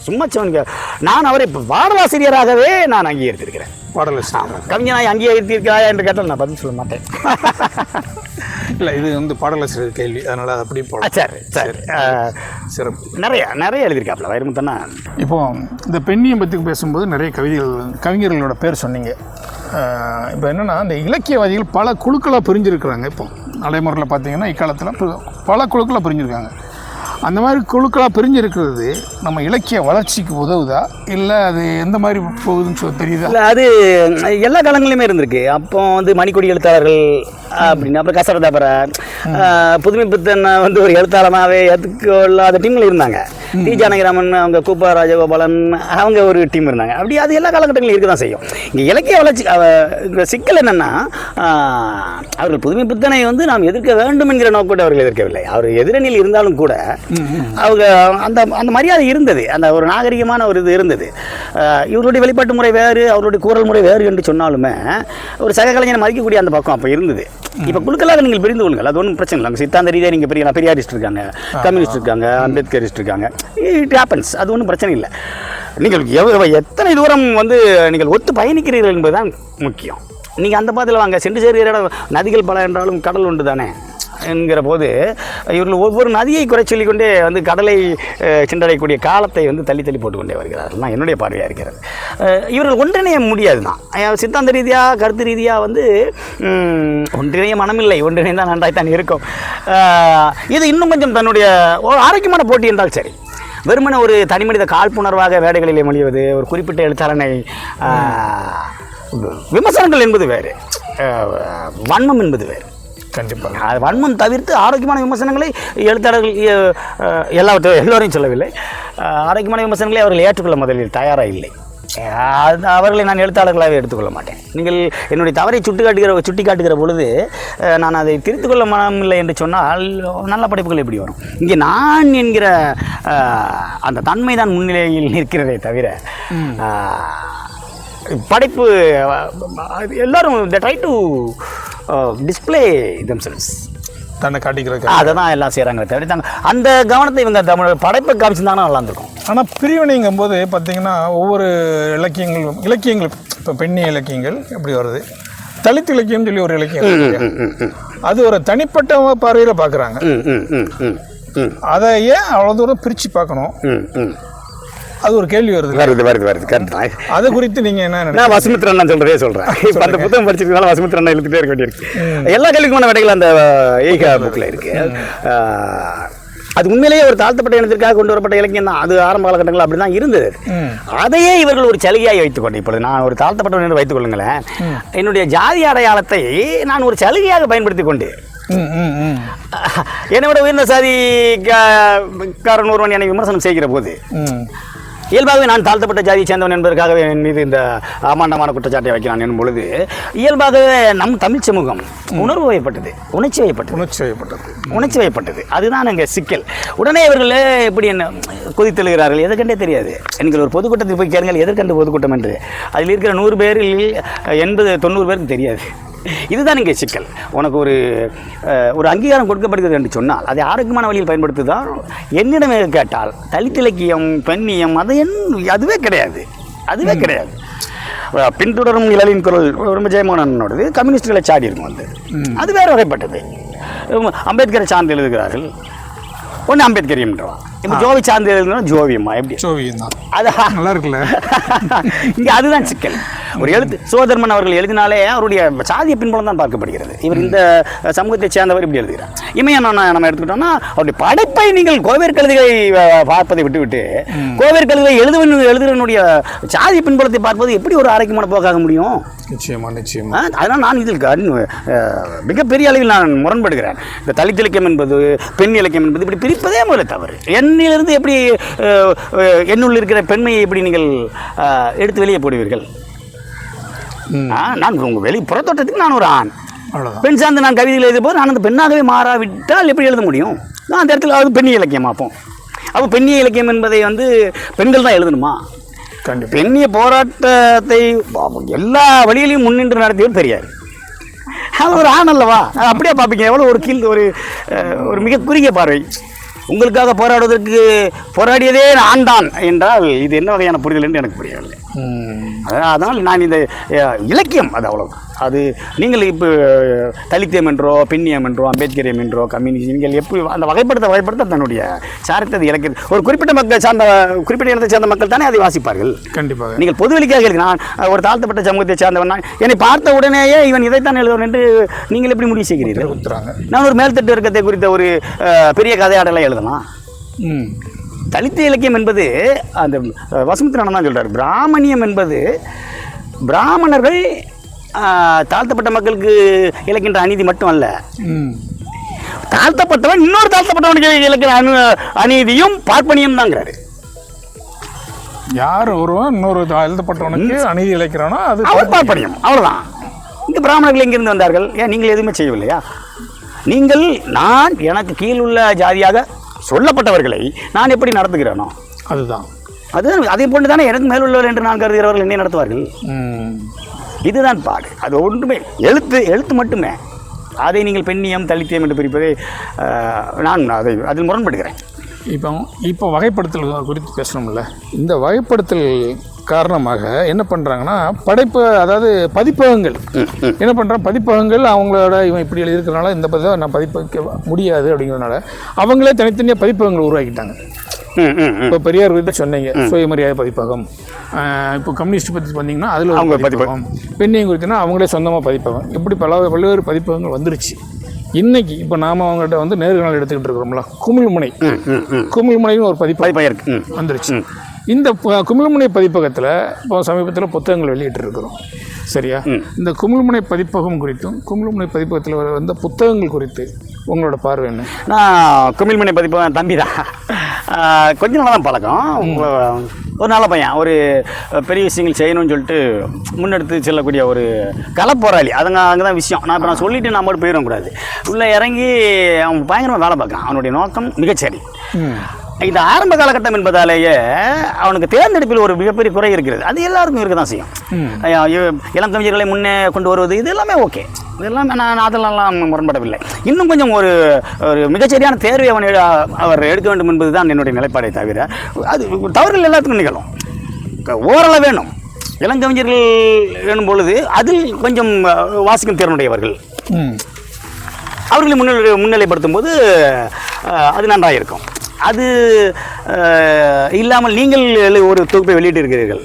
சும்மா சவனுங்க, நான் அவரை பாடலாசிரியராகவே நான் அங்கீகரித்திருக்கிறேன்.
பாடலாசிரியர்
கவிஞனாய் அங்கீகரித்திருக்கிறாயா என்று கேட்டால் நான் பதில் சொல்ல மாட்டேன்.
இல்லை, இது பாடலாசிரியர் கேள்வி, அதனால் அது அப்படி போகலாம்.
சரி சரி, சிறப்பு. நிறைய எழுதியிருக்காப்புல வைரமுத்தன்னா.
இப்போ இந்த பெண்ணியம் பற்றி பேசும்போது நிறைய கவிஞர்களோட பேர் சொன்னீங்க. இப்போ என்னென்னா, இந்த இலக்கியவாதிகள் பல குழுக்களாக பிரிஞ்சிருக்கிறாங்க. இப்போ நடைமுறையில் பார்த்தீங்கன்னா இக்காலத்தில் பல குழுக்களாக பிரிஞ்சிருக்காங்க. அந்த மாதிரி குழுக்களாக பிரிஞ்சிருக்கிறது நம்ம இலக்கிய வளர்ச்சிக்கு உதவுதா, இல்லை அது எந்த மாதிரி போகுதுன்னு தெரியுதா?
இல்லை, அது எல்லா காலங்களிலுமே இருந்திருக்கு. அப்போ மணிக்கொடி எழுத்தாளர்கள் அப்படின்னு, அப்புறம் கசரதாபரா, புதுமை புத்தன் ஒரு எழுத்தாளனாகவே ஏற்றுக்கொள்ளாத டீமில் இருந்தாங்க. டி ஜானகிராமன், அவங்க கூப்பா ராஜகோபாலன், அவங்க ஒரு டீம் இருந்தாங்க. அப்படி அது எல்லா காலகட்டங்களும் இருக்க தான் செய்யும். இங்கே இலக்கிய வளர்ச்சி சிக்கல் என்னென்னா, அவர்கள் புதுமை புத்தனை நாம் எதிர்க்க வேண்டும் என்கிற நோக்கோடு அவர்கள் எதிர்க்கவில்லை. அவர் எதிரணியில் இருந்தாலும் கூட அவங்க அந்த மரியாதை இருந்தது, அந்த ஒரு நாகரிகமான ஒரு இது இருந்தது. இவருடைய வெளிப்பாட்டு முறை வேறு, அவருடைய கூறல் முறை வேறு என்று சொன்னாலுமே ஒரு சக கலைஞனை மதிக்கக்கூடிய அந்த பக்கம் அப்போ இருந்தது. இப்போ குழுக்களாக நீங்கள் பிரிந்து கொள்ளுங்கள், அது ஒன்றும் பிரச்சனை இல்லை. சித்தாந்த ரீதியாக நீங்கள் பெரியாரிஸ்ட் இருக்காங்க, கம்யூனிஸ்ட் இருக்காங்க, அம்பேத்கரிஸ்ட் இருக்காங்க, இட் ஹேப்பன்ஸ், அது ஒன்றும் பிரச்சனை இல்லை. நீங்கள் எத்தனை தூரம் நீங்கள் ஒத்து பயணிக்கிறீர்கள் என்பதுதான் முக்கியம். நீங்கள் அந்த பாதையில் வாங்க, சென்று சேர்கிற இடம் நதிகள் பல என்றாலும் கடல் உண்டு தானே என்கிற போது இவர்கள் ஒவ்வொரு நதியை குறை சொல்லிக்கொண்டே கடலை சென்றடையக்கூடிய காலத்தை தள்ளி தள்ளி போட்டுக்கொண்டே வருகிறார்கள் தான் என்னுடைய பார்வையாக இருக்கிறது. இவர்கள் ஒன்றிணைய முடியாது தான். சித்தாந்த ரீதியாக கருத்து ரீதியாக ஒன்றிணைய மனமில்லை, ஒன்றிணைந்தால் நன்றாய்த்தான் இருக்கும். இது இன்னும் கொஞ்சம் தன்னுடைய ஒரு ஆரோக்கியமான போட்டி என்றால் சரி. வெறுமன ஒரு தனிமனித காழ்ப்புணர்வாக வேடைகளிலே மொழிவது, ஒரு குறிப்பிட்ட எழுத்தாளனை விமர்சனங்கள் என்பது வேறு, வன்மம் என்பது வேறு. கண்டிப்பாக வன்மம் தவிர்த்து ஆரோக்கியமான விமர்சனங்களை எழுத்தாளர்கள் எல்லோரையும் சொல்லவில்லை, ஆரோக்கியமான விமர்சனங்களை அவர்கள் ஏற்றுக்கொள்ள முதலில் தயாராக இல்லை. அவர்களை நான் எழுத்தாளர்களாக எடுத்துக்கொள்ள மாட்டேன். நீங்கள் என்னுடைய தவறை சுட்டி காட்டுகிற பொழுது நான் அதை திருத்திக் கொள்ள மனமில்லை என்று சொன்னால் நல்ல படைப்புகள் எப்படி வரும்? இங்கே நான் என்கிற அந்த தன்மை தான் முன்னிலையில் நிற்கிறதே தவிர படைப்பு எல்லாரும் ட்ரை டு டிஸ்பிளே themselves,
தன்னை காட்டிக்கிறது,
அதை தான் எல்லாம் செய்கிறாங்க தவிர அந்த கவனத்தை தமிழ் படைப்பை காமிச்சிருந்தாங்கன்னா நல்லா இருந்திருக்கும்.
ஆனால் பிரிவினைங்கும் போது பார்த்தீங்கன்னா ஒவ்வொரு இலக்கியங்கள் இப்போ பெண்ணிய இலக்கியங்கள் எப்படி வருது, தலித் இலக்கியம்னு சொல்லி ஒரு இலக்கியம், அது ஒரு தனிப்பட்ட பார்வையில் பார்க்குறாங்க. அதை ஏன் அவ்வளோ தூரம் பிரித்து பார்க்கணும்? அது ஒரு கேள்வி வருது.
கரெக்ட்.
அது குறித்து நீங்கள் என்ன?
நான் வசுமித்ரன் நான் சொல்கிறேன். இப்போ அந்த புத்தகம் படிச்சிருக்கனால வசுமித்ரன் எழுதிட்டே இருக்க வேண்டியிருக்கு. எல்லா கேள்விக்குமான விடைகள் அந்த ஏகா புக்கில் இருக்குது. அது உண்மையிலேயே ஒரு தாழ்த்தப்பட்ட இனத்திற்காக கொண்டு வரப்பட்ட இலக்கியம் தான். அது ஆரம்ப காலகட்டங்கள் அப்படி தான் இருந்தது. அதையே இவர்கள் ஒரு சலுகையாக வைத்துக்கொண்டு, இப்பொழுது நான் ஒரு தாழ்த்தப்பட்ட என்று வைத்துக் கொள்ளுங்களேன், என்னுடைய ஜாதி அடையாளத்தை நான் ஒரு சலுகையாக பயன்படுத்தி கொண்டு என்னை விட உயர்ந்த சாதிக்காரன் ஒருவன் என்னை விமர்சனம் செய்கிற போது இயல்பாகவே நான் தாழ்த்தப்பட்ட ஜாதியை சேர்ந்தவன் என்பதற்காகவே என் மீது இந்த அமாண்டமான குற்றச்சாட்டை வைக்கிறான் என்னும் பொழுது இயல்பாகவே நம் தமிழ் சமூகம் உணர்வு வயப்பட்டது, உணர்ச்சி வயப்பட்டது. அதுதான் அங்கே சிக்கல். உடனே இவர்கள் எப்படி என்ன கொதித்தெழுகிறார்கள் எதற்கென்றே தெரியாது. நீங்கள் ஒரு பொதுக்கூட்டத்தில் போய் கேளுங்கள் எதற்கென்று பொதுக்கூட்டம் என்று. அதில் இருக்கிற 100 பேரில் 80-90 பேருக்கு தெரியாது. இதுதான் இங்கே சிக்கல். உனக்கு ஒரு அங்கீகாரம் கொடுக்கப்படுகிறது என்று சொன்னால் அதை ஆரோக்கியமான வழியில் பயன்படுத்துதான். என்னிடமே கேட்டால் தலித் இலக்கியம், பெண்ணியம் அதுவே கிடையாது. பின்தொடரும் இளவின் குரல் ரொம்ப ஜெயமோகனோடது கம்யூனிஸ்டுகளை சாடி இருக்கும். அது வேறு வகைப்பட்டது. அம்பேத்கரை சார்ந்து எழுதுகிறார்கள், ஒன்று அம்பேத்கரியம்ன்றவா. இப்போ ஜோவி சார்ந்து எழுதுனா ஜோவியம்மா எப்படி
ஜோவியம் தான்
அதான்
நல்லா இருக்குல்ல.
இங்கே அதுதான் சிக்கல். ஒரு எழுத்து சோதர்மன் அவர்கள் எழுதினாலே அவருடைய சாதிய பின்புலம் தான் பார்க்கப்படுகிறது. இவர் இந்த சமூகத்தை சேர்ந்தவர் இப்படி எழுதுகிறார். இமயம் நம்ம எடுத்துக்கிட்டோம்னா அவருடைய படைப்பை நீங்கள் கோவேர் கழுதைகளை பார்ப்பதை விட்டுவிட்டு கோவேர் கழுதை எழுதுவனுடைய சாதிய பின்புலத்தை பார்ப்பது எப்படி ஒரு ஆரோக்கியமான போக்காக முடியும்?
நிச்சயமா.
அதனால் நான் இதில் மிகப்பெரிய அளவில் நான் முரண்படுகிறேன். இந்த தலித் இலக்கியம் என்பது, பெண் இலக்கியம் என்பது இப்படி பிரிப்பதே முதல்ல தவறு. என்னிலிருந்து எப்படி என்னுள் இருக்கிற பெண்மையை எப்படி நீங்கள் எடுத்து வெளியே போடுவீர்கள்? நான் உங்கள் புறத்தோட்டத்துக்கு நான் ஒரு ஆண், பெண் சார்ந்து நான் கவிதைகள் எழுதிய போது நான் அந்த பெண்ணாகவே மாறாவிட்டால் எப்படி எழுத முடியும்? நான் அந்த இடத்துல அது பெண்ணிய இலக்கியம் பார்ப்போம். அப்போ பெண்ணிய இலக்கியம் என்பதை பெண்கள் தான் எழுதணுமா? பெண்ணிய போராட்டத்தை எல்லா வழியிலையும் முன்னின்று நடத்தியவர் பெரியார். அது ஒரு ஆண் அல்லவா? அப்படியே பார்ப்பீங்க. எவ்வளோ ஒரு மிக குறுகிய பார்வை. உங்களுக்காக போராடியதே நான் தான் என்றால் இது என்ன வகையான புரிதல் என்று எனக்கு புரியவில்லை. அதனால் நான் இந்த இலக்கியம் அது அவ்வளோ. அது நீங்கள் இப்போ தலித்தியம் என்றோ, பெண்ணியம் என்றோ, அம்பேத்கரியம் என்றோ, கம்யூனிஸ்ட் நீங்கள் எப்படி அந்த வகைப்படுத்த தன்னுடைய சாரத்தை இலக்கியம் ஒரு குறிப்பிட்ட இனத்தை சேர்ந்த மக்கள் தானே அதை வாசிப்பார்கள்.
கண்டிப்பாக.
நீங்கள் பொதுவெளிக்காக இருக்கு நான் ஒரு தாழ்த்தப்பட்ட சமூகத்தை சேர்ந்தவன் என்னை பார்த்த உடனேயே இவன் இதைத்தான் எழுதுவன் என்று நீங்கள் எப்படி முடிவு செய்கிறீர்கள்? நான் ஒரு மேல்தட்டு வர்க்கத்தை குறித்த ஒரு பெரிய கதையாடலை எழுதலாம். தலித் இலக்கியம் என்பது அந்த வசுமத்திரன் தான் சொல்கிறார். பிராமணியம் என்பது பிராமணர்கள் தாழ்த்தப்பட்ட மக்களுக்கு இலக்கின்ற அநீதி மட்டும் அல்ல, தாழ்த்தப்பட்டவன் இன்னொரு தாழ்த்தப்பட்டவனுக்கு இலக்கிற அநீதியும் பார்ப்பனியம் தாங்கிறாரு.
யார் ஒருவன் இன்னொரு தாழ்த்தப்பட்டவனுக்கு அநீதி இழைக்கிறானோ அது
அவர் பார்ப்பனியம். அவ்வளோதான். இந்த பிராமணர்கள் எங்கிருந்து வந்தார்கள்? ஏன் நீங்கள் எதுவுமே செய்யவில்லையா? நீங்கள் எனக்கு கீழ் உள்ள ஜாதியாக சொல்லப்பட்டவர்களை நான் எப்படி நடத்துகிறேனோ
அதுதான்.
அதே போன்று தானே எனக்கு மேலுள்ளவர் என்று நான் கருதுகிறவர்கள் என்னை நடத்துவார்கள். இதுதான் பாடு. அது ஒன்றுமே எழுத்து மட்டுமே. அதை நீங்கள் பெண்ணியம், தலித்தியம் என்று பிரிப்பதை நான் அதில் முரண்படுகிறேன்.
இப்போ வகைப்படுத்தல் குறித்து பேசணும்ல. இந்த வகைப்படுத்தல் காரணமாக என்ன பண்ணுறாங்கன்னா அதாவது பதிப்பகங்கள் என்ன பண்ணுறாங்க, பதிப்பகங்கள் அவங்களோட இவன் இப்படி எழுதியிருக்கிறனால இந்த பதிவை நான் பதிப்பிக்க முடியாது அப்படிங்கிறதுனால அவங்களே தனித்தனியாக பதிப்பகங்கள் உருவாக்கிட்டாங்க. இப்போ பெரியார் குறித்து சொன்னீங்க, சுயமரியாதை பதிப்பகம். இப்போ கம்யூனிஸ்ட் பற்றி பார்த்தீங்கன்னா அதில் அவங்க பதிப்பகம். பெண்ணியம் குறித்துனா அவங்களே சொந்தமாக பதிப்பகம். இப்படி பல்வேறு பதிப்பகங்கள் வந்துருச்சு. இன்னைக்கு இப்போ நாம் அவங்கள்ட்ட நேர்காணல் எடுத்துக்கிட்டு இருக்கிறோம்ல, குமிழ்முனைன்னு ஒரு பதிப்பகம் வந்துருச்சு. இந்த குமிழ்முனை பதிப்பகத்தில் இப்போ சமீபத்தில் புத்தகங்கள் வெளியிட்டிருக்கிறோம். சரியா? இந்த குமிழ்முனை பதிப்பகம் குறித்தும் குமிழ்முனை பதிப்பகத்தில் வந்த புத்தகங்கள் குறித்து உங்களோட பார்வை என்ன?
நான் குமிழ்முனை பதிப்பகம் தம்பி தான், கொஞ்ச நாளாக தான் பழக்கம். ஒரு நல்ல பையன், ஒரு பெரிய விஷயங்கள் செய்யணும்னு சொல்லிட்டு முன்னெடுத்து செல்லக்கூடிய ஒரு களப்போராளி. அங்கே தான் விஷயம். நான் சொல்லிவிட்டு நான் மட்டும் போயிடக்கூடாது. உள்ளே இறங்கி அவன் பயங்கரமாக வேலை பார்க்குறான். அவனுடைய நோக்கம் மிகச்சரி. இந்த ஆரம்ப காலகட்டம் என்பதாலேயே அவனுக்கு தேர்ந்தெடுப்பில் ஒரு மிகப்பெரிய குறை இருக்கிறது. அது எல்லாருக்கும் இருக்க தான் செய்யும். இளம் கவிஞர்களை முன்னே கொண்டு வருவது இது எல்லாமே ஓகே. இதெல்லாம் நான் அதெல்லாம் முரண்படவில்லை. இன்னும் கொஞ்சம் ஒரு மிகச்சரியான தேர்வை அவர் எடுக்க வேண்டும் என்பது தான் என்னுடைய நிலைப்பாடை தவிர அது தவறுகள் எல்லாத்துக்கும் நிகழும். ஓரளவு வேணும். இளங்கவிஞர்கள் வேணும் பொழுது அதில் கொஞ்சம் வாசிக்கும் திறனுடையவர்கள் அவர்களை முன்னிலைப்படுத்தும் போது அது நன்றாக இருக்கும். அது இல்லாமல் நீங்கள் ஒரு தொகுப்பை வெளியிட்டு இருக்கிறீர்கள்,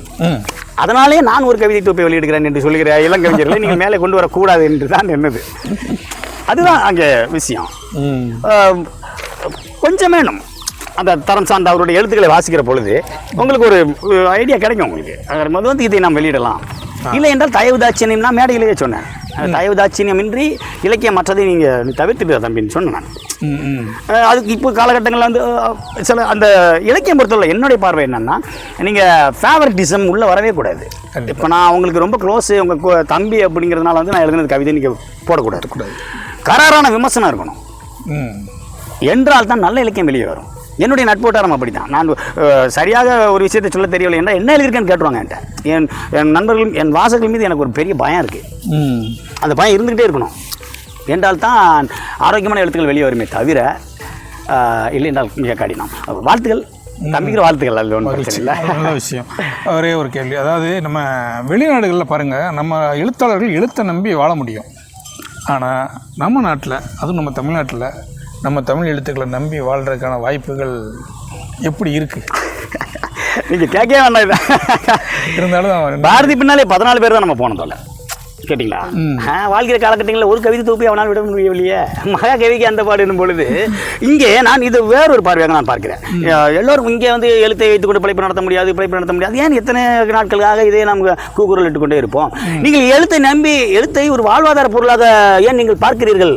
அதனாலே நான் ஒரு கவிதை தொகுப்பை வெளியிடுகிறேன் என்று சொல்லுகிற இளங்கவிஞர்களை நீங்கள் மேலே கொண்டு வரக்கூடாது என்று தான் என்னது. அதுதான் அங்கே விஷயம். கொஞ்சம் வேணும். அந்த தரம் சார்ந்த அவருடைய எழுத்துக்களை வாசிக்கிற பொழுது உங்களுக்கு ஒரு ஐடியா கிடைக்கும். உங்களுக்கு இதை நாம் வெளியிடலாம். இல்லை என்றால் தயவு தாட்சியம்னா மேடையிலேயே சொன்னேன். தயவு தாட்சியமின்றி இலக்கியம் மற்றதை நீங்கள் தவிர்த்துட்டு தம்பின்னு சொன்னேன் நான். அதுக்கு இப்போ காலகட்டங்களில் வந்து சில அந்த இலக்கியம் பொறுத்தவரை என்னுடைய பார்வை என்னென்னா, நீங்கள் ஃபேவரட்டிசம் உள்ளே வரவே கூடாது. இப்போ நான் உங்களுக்கு ரொம்ப க்ளோஸு உங்கள் தம்பி அப்படிங்கிறதுனால வந்து நான் எழுதுனது கவிதை நீங்கள் போடக்கூடாது. கராரான விமர்சனம் இருக்கணும் என்றால் தான் நல்ல இலக்கியம் வெளியே வரும். என்னுடைய நட்போட்டாரம் அப்படி தான். நான் சரியாக ஒரு விஷயத்தை சொல்ல தெரியவில்லை என்றால் என்ன எழுதியிருக்கேன்னு கேட்டுருவாங்க என்கிட்ட. என் நண்பர்கள் என் வாசகர்கள் மீது எனக்கு ஒரு பெரிய பயம் இருக்குது. அந்த பயம் இருந்துக்கிட்டே இருக்கணும் என்றால் தான் ஆரோக்கியமான எழுத்துக்கள் வெளியே வருமே தவிர இல்லை என்றால் மிக கடினம். வாழ்த்துக்கள் தம்பிக்கிற வாழ்த்துக்கள், அது ஒன்றும் பிரச்சனை இல்லை.
நல்ல விஷயம். ஒரே ஒரு கேள்வி, அதாவது நம்ம வெளிநாடுகளில் பாருங்கள், நம்ம எழுத்தாளர்கள் எழுத்தை நம்பி வாழ முடியும். ஆனால் நம்ம நாட்டில், அதுவும் நம்ம தமிழ்நாட்டில், நம்ம தமிழ் எழுத்துக்களை நம்பி வாழ்கிறதுக்கான வாய்ப்புகள் எப்படி இருக்குது?
நீங்கள் கேட்கவே வேண்டாம்.
இருந்தாலும்
பாரதி பின்னாலே 14 பேர் தான் நம்ம போனதில்ல கேட்டிங்களா? வாழ்கிற காலகட்டங்களில் ஒரு கவிதை தொகுப்பி அவனால் விட முடியவில்லையே. மகாகவிக்கு அந்த பாடு என்னும் பொழுது இங்கே நான் இது வேறொரு பார்வையாக நான் பார்க்கிறேன். எல்லோரும் இங்கே வந்து எழுத்தை வைத்துக்கொண்டு பிழைப்பு நடத்த முடியாது. ஏன் எத்தனை நாட்களுக்காக இதே நம்ம கூக்குரல் இட்டுக்கொண்டே இருப்போம்? நீங்கள் எழுத்தை நம்பி எழுத்தை ஒரு வாழ்வாதார பொருளாக ஏன் நீங்கள் பார்க்கிறீர்கள்?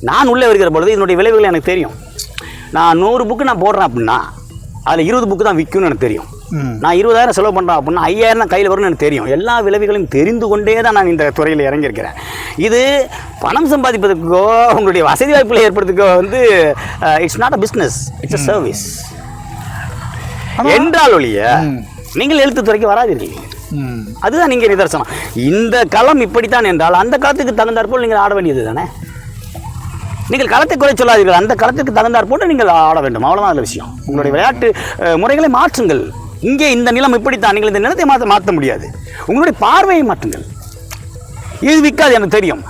நான் உள்ளே வருகிற பொழுது இதனுடைய விளைவுகள் எனக்கு தெரியும். நான் 100 புக்கு நான் போடுறேன் அப்படின்னா அதில் 20 புக்கு தான் விற்கும்னு எனக்கு தெரியும். நான் 20,000 செலவு பண்ணுறேன் அப்படின்னா 5,000 கையில் வரும்னு எனக்கு தெரியும். எல்லா விளைவுகளையும் தெரிந்து கொண்டே தான் நான் இந்த துறையில் இறங்கியிருக்கிறேன். இது பணம் சம்பாதிப்பதற்கோ உங்களுடைய வசதி வாய்ப்புகளை ஏற்படுத்துக்கோ வந்து it's not a business, it's a service என்றால் ஒழிய நீங்கள் எழுத்துத்துறைக்கு வராதீர்கள். அதுதான் நீங்கள் நிதர்சனம். இந்த களம் இப்படித்தான் என்றால் அந்த களத்துக்கு தகுந்தாற்போல் நீங்கள் ஆட வேண்டியது தானே. நீங்கள் களத்தை குறை சொல்லாதீர்கள், அந்த களத்துக்கு தகுந்தாற் போட்டு நீங்கள் ஆட வேண்டும். அவ்வளோதான் அந்த விஷயம். உங்களுடைய விளையாட்டு முறைகளை மாற்றுங்கள். இங்கே இந்த நிலம் இப்படித்தான், நீங்கள் இந்த நிலத்தை மாற்ற முடியாது. உங்களுடைய பார்வையை மாற்றுங்கள். இது விற்காது எனக்கு தெரியும்.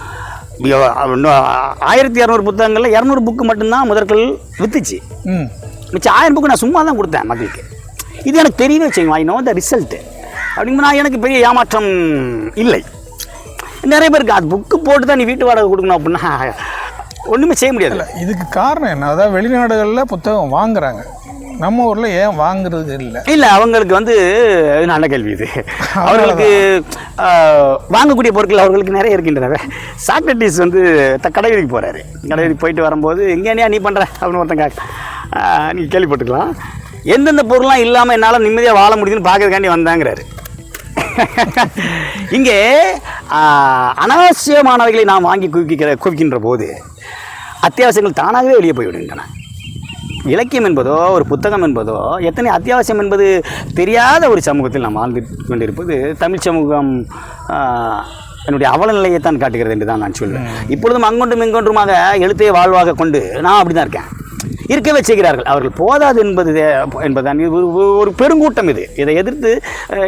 1200 புத்தகங்களில் 200 புக்கு மட்டும்தான் முதற்கள் வித்துச்சு. மிச்சம் 1000 புக்கு நான் சும்மா தான் கொடுத்தேன் மக்களுக்கு. இது எனக்கு தெரியவே செய்யும். I know the result. அப்படிங்கன்னா எனக்கு பெரிய ஏமாற்றம் இல்லை. நிறைய பேருக்கு அது புக்கு போட்டு தான் நீ வீட்டு வாடகை கொடுக்கணும் அப்படின்னா ஒன்றுமே செய்ய முடியாது.
இதுக்கு காரணம் என்ன? அதாவது வெளிநாடுகளில் புத்தகம் வாங்குறாங்க, நம்ம ஊரில் ஏன் வாங்குறது இல்லை?
அவங்களுக்கு வந்து நல்ல கேள்வி இது. அவர்களுக்கு வாங்கக்கூடிய பொருட்கள் அவர்களுக்கு நிறைய இருக்கின்றன. சாக்ரட்டிஸ் வந்து கடைவீதிக்கு போகிறாரு. கடைவீதிக்கு போயிட்டு வரும்போது எங்கேனியா நீ பண்ணுற அப்படின்னு ஒருத்தங்க நீங்கள் கேள்விப்பட்டுக்கலாம். எந்தெந்த பொருள்லாம் இல்லாமல் என்னால் நிம்மதியாக வாழ முடியுதுன்னு பார்க்கறதுக்காண்டி வந்தாங்கிறாரு. இங்கே அனாவசியமானவைகளை நாம் வாங்கி குவிக்கின்ற போது அத்தியாவசியங்கள் தானாகவே வெளியே போய்விடுகின்றன. இலக்கியம் என்பதோ ஒரு புத்தகம் என்பதோ எத்தனை அத்தியாவசியம் என்பது தெரியாத ஒரு சமூகத்தில் நாம் வாழ்ந்து கொண்டிருப்பது தமிழ் சமூகம் என்னுடைய அவல நிலையைத்தான் காட்டுகிறது என்று தான் நான் சொல்வேன். இப்பொழுதும் அங்கொன்றும் இங்கொன்றுமாக எழுத்தையே வாழ்வாக கொண்டு நான் அப்படி தான் இருக்கவே செய்கிறார்கள். அவர்கள் போதாது என்பதுதான் ஒரு பெருங்கூட்டம். இதை எதிர்த்து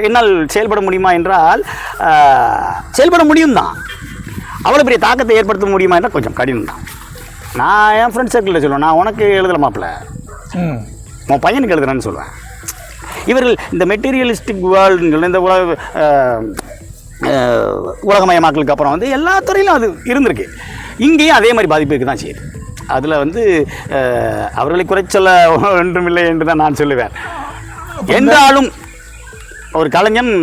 என்னால் செயல்பட முடியுமா என்றால் செயல்பட முடியும் தான். அவ்வளோ பெரிய தாக்கத்தை ஏற்படுத்த முடியுமா என்றால் கொஞ்சம் கடினம் தான். நான் என் ஃப்ரெண்ட் சர்க்கிளில் சொல்லுவேன், நான் உனக்கு எழுதலாமாப்பில் உன் பையனுக்கு எழுதுறேன்னு சொல்லுவேன். இவர்கள் இந்த மெட்டீரியலிஸ்டிக் வேர்ல்டுன்னு இந்த உலகமயமாக்கலுக்கு அப்புறம் வந்து எல்லா துறையிலும் அது இருந்திருக்கு. இங்கேயும் அதே மாதிரி பாதிப்புக்கு தான் செய்யுது. அதில் வந்து அவர்களை குறைச்சொல்ல ஒன்றுமில்லை என்று தான் நான் சொல்லுவேன். என்றாலும் ஒரு கலைஞன்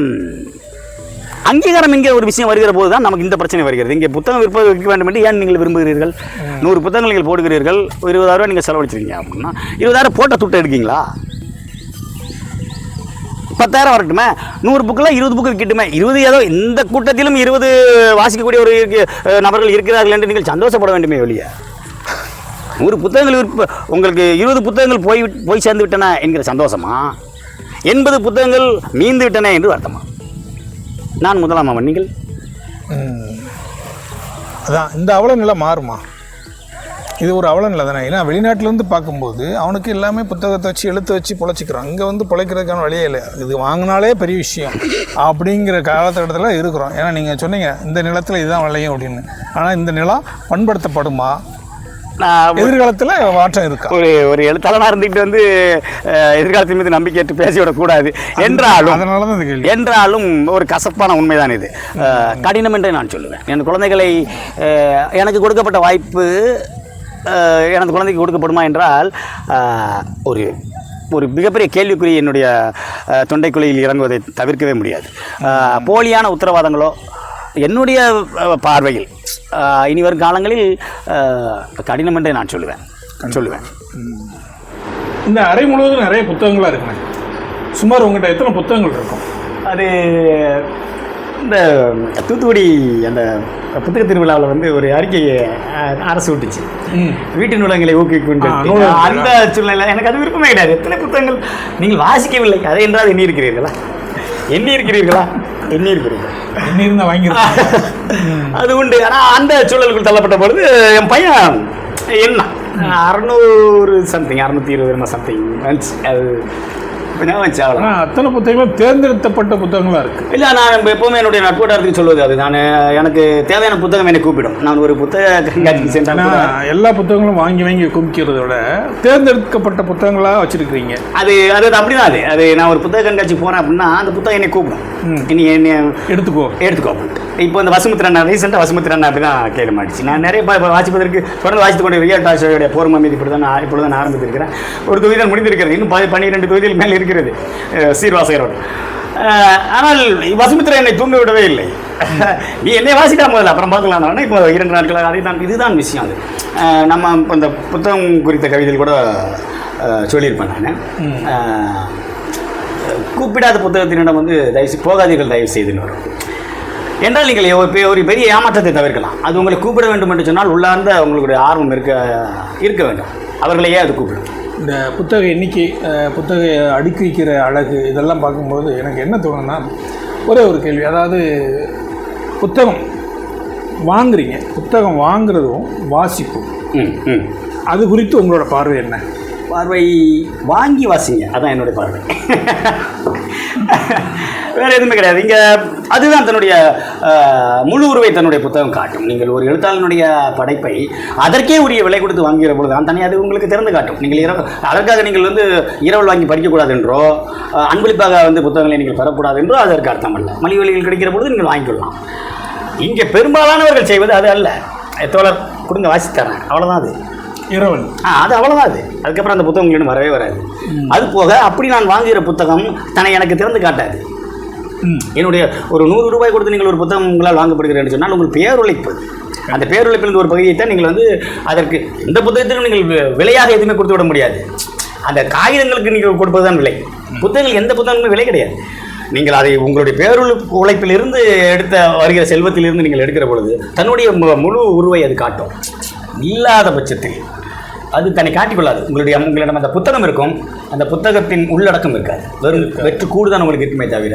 அங்கீகாரம் என்கிற ஒரு விஷயம் வருகிற போது தான் நமக்கு இந்த பிரச்சனை வருகிறது. இங்கே புத்தகம் விற்க வேண்டும் என்று ஏன் நீங்கள் விரும்புகிறீர்கள்? 100 புத்தகங்கள் நீங்கள் போடுகிறீர்கள், 20,000 நீங்கள் செலவழிச்சிருக்கீங்க அப்படின்னா 20,000 போட்ட துட்டை எடுக்கீங்களா? 10,000 வரட்டுமே, 100 புக்கில் 20 புக்கு விற்கட்டுமே. 20 ஏதோ இந்த கூட்டத்திலும் 20 வாசிக்கக்கூடிய ஒரு நபர்கள் இருக்கிறார்கள் என்று நீங்கள் சந்தோஷப்பட வேண்டுமே வெளியே. 100 புத்தகங்கள் உங்களுக்கு 20 புத்தகங்கள் போய் சேர்ந்து விட்டன என்கிற சந்தோஷமா, 80 புத்தகங்கள் மீந்து விட்டன என்று வருத்தமா? நான் முதலாமா நீங்கள்?
அதான் இந்த அவல நிலை மாறுமா? இது ஒரு அவல நிலை தானே. ஏன்னா வெளிநாட்டிலேருந்து பார்க்கும்போது அவனுக்கு எல்லாமே புத்தகத்தை வச்சு எழுத்து வச்சு பொழைச்சிக்கிறான். இங்கே வந்து பொழைக்கிறதுக்கான வழியே இல்லை. இது வாங்கினாலே பெரிய விஷயம் அப்படிங்கிற காலகட்டத்தில் இருக்கிறோம். ஏன்னா நீங்கள் சொன்னீங்க இந்த நிலத்தில் இதுதான் விளையும் அப்படின்னு. ஆனால் இந்த நிலம் பண்படுத்தப்படுமா? எதிர்காலத்தில் மாற்றம் இருக்கா?
ஒரு எழுத்தாளனாக இருந்துக்கிட்டு வந்து எதிர்காலத்தின் மீது நம்பிக்கையற்று பேசிவிடக்கூடாது என்றாலும் ஒரு கசப்பான உண்மைதான் இது. கடினம் என்றே நான் சொல்லுவேன். என் குழந்தைகளை எனக்கு கொடுக்கப்பட்ட வாய்ப்பு எனது குழந்தைக்கு கொடுக்கப்படுமா என்றால் ஒரு மிகப்பெரிய கேள்விக்குறி என்னுடைய தொண்டைக்குழியில் இறங்குவதை தவிர்க்கவே முடியாது. போலியான உத்தரவாதங்களோ என்னுடைய பார்வையில் இனி வரும் காலங்களில் கடினம் என்றே நான் சொல்லுவேன்.
இந்த அறை முழுவதும் நிறைய புத்தகங்களாக இருக்குண்ணே. சுமார் உங்கள்கிட்ட எத்தனை புத்தகங்கள் இருக்கும்?
அது இந்த தூத்துக்குடி அந்த புத்தக திருவிழாவில் வந்து ஒரு அறிக்கையை அரசு விட்டுச்சு, வீட்டு நூலகங்களை ஊக்குவிக்கும். அந்த சூழ்நிலை எனக்கு அது விருப்பமே கிடையாது. எத்தனை புத்தகங்கள் நீங்கள் வாசிக்கவில்லை, அதை என்றால் எண்ணி இருக்கிறீர்களா? அது உண்டு. ஆனால் அந்த சூழலுக்குள் தள்ளப்பட்ட பொழுது என் பையன் என்ன 600 சம்திங் 620 சம்திங் அது
அத்தனை புத்தகங்களும் தேர்ந்தெடுக்கப்பட்ட புத்தகங்களாக இருக்குது.
இல்லை, நான் எப்போவுமே என்னுடைய நட்போட்டாரத்துக்கு சொல்வது அது, நான் எனக்கு தேவையான புத்தகம் என்னை கூப்பிடும். நான் ஒரு புத்தக கண்காட்சிக்கு சென்றேன்.
எல்லா புத்தகங்களும் வாங்கி குமிக்கிறத விட தேர்ந்தெடுக்கப்பட்ட புத்தகங்களாக வச்சுருக்கிறீங்க.
அது அப்படிதான். அது நான் ஒரு புத்தக கண்காட்சி போகிறேன் அப்படின்னா அந்த புத்தகம் என்னை கூப்பிடும், நீ என்ன எடுத்துக்கோ அப்படின்ட்டு. இப்போ இந்த வசுமித்திரன் ரீசெண்டாக வசுமித்திரன் அப்படி தான் கேள்வி மாட்டிச்சு. நான் நிறைய வாசிப்பதற்கு தொடர்ந்து வாசித்து கொண்டு ரியா டாஷோடைய போர் மம்மி இப்படி தான் நான் ஆரம்பித்திருக்கிறேன். ஒரு தொகுதியில் முடிந்திருக்கிறது, இன்னும் 12 தொகுதியில் மேலே இருக்கிறது சீர்வாசகரோடு. ஆனால் வசுமித்திரன் என்னை தூங்க விடவே இல்லை. நீ என்னை வாசிட்டா முதல்ல, அப்புறம் பார்க்கலாம். இப்போ 2 நாட்களாக அதை தான், இதுதான் விஷயம். அது நம்ம இப்போ இந்த புத்தகம் குறித்த கவிதையில் கூட சொல்லியிருப்பேன் நான். கூப்பிடாத புத்தகத்தினிடம் வந்து போகாதீர்கள் தயவு செய்துன்னு வரும். என்றால் நீங்கள் ஒரு பெரிய ஏமாற்றத்தை தவிர்க்கலாம். அது உங்களை கூப்பிட வேண்டும் என்று சொன்னால் உள்ளார்ந்த உங்களுடைய ஆர்வம் இருக்க வேண்டும். அவர்களையே அது கூப்பிடும்.
இந்த புத்தக எண்ணிக்கை, புத்தக அடுக்கி வைக்கிற அழகு, இதெல்லாம் பார்க்கும்போது எனக்கு என்ன தோணுன்னா, ஒரே ஒரு கேள்வி. அதாவது புத்தகம் வாங்குறீங்க, புத்தகம் வாங்குறதும் வாசிப்பும், அது குறித்து உங்களோட பார்வை என்ன?
பார்வை வாங்கி வாசிங்க, அதான் என்னுடைய பார்வை. வேறு எதுவுமே கிடையாது. இங்கே அதுதான் தன்னுடைய முழு உருவை தன்னுடைய புத்தகம் காட்டும். நீங்கள் ஒரு எழுத்தாளனுடைய படைப்பை அதற்கே உரிய விலை கொடுத்து வாங்குகிற பொழுது தான் தனி அது உங்களுக்கு திறந்து காட்டும். நீங்கள் அதற்காக நீங்கள் வந்து இரவல் வாங்கி படிக்கக்கூடாது என்றோ, அன்பளிப்பாக வந்து புத்தகங்களை நீங்கள் பெறக்கூடாது என்றோ அதற்கு அர்த்தம் அல்ல. மலிவு விலையில் கிடைக்கிற பொழுது நீங்கள் வாங்கிக்கொள்ளலாம். இங்கே பெரும்பாலானவர்கள் செய்வது அது அல்ல. தோழர் கொடுங்க வாசித்தரேன், அவ்வளோதான். அது
இரவல்,
அது அவ்வளோதான். அது அதுக்கப்புறம் அந்த புத்தகம் உங்களுக்கு வரவே வராது. அது போக அப்படி நான் வாங்குகிற புத்தகம் தன்னை எனக்கு திறந்து காட்டாது. என்னுடைய ஒரு 100 ரூபாய் கொடுத்து நீங்கள் ஒரு புத்தகம் உங்களால் வாங்கப்படுகிறேன்னு சொன்னால் உங்கள் பேருழைப்பு, அந்த பேருழைப்பிலிருந்து ஒரு பகுதியை தான் நீங்கள் வந்து அதற்கு இந்த புத்தகத்துக்கு நீங்கள் விலையாக எதுவுமே கொடுத்து விட முடியாது. அந்த காகிதங்களுக்கு நீங்கள் கொடுப்பது தான் விலை. புத்தகங்கள் எந்த புத்தகங்களுமே விலை கிடையாது. நீங்கள் அதை உங்களுடைய பேருழைப்பிலிருந்து எடுத்த வருகிற செல்வத்திலிருந்து நீங்கள் எடுக்கிற பொழுது தன்னுடைய முழு உருவை அது காட்டும். இல்லாத பட்சத்தில் அது தன்னை காட்டிக்கொள்ளாது. உங்களிடம் அந்த புத்தகம் இருக்கும், அந்த புத்தகத்தின் உள்ளடக்கம் இருக்காது. வெறும் வெற்று கூடுதான் உங்களுக்கு இருக்குமே தவிர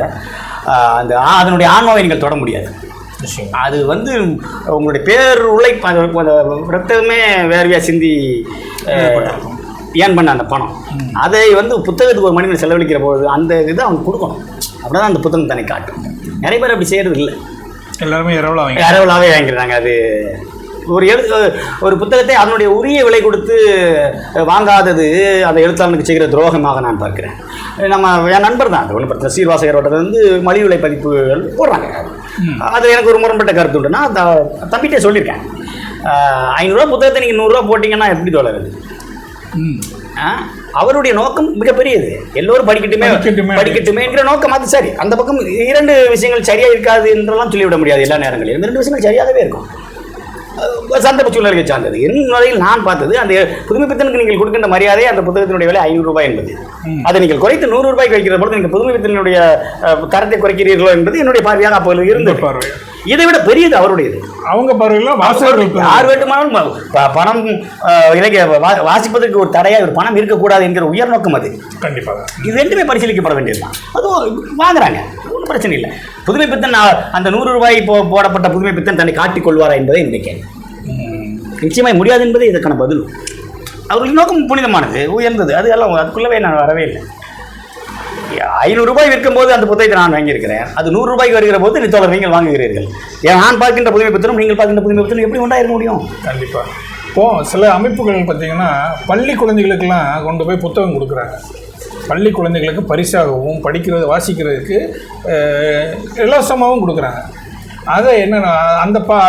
அதனுடைய ஆன்மாவை நீங்கள் தொட முடியாது. அது வந்து உங்களுடைய ரத்தமே வேர்வையாக சிந்தி ஏன் பண்ண அந்த பணம், அதை வந்து புத்தகத்துக்கு ஒரு மனிதன் செலவழிக்கிற போது அந்த இதை அவங்க கொடுக்கணும். அப்படி தான் அந்த புத்தகம் தன்னை காட்டும். நிறைய பேர் அப்படி செய்கிறது இல்லை.
எல்லாருமே
இரவலாகவே வாங்கிடுறாங்க. அது ஒரு புத்தகத்தை அதனுடைய உரிய விலை கொடுத்து வாங்காதது அந்த எழுத்தாளனுக்கு செய்கிற துரோகமாக நான் பார்க்கிறேன். என் நண்பர் தான் அது ஒன்று பிரச்சனை. சீர்வாசகரோட வந்து மலிவு விலை பதிப்புகள் போடுறாங்க. அது எனக்கு ஒரு முரண்பட்ட கருத்து உண்டு. நான் தம்பிகிட்டே சொல்லியிருக்கேன், 500 ரூபா புத்தகத்தை நீங்கள் 100 ரூபா போட்டிங்கன்னா எப்படி தோழறது? அவருடைய நோக்கம் மிகப்பெரியது. எல்லோரும் படிக்கட்டுமேங்கிற நோக்கம். அது சரி. அந்த பக்கம் 2 விஷயங்கள் சரியாக இருக்காது என்றெல்லாம் சொல்லிவிட முடியாது. எல்லா நேரங்களிலும் 2 விஷயங்கள் சரியாகவே இருக்கும். சந்தர்ப்ப சூழ்நிலையை சார்ந்தது. என் வரையில் நான் பார்த்தது, அந்த புதுமை பித்தனுக்கு நீங்கள் கொடுக்கின்ற மரியாதை அந்த புத்தகத்தினுடைய விலை 500 ரூபாய் என்பது. அதை நீங்கள் குறைத்து 100 ரூபாய்க்கு வைக்கிற பொழுது நீங்கள் புதுமை பித்தனுடைய தரத்தை குறைக்கிறீர்களோ என்பது என்னுடைய பார்வையாக அப்போது இருந்த பார்வை. இதை விட பெரியது அவருடையது.
அவங்க பார்வையில் வாசகர்கள்
யார் வேண்டுமானாலும் பணம் இலக்கிய வாசிப்பதற்கு ஒரு தடையாக ஒரு பணம் இருக்கக்கூடாது என்கிற உயர் நோக்கம் அது.
கண்டிப்பாக இது
2மே பரிசீலிக்கப்பட வேண்டியதுதான். அதுவும் வாங்குறாங்க, ஒன்றும் பிரச்சனை இல்லை. புதுமை பித்தன் அந்த 100 ரூபாய் போடப்பட்ட புதுமை பித்தன் தன்னை காட்டிக் கொள்வாரா என்பதை இன்றைக்கு நிச்சயமாக முடியாது என்பதே இதற்கான பதில். அவர்களுடைய நோக்கம் புனிதமானது, உயர்ந்தது. அது எல்லாம் அதுக்குள்ளவே நான் வரவே இல்லை. 500 ரூபாய் விற்கும் போது அந்த புத்தகத்தை நான் வாங்கியிருக்கிறேன். அது 100 ரூபாய்க்கு வருகிற போது நீங்கள் வாங்குகிறீர்கள். நான் பார்க்கின்ற புதுமை பித்தனும் நீங்கள் பார்க்கின்ற புதுமை பித்தனும் எப்படி உண்டாயிருக்க முடியும்?
கண்டிப்பாக. இப்போது சில அமைப்புகள் பார்த்திங்கன்னா பள்ளி குழந்தைகளுக்கெல்லாம் கொண்டு போய் புத்தகம் கொடுக்குறாங்க. பள்ளி குழந்தைகளுக்கு பரிசாகவும் வாசிக்கிறதுக்கு இலவசமாகவும் கொடுக்குறாங்க. அதை என்னன்னா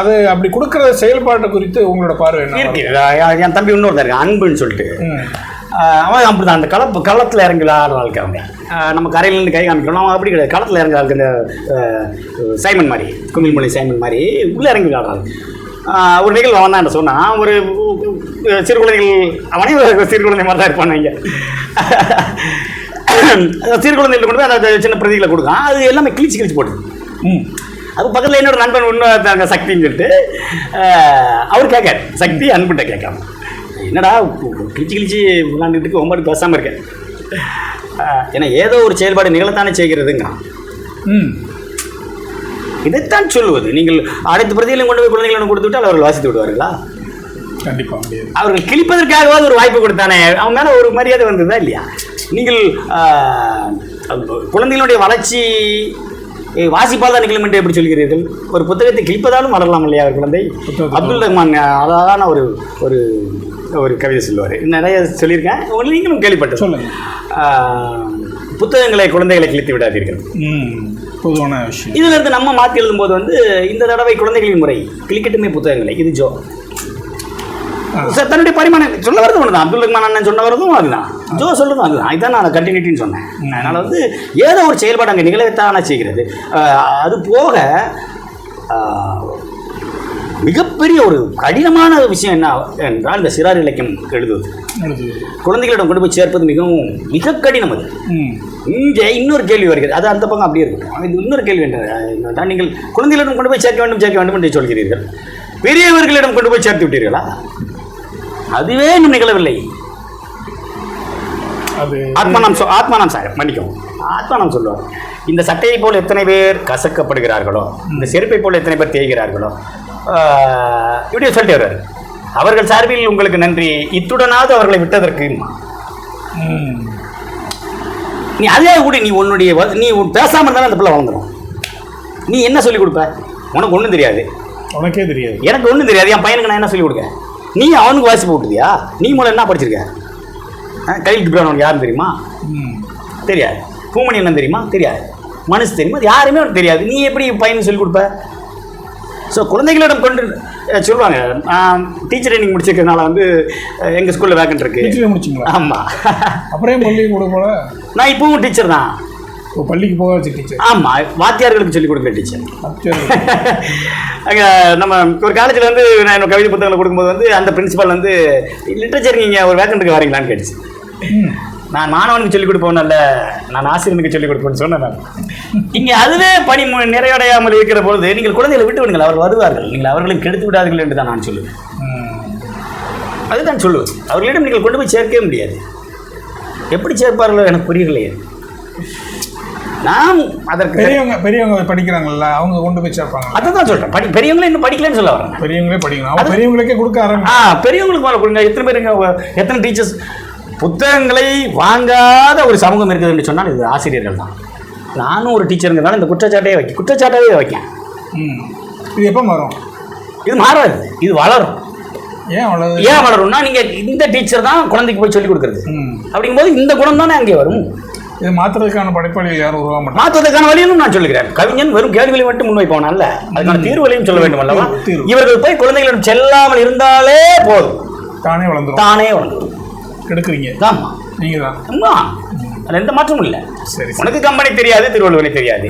அது அப்படி கொடுக்குற செயல்பாட்டை குறித்து உங்களோட பார்வை என்ன?
என் தம்பி இன்னொருத்தர் இருக்கு, அன்புன்னு சொல்லிட்டு. அவன் அப்படி தான் அந்த களத்தில் இறங்கி விளையாடுற ஆளுக்கு அவங்க. நம்ம கரையிலேருந்து கை காமிக்கிறோம், அவன் அப்படி கிடையாது. களத்தில் இறங்குற ஆளுக்கு இந்த சைமன் மாதிரி, குமிழ்மொழி சைமன் மாதிரி உள்ளே இறங்கி விளையாடுறாங்க. ஒரு நிகழ்வு அவன் தான் சொன்னான். ஒரு சிறு குழந்தைகள், அவனே சிறு குழந்தை மாதிரி தான் இருப்பான். இங்கே சிறு குழந்தைகள் கொண்டு போய் அந்த சின்ன பிரதிகளை கொடுக்கான். அது எல்லாமே கிழிச்சு போட்டு. அது பக்கத்தில் என்னோட நண்பன் ஒன்று சக்தின்னு சொல்லிட்டு அவர் கேட்காரு. சக்தி அன்புட்ட கேட்காம, என்னடா கிழிச்சு விளாண்டுட்டு ஒம்பது பேசாமல் இருக்கேன். ஏன்னா ஏதோ ஒரு செயல்பாடு நிகழத்தானே செய்கிறதுங்கிறான். இதைத்தான் சொல்லுவது. நீங்கள் அனைத்து பிரதிகளையும் கொண்டு போய் குழந்தைகளிடம் கொடுத்து விட்டால் அவர்கள் வாசித்து விடுவார்களா?
கண்டிப்பாக முடியாது.
அவர்கள் கிழிப்பதற்காகவாது ஒரு வாய்ப்பு கொடுத்தானே, அவன் மேலே ஒரு மரியாதை வந்ததா இல்லையா? நீங்கள் குழந்தைகளுடைய வளர்ச்சி வாசிப்பால் தான் நிகழும் என்று எப்படி சொல்கிறீர்கள்? ஒரு புத்தகத்தை கிழிப்பதாலும் வளரலாம் இல்லையா அவர் குழந்தை? அப்துல் ரஹ்மான் அழகான ஒரு ஒரு ஒரு கவிதை சொல்லுவார். நிறைய சொல்லியிருக்கேன், நீங்களும் கேள்விப்பட்டு சொல்லுங்கள். புத்தகங்களை குழந்தைகளை கிழித்து விடாதீர்கள்,
பொதுவான விஷயம்.
இதுல இருந்து நம்ம மாற்றி எழுதும்போது வந்து இந்த தடவை குழந்தைகளின் முறை கிளிக்கட்டுமே புத்தகங்களை. இது ஜோ தன்னுடைய பரிமாணம் சொல்ல வரதும் ஒன்று தான். அப்துல் ரஹ்மான் அண்ணன் சொன்ன வரதும் அதுதான், ஜோ சொல்றதும் அதுதான். இதுதான் நான் கண்டினியூட்டின்னு சொன்னேன். அதனால் வந்து ஏதோ ஒரு செயல்பாடு அங்கே நிகழத்தான செய்கிறது. அது போக மிகப்பெரிய ஒரு கடினமான விஷயம் என்ன என்றால், இந்த சிறார் இலக்கியம் எழுதுவது குழந்தைகளிடம் கொண்டு போய் சேர்ப்பது மிக கடினம். அது இங்கே இன்னொரு கேள்வி வருகிறது, அது அந்த பக்கம் அப்படியே இருக்கும். இது இன்னொரு கேள்வி என்றால், நீங்கள் குழந்தைகளிடம் கொண்டு போய் சேர்க்க வேண்டும் என்று சொல்கிறீர்கள், பெரியவர்களிடம் கொண்டு போய் சேர்த்து விட்டீர்களா? அதுவே இன்னும் நிகழவில்லை. ஆத்மானம் சார் மன்னிக்கும், ஆத்மானம் சொல்லுவார், இந்த சட்டையை போல் எத்தனை பேர் கசக்கப்படுகிறார்களோ, இந்த செருப்பை போல் எத்தனை பேர் தேய்கிறார்களோ, இப்படி சொல்லிட்டு வர்றாரு. அவர்கள் சார்பில் உங்களுக்கு நன்றி, இத்துடனாவது அவர்களை விட்டதற்கு. நீ அதே கூட நீ பேசாமல் இருந்தாலும் அந்த பிள்ளை வளர்ந்துடும். நீ என்ன சொல்லிக் கொடுப்ப? உனக்கு ஒன்றும் தெரியாது,
உனக்கே தெரியாது,
எனக்கு ஒன்றும் தெரியாது, என் பையனுக்கு நான் என்ன சொல்லிக் கொடுக்க? நீ அவனுக்கு வாசி போட்டுதியா? நீ மூலம் என்ன படிச்சிருக்க? கையில் கிப்ரான் உனக்கு யாரும் தெரியுமா? தெரியாது. பூமணி என்ன தெரியுமா? தெரியாது. மனுஷு தெரியுமா? யாருமே உனக்கு தெரியாது. நீ எப்படி பையனுக்கு சொல்லிக் கொடுப்ப? ஸோ குழந்தைகளிடம் கொண்டு சொல்லுவாங்க, டீச்சர் ட்ரைனிங் முடிச்சிருக்கிறதுனால வந்து எங்கள் ஸ்கூலில் வேக்கன்ட் இருக்குது.
முடிச்சிங்களா?
ஆமாம்.
அப்புறம் பள்ளிக்கு கொடுக்க போல.
நான் இப்பவும் டீச்சர் தான்.
பள்ளிக்கு போக வச்சு டீச்சர்.
ஆமாம், வாத்தியார்களுக்கு சொல்லிக் கொடுக்குற டீச்சர். அங்கே நம்ம ஒரு காலேஜில் வந்து நான் என்னோட கவிதை புத்தகங்களை கொடுக்கும்போது வந்து அந்த பிரின்சிபால் வந்து லிட்ரேச்சர் நீங்கள் ஒரு வேக்கண்ட்டுக்கு வரீங்களான்னு கேட்டுச்சு. நான் மாணவனுக்கு சொல்லிக் கொடுப்போம், இல்லை நான் ஆசிரியனுக்கு சொல்லிக் கொடுப்பேன்னு சொன்னேன் நான். இங்கே அதுவே பணி நிறைவடையாமல் இருக்கிற பொழுது நீங்கள் குழந்தைகளை விட்டு விடுங்கள், அவர்கள் வருவார்கள், நீங்கள் அவர்களை கெடுத்து விடாதீர்கள் என்று தான் நான் சொல்லுவேன். அதுதான் சொல்லுவேன். அவர்களிடம் நீங்கள் கொண்டு போய் சேர்க்கவே முடியாது. எப்படி சேர்ப்பார்களோ எனக்கு புரியலையே. நான் அதற்கு
பெரியவங்க படிக்கிறாங்கல்ல, அவங்க கொண்டு போய் சேர்ப்பாங்க.
அதான் சொல்கிறேன், பெரியவங்களே இன்னும் படிக்கலன்னு சொல்ல வரேன்.
பெரியவங்களே படிக்கணும், பெரியவங்களுக்கே கொடுக்க
பெரியவங்களுக்கு மேலே கொடுங்க. எத்தனை பேருங்க, எத்தனை டீச்சர்ஸ் புத்தகங்களை வாங்காத ஒரு சமூகம் இருக்குது என்று சொன்னால் இது ஆசிரியர்கள் தான். நானும் ஒரு டீச்சருங்கிறதுனால இந்த குற்றச்சாட்டாகவே வைக்கேன்.
இது எப்போ மாறும்?
இது மாறாது, இது வளரும்.
ஏன்
வளரும்னா, நீங்கள் இந்த டீச்சர் தான் குழந்தைக்கு போய் சொல்லிக் கொடுக்குறது. அப்படிங்கும்போது இந்த குணம் தானே அங்கே வரும்.
இது மாற்றுறதுக்கான படைப்பாளிகள் யாரும் உருவாக மாட்டாங்க.
மாற்றுவதற்கான வழியும் நான் சொல்லுகிறேன். கவிஞன் வெறும் கேள்விகளை மட்டும் முன்வைப்போனால அதுக்கான தீர்வுகளையும் சொல்ல வேண்டும் அல்லவா? இவர்கள் போய் குழந்தைகளிடம் செல்லாமல் இருந்தாலே போதும், தானே வளர்ந்துடும். கெடுக்குறீங்க. ஆமாம், நீங்கள் தான். அது எந்த மாற்றமும் இல்லை. சரி, உனக்கு கம்பெனி தெரியாது, திருவள்ளுவரை தெரியாது,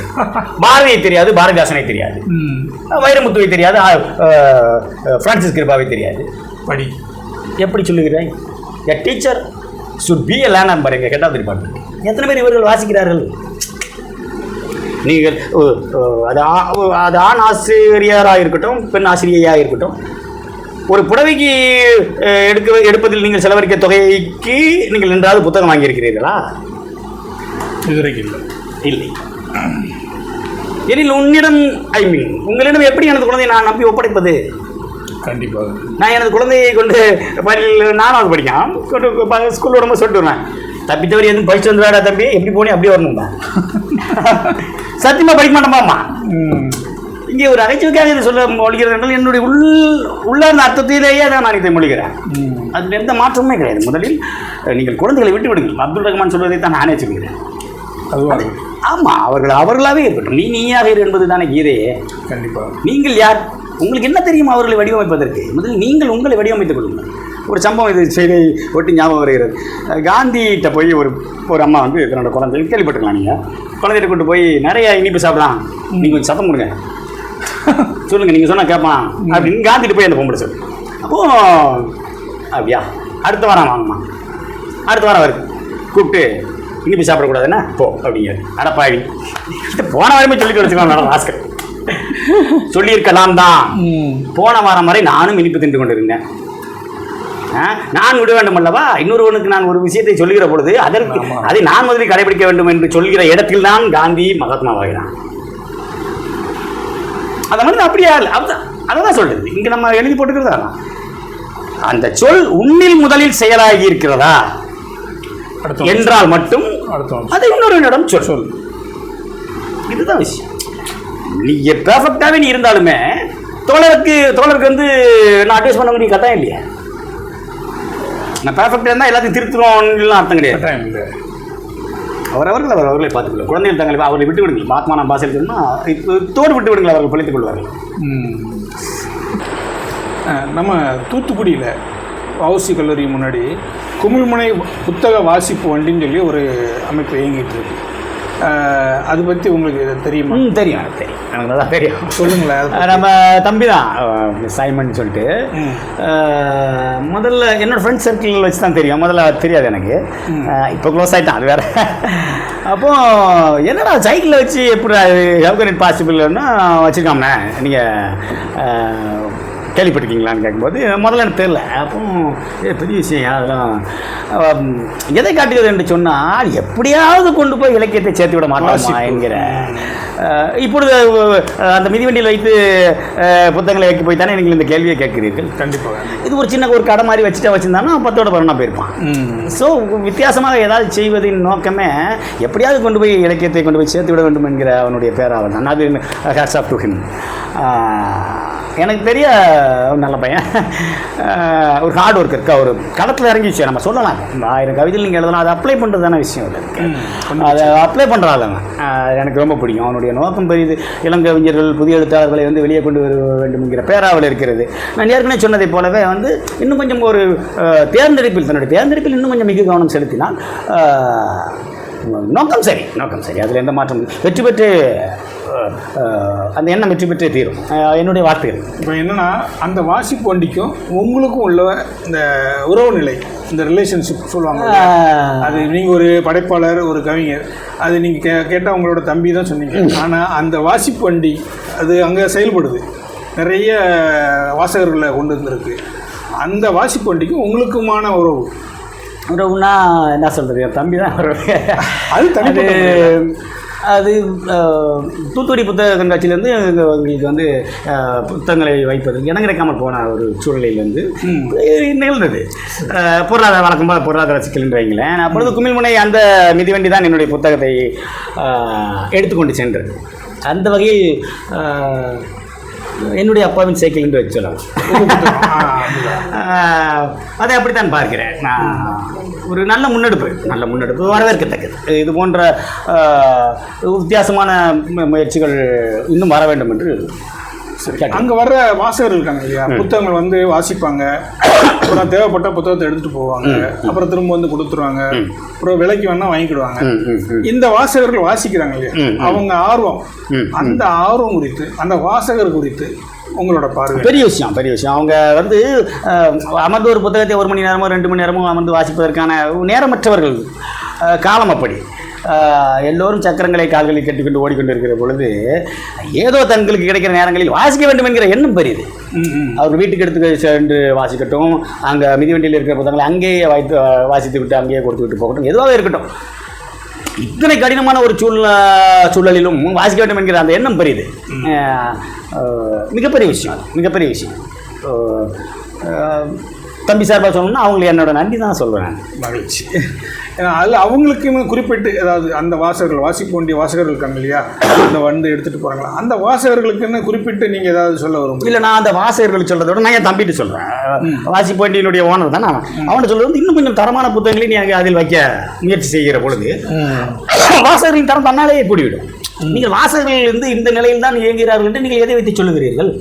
பாரதியை தெரியாது, பாரதிதாசனை தெரியாது, வைரமுத்துவை தெரியாது, பிரான்சிஸ் கிருபாவை தெரியாது. படி எப்படி சொல்லுகிறாய்? A teacher should be a learner பாருங்க. கேட்டால் டிபார்ட்மெண்ட் எத்தனை பேர் இவர்கள் வாசிக்கிறார்கள்? நீங்கள் அது ஆண் ஆசிரியராக இருக்கட்டும், பெண் ஆசிரியராக இருக்கட்டும், ஒரு புடவைக்கு எடுப்பதில் நீங்கள் செலவழிக்க தொகைக்கு நீங்கள் என்றாவது புத்தகம் வாங்கியிருக்கிறீர்களா? இல்லை. எனில் உன்னிடம் உங்களிடம் எப்படி எனது குழந்தையை நான் நம்பி ஒப்படைப்பது? கண்டிப்பாக நான் எனது குழந்தையை கொண்டு நானாவது படிக்கலாம் கொண்டு ஸ்கூல் விடும்போது சொல்லிட்டு வருவேன், தப்பி தவறி எதுவும் படிச்சு வந்துடாடா தம்பி, எப்படி போனே அப்படியே வரணும்பா. சத்தியமாக படிக்க மாட்டோம்பாம்மா. இங்கே ஒரு நகைச்சுவைக்காக இதை சொல்ல மொழிகிறது என்றால் என்னுடைய உள்ளார்ந்த அர்த்தத்திலேயே தான் நான் இதை மொழிகிறேன். அதில் எந்த மாற்றமுமே கிடையாது. முதலில் நீங்கள் குழந்தைகளை விட்டு விடுங்கள். அப்துல் ரஹ்மான் சொல்வதை தான் நானே சொல்கிறேன். ஆமாம், அவர்களாகவே இருக்கட்டும். நீயாக இரு என்பது தானே கீதையே. கண்டிப்பாக. நீங்கள் யார்? உங்களுக்கு என்ன தெரியும் அவர்களை வடிவமைப்பதற்கு? முதலில் நீங்கள் உங்களை வடிவமைத்துக் கொள்ளுங்கள். ஒரு சம்பவம் இது செய்தி ஒட்டி ஞாபகம் வருகிறது. காந்திகிட்ட போய் ஒரு அம்மா வந்து தன்னோட குழந்தை கேள்விப்பட்டிருக்கலாம், நீங்கள் குழந்தைகிட்ட கொண்டு போய் நிறைய இனிப்பு சாப்பிடலாம், நீங்கள் கொஞ்சம் சத்தம் கொடுங்க, சொல்லுங்கள், நீங்கள் சொன்னால் கேட்பான் அப்படின்னு காந்திகிட்ட போய் அந்த பொம்பளை சொல்லு. அப்போது அப்படியா, அடுத்த வாரம் வாங்கம்மா, அடுத்த வாரம் வருது, கூப்பிட்டு இனிப்பு சாப்பிடக்கூடாதுன்னா போ அப்படிங்க. அடப்பாவி, போன வாரமே சொல்லிட்டு வச்சுக்கலாம் மேடம் ஆஸ்கர், சொல்லியிருக்கலாம் தான். போன வாரம் வரை நானும் இனிப்பு தின்று கொண்டிருந்தேன். நான் விட வேண்டும் அல்லவா, இன்னொருவனுக்கு நான் ஒரு விஷயத்தை சொல்லுகிற பொழுது அதை நான் முதலில் கடைபிடிக்க வேண்டும் என்று சொல்கிற இடத்தில் தான் காந்தி மகாத்மாவாகிறான். அந்த மாதிரி அப்படியா அதான் சொல்றது இங்க நம்ம எழுதி போட்டுக்கிறதா. அந்த சொல் உன்னில் முதலில் செயலாகி இருக்கிறதா என்றால் மட்டும் அதை இன்னொருவனிடம் சொல். இதுதான் விஷயம். நீ பெர்ஃபெக்டாகவே நீ இருந்தாலுமே தோழருக்கு வந்து நான் அட்வைஸ் பண்ண வேண்டிய கட்டாயம் இல்லையா. நான் பெர்ஃபெக்டாக இருந்தால் எல்லாத்தையும் திருத்துறோம்னு அர்த்தம் கிடையாது. அவர்களை பார்த்துக்கொள்ள குழந்தைகள் தங்களை அவர்களை விட்டு விடுங்கள். ஆத்மான பாசை இருக்குன்னா தோடு விட்டு விடுங்கள், அவர்கள் பிழைத்துக் கொள்வார்கள்.
நம்ம தூத்துக்குடியில் வஉசி கல்லூரி முன்னாடி குமிழ்முனை புத்தக வாசிப்பு வண்டின்னு சொல்லி ஒரு அமைப்பு இயங்கிட்டு இருக்கு. அதை பற்றி உங்களுக்கு தெரியுமா?
தெரியும், எனக்கு நல்லா தெரியும்.
சொல்லுங்களேன்.
நம்ம தம்பி தான் சைமன் சொல்லிட்டு, முதல்ல என்னோடய ஃப்ரெண்ட்ஸ் சர்க்கிள் வச்சு தான் தெரியும், முதல்ல தெரியாது எனக்கு. இப்போ க்ளோஸ் ஆகிட்டான், அது வேறு. அப்போது என்னடா சைக்கிளில் வச்சு எப்படி ஹவ் கேன் இட் பாசிபிள்னா வச்சுருக்காமண்ணே, நீங்கள் கேள்விப்பட்டிருக்கீங்களான்னு கேட்கும்போது முதல்ல எனக்கு தெரியல. அப்போ பெரிய விஷயம் அதெல்லாம் எதை காட்டுகிறது என்று சொன்னால் எப்படியாவது கொண்டு போய் இலக்கியத்தை சேர்த்து விட மாட்டோமா என்கிற. இப்பொழுது அந்த மிதிவண்டியில் வைத்து புத்தகங்களை வைக்க போய் தானே நீங்கள் இந்த கேள்வியை கேட்கிறீர்கள்.
கண்டிப்பாக
இது ஒரு சின்ன ஒரு கடை மாதிரி வச்சுருந்தாங்கன்னா 10ஓட 11 போயிருப்பான். ஸோ வித்தியாசமாக ஏதாவது செய்வதின் நோக்கமே எப்படியாவது கொண்டு போய் இலக்கியத்தை கொண்டு போய் சேர்த்து விட வேண்டும் என்கிற அவனுடைய பேராவல் தான். அது ஹேட்ஸ் ஆஃப் டு ஹிம். எனக்கு தெரிய நல்ல பையன், ஒரு ஹார்ட் ஒர்க் இருக்கா, ஒரு களத்தில் இறங்கி விஷயம் நம்ம சொல்லலாம். 1000 கவிதைகள் நீங்கள் எழுதலாம், அதை அப்ளை பண்ணுறதான விஷயம் இல்லை. அதை அப்ளை பண்ணுறாங்க எனக்கு ரொம்ப பிடிக்கும். அவனுடைய நோக்கம் பெரியது. இளங்கவிஞர்கள் புதிய எழுத்தாளர்களை வந்து வெளியே கொண்டு வர வேண்டும் என்கிற பேராவல் இருக்கிறது. நான் ஏற்கனவே சொன்னதை போலவே வந்து இன்னும் கொஞ்சம் ஒரு தன்னுடைய தேர்ந்தெடுப்பில் இன்னும் கொஞ்சம் மிக கவனம் செலுத்தினால் நோக்கம் சரி, அதில் எந்த மாற்றம். வெற்றி பெற்று அந்த எண்ணம் வெற்றி பெற்றே தீரும், என்னுடைய வார்த்தைகள்.
இப்போ என்னென்னா அந்த வாசிப்பு வண்டிக்கும் உங்களுக்கும் உள்ள இந்த உறவு நிலை, இந்த ரிலேஷன்ஷிப் சொல்லுவாங்க, அது நீங்கள் ஒரு படைப்பாளர், ஒரு கவிஞர், அது நீங்கள் கேட்டால் உங்களோட தம்பி தான் சொன்னீங்க. ஆனால் அந்த வாசிப்பு வண்டி அது அங்கே செயல்படுது, நிறைய வாசகர்களை கொண்டு வந்திருக்கு. அந்த வாசிப்பு வண்டிக்கும் உங்களுக்குமான
உறவுனா என்ன சொல்கிறது, என் தம்பி தான் உறவு.
அது தனி
அது தூத்துக்குடி புத்தக கண்காட்சியிலேருந்து எங்களுக்கு வந்து புத்தகங்களை வைப்பதற்கு இடம் கிடைக்காமல் போன ஒரு சூழ்நிலையிலேருந்து நிகழ்ந்தது. பொருளாதார வழக்கமாக பொருளாதார சிக்கல்னு வைங்களேன். அப்பொழுது குமிழ்முனை அந்த மிதிவண்டி தான் என்னுடைய புத்தகத்தை எடுத்துக்கொண்டு சென்றது. அந்த வகையில் என்னுடைய அப்பாவின் சைக்கிள் என்று வச்சு சொல்லலாம். அதை அப்படித்தான் பார்க்கிறேன். ஒரு நல்ல முன்னெடுப்பு வரவேற்கத்தக்கது. இது போன்ற வித்தியாசமான முயற்சிகள் இன்னும் வர வேண்டும் என்று.
அங்கே வர்ற வாசகர்கள் இருக்காங்க இல்லையா, புத்தகங்கள் வந்து வாசிப்பாங்க, அப்புறம் தேவைப்பட்ட புத்தகத்தை எடுத்துகிட்டு போவாங்க, அப்புறம் திரும்ப வந்து கொடுத்துருவாங்க, அப்புறம் விலைக்கு வேணால் வாங்கிக்கிடுவாங்க. இந்த வாசகர்கள் வாசிக்கிறாங்க இல்லையா, அவங்க ஆர்வம், அந்த ஆர்வம் குறித்து, அந்த வாசகர் குறித்து உங்களோட பார்வை.
பெரிய விஷயம். அவங்க வந்து அமர்ந்து ஒரு புத்தகத்தை 1 மணி நேரமோ 2 மணி நேரமோ அமர்ந்து வாசிப்பதற்கான நேரமற்றவர்கள். காலம் அப்படி. எல்லோரும் சக்கரங்களை கால்களில் கட்டிக்கொண்டு ஓடிக்கொண்டு இருக்கிற பொழுது ஏதோ தங்களுக்கு கிடைக்கிற நேரங்களில் வாசிக்க வேண்டும் என்கிற எண்ணம் பெரியது. அவர் வீட்டுக்கு எடுத்து சென்று வாசிக்கட்டும், அங்கே மிதிவண்டியில் இருக்கிற புத்தகங்களை அங்கேயே வாசித்து விட்டு அங்கேயே கொடுத்து விட்டு போகட்டும், எதுவாக இருக்கட்டும். இத்தனை கடினமான ஒரு சூழலிலும் வாசிக்க வேண்டும் என்கிற அந்த எண்ணம் பெரியது. மிகப்பெரிய விஷயம். தம்பி சார்பாக சொல்லணும்னா அவங்களுக்கு என்னோட நன்றி தான் சொல்கிறேன்.
மகிழ்ச்சி. அதில் அவங்களுக்குன்னு குறிப்பிட்டு ஏதாவது அந்த வாசகர்கள் வாசிக்க வேண்டிய வாசகர்கள் இருக்காங்க இல்லையா, அந்த வந்து எடுத்துகிட்டு போகிறாங்களா, அந்த வாசகர்களுக்குன்னு குறிப்பிட்டு நீங்கள் ஏதாவது சொல்ல வரும்?
இல்லை, நான் அந்த வாசகர்கள் சொல்கிறத விட நான் என் தம்பிட்டு சொல்கிறேன். வாசிப்பு வண்டியினுடைய ஓனர் தான் நான். அவனை சொல்கிறது வந்து இன்னும் கொஞ்சம் தரமான புத்தகங்களை நீங்கள் அதில் வைக்க முயற்சி செய்கிற பொழுது வாசகர்களின் தரம் தன்னாலே கூடிவிடும். நீங்கள் வாசகர்கள் வந்து இந்த நிலையில் தான் இயங்குகிறார்கள் என்று நீங்கள் எதை வைத்து சொல்லுகிறீர்கள்?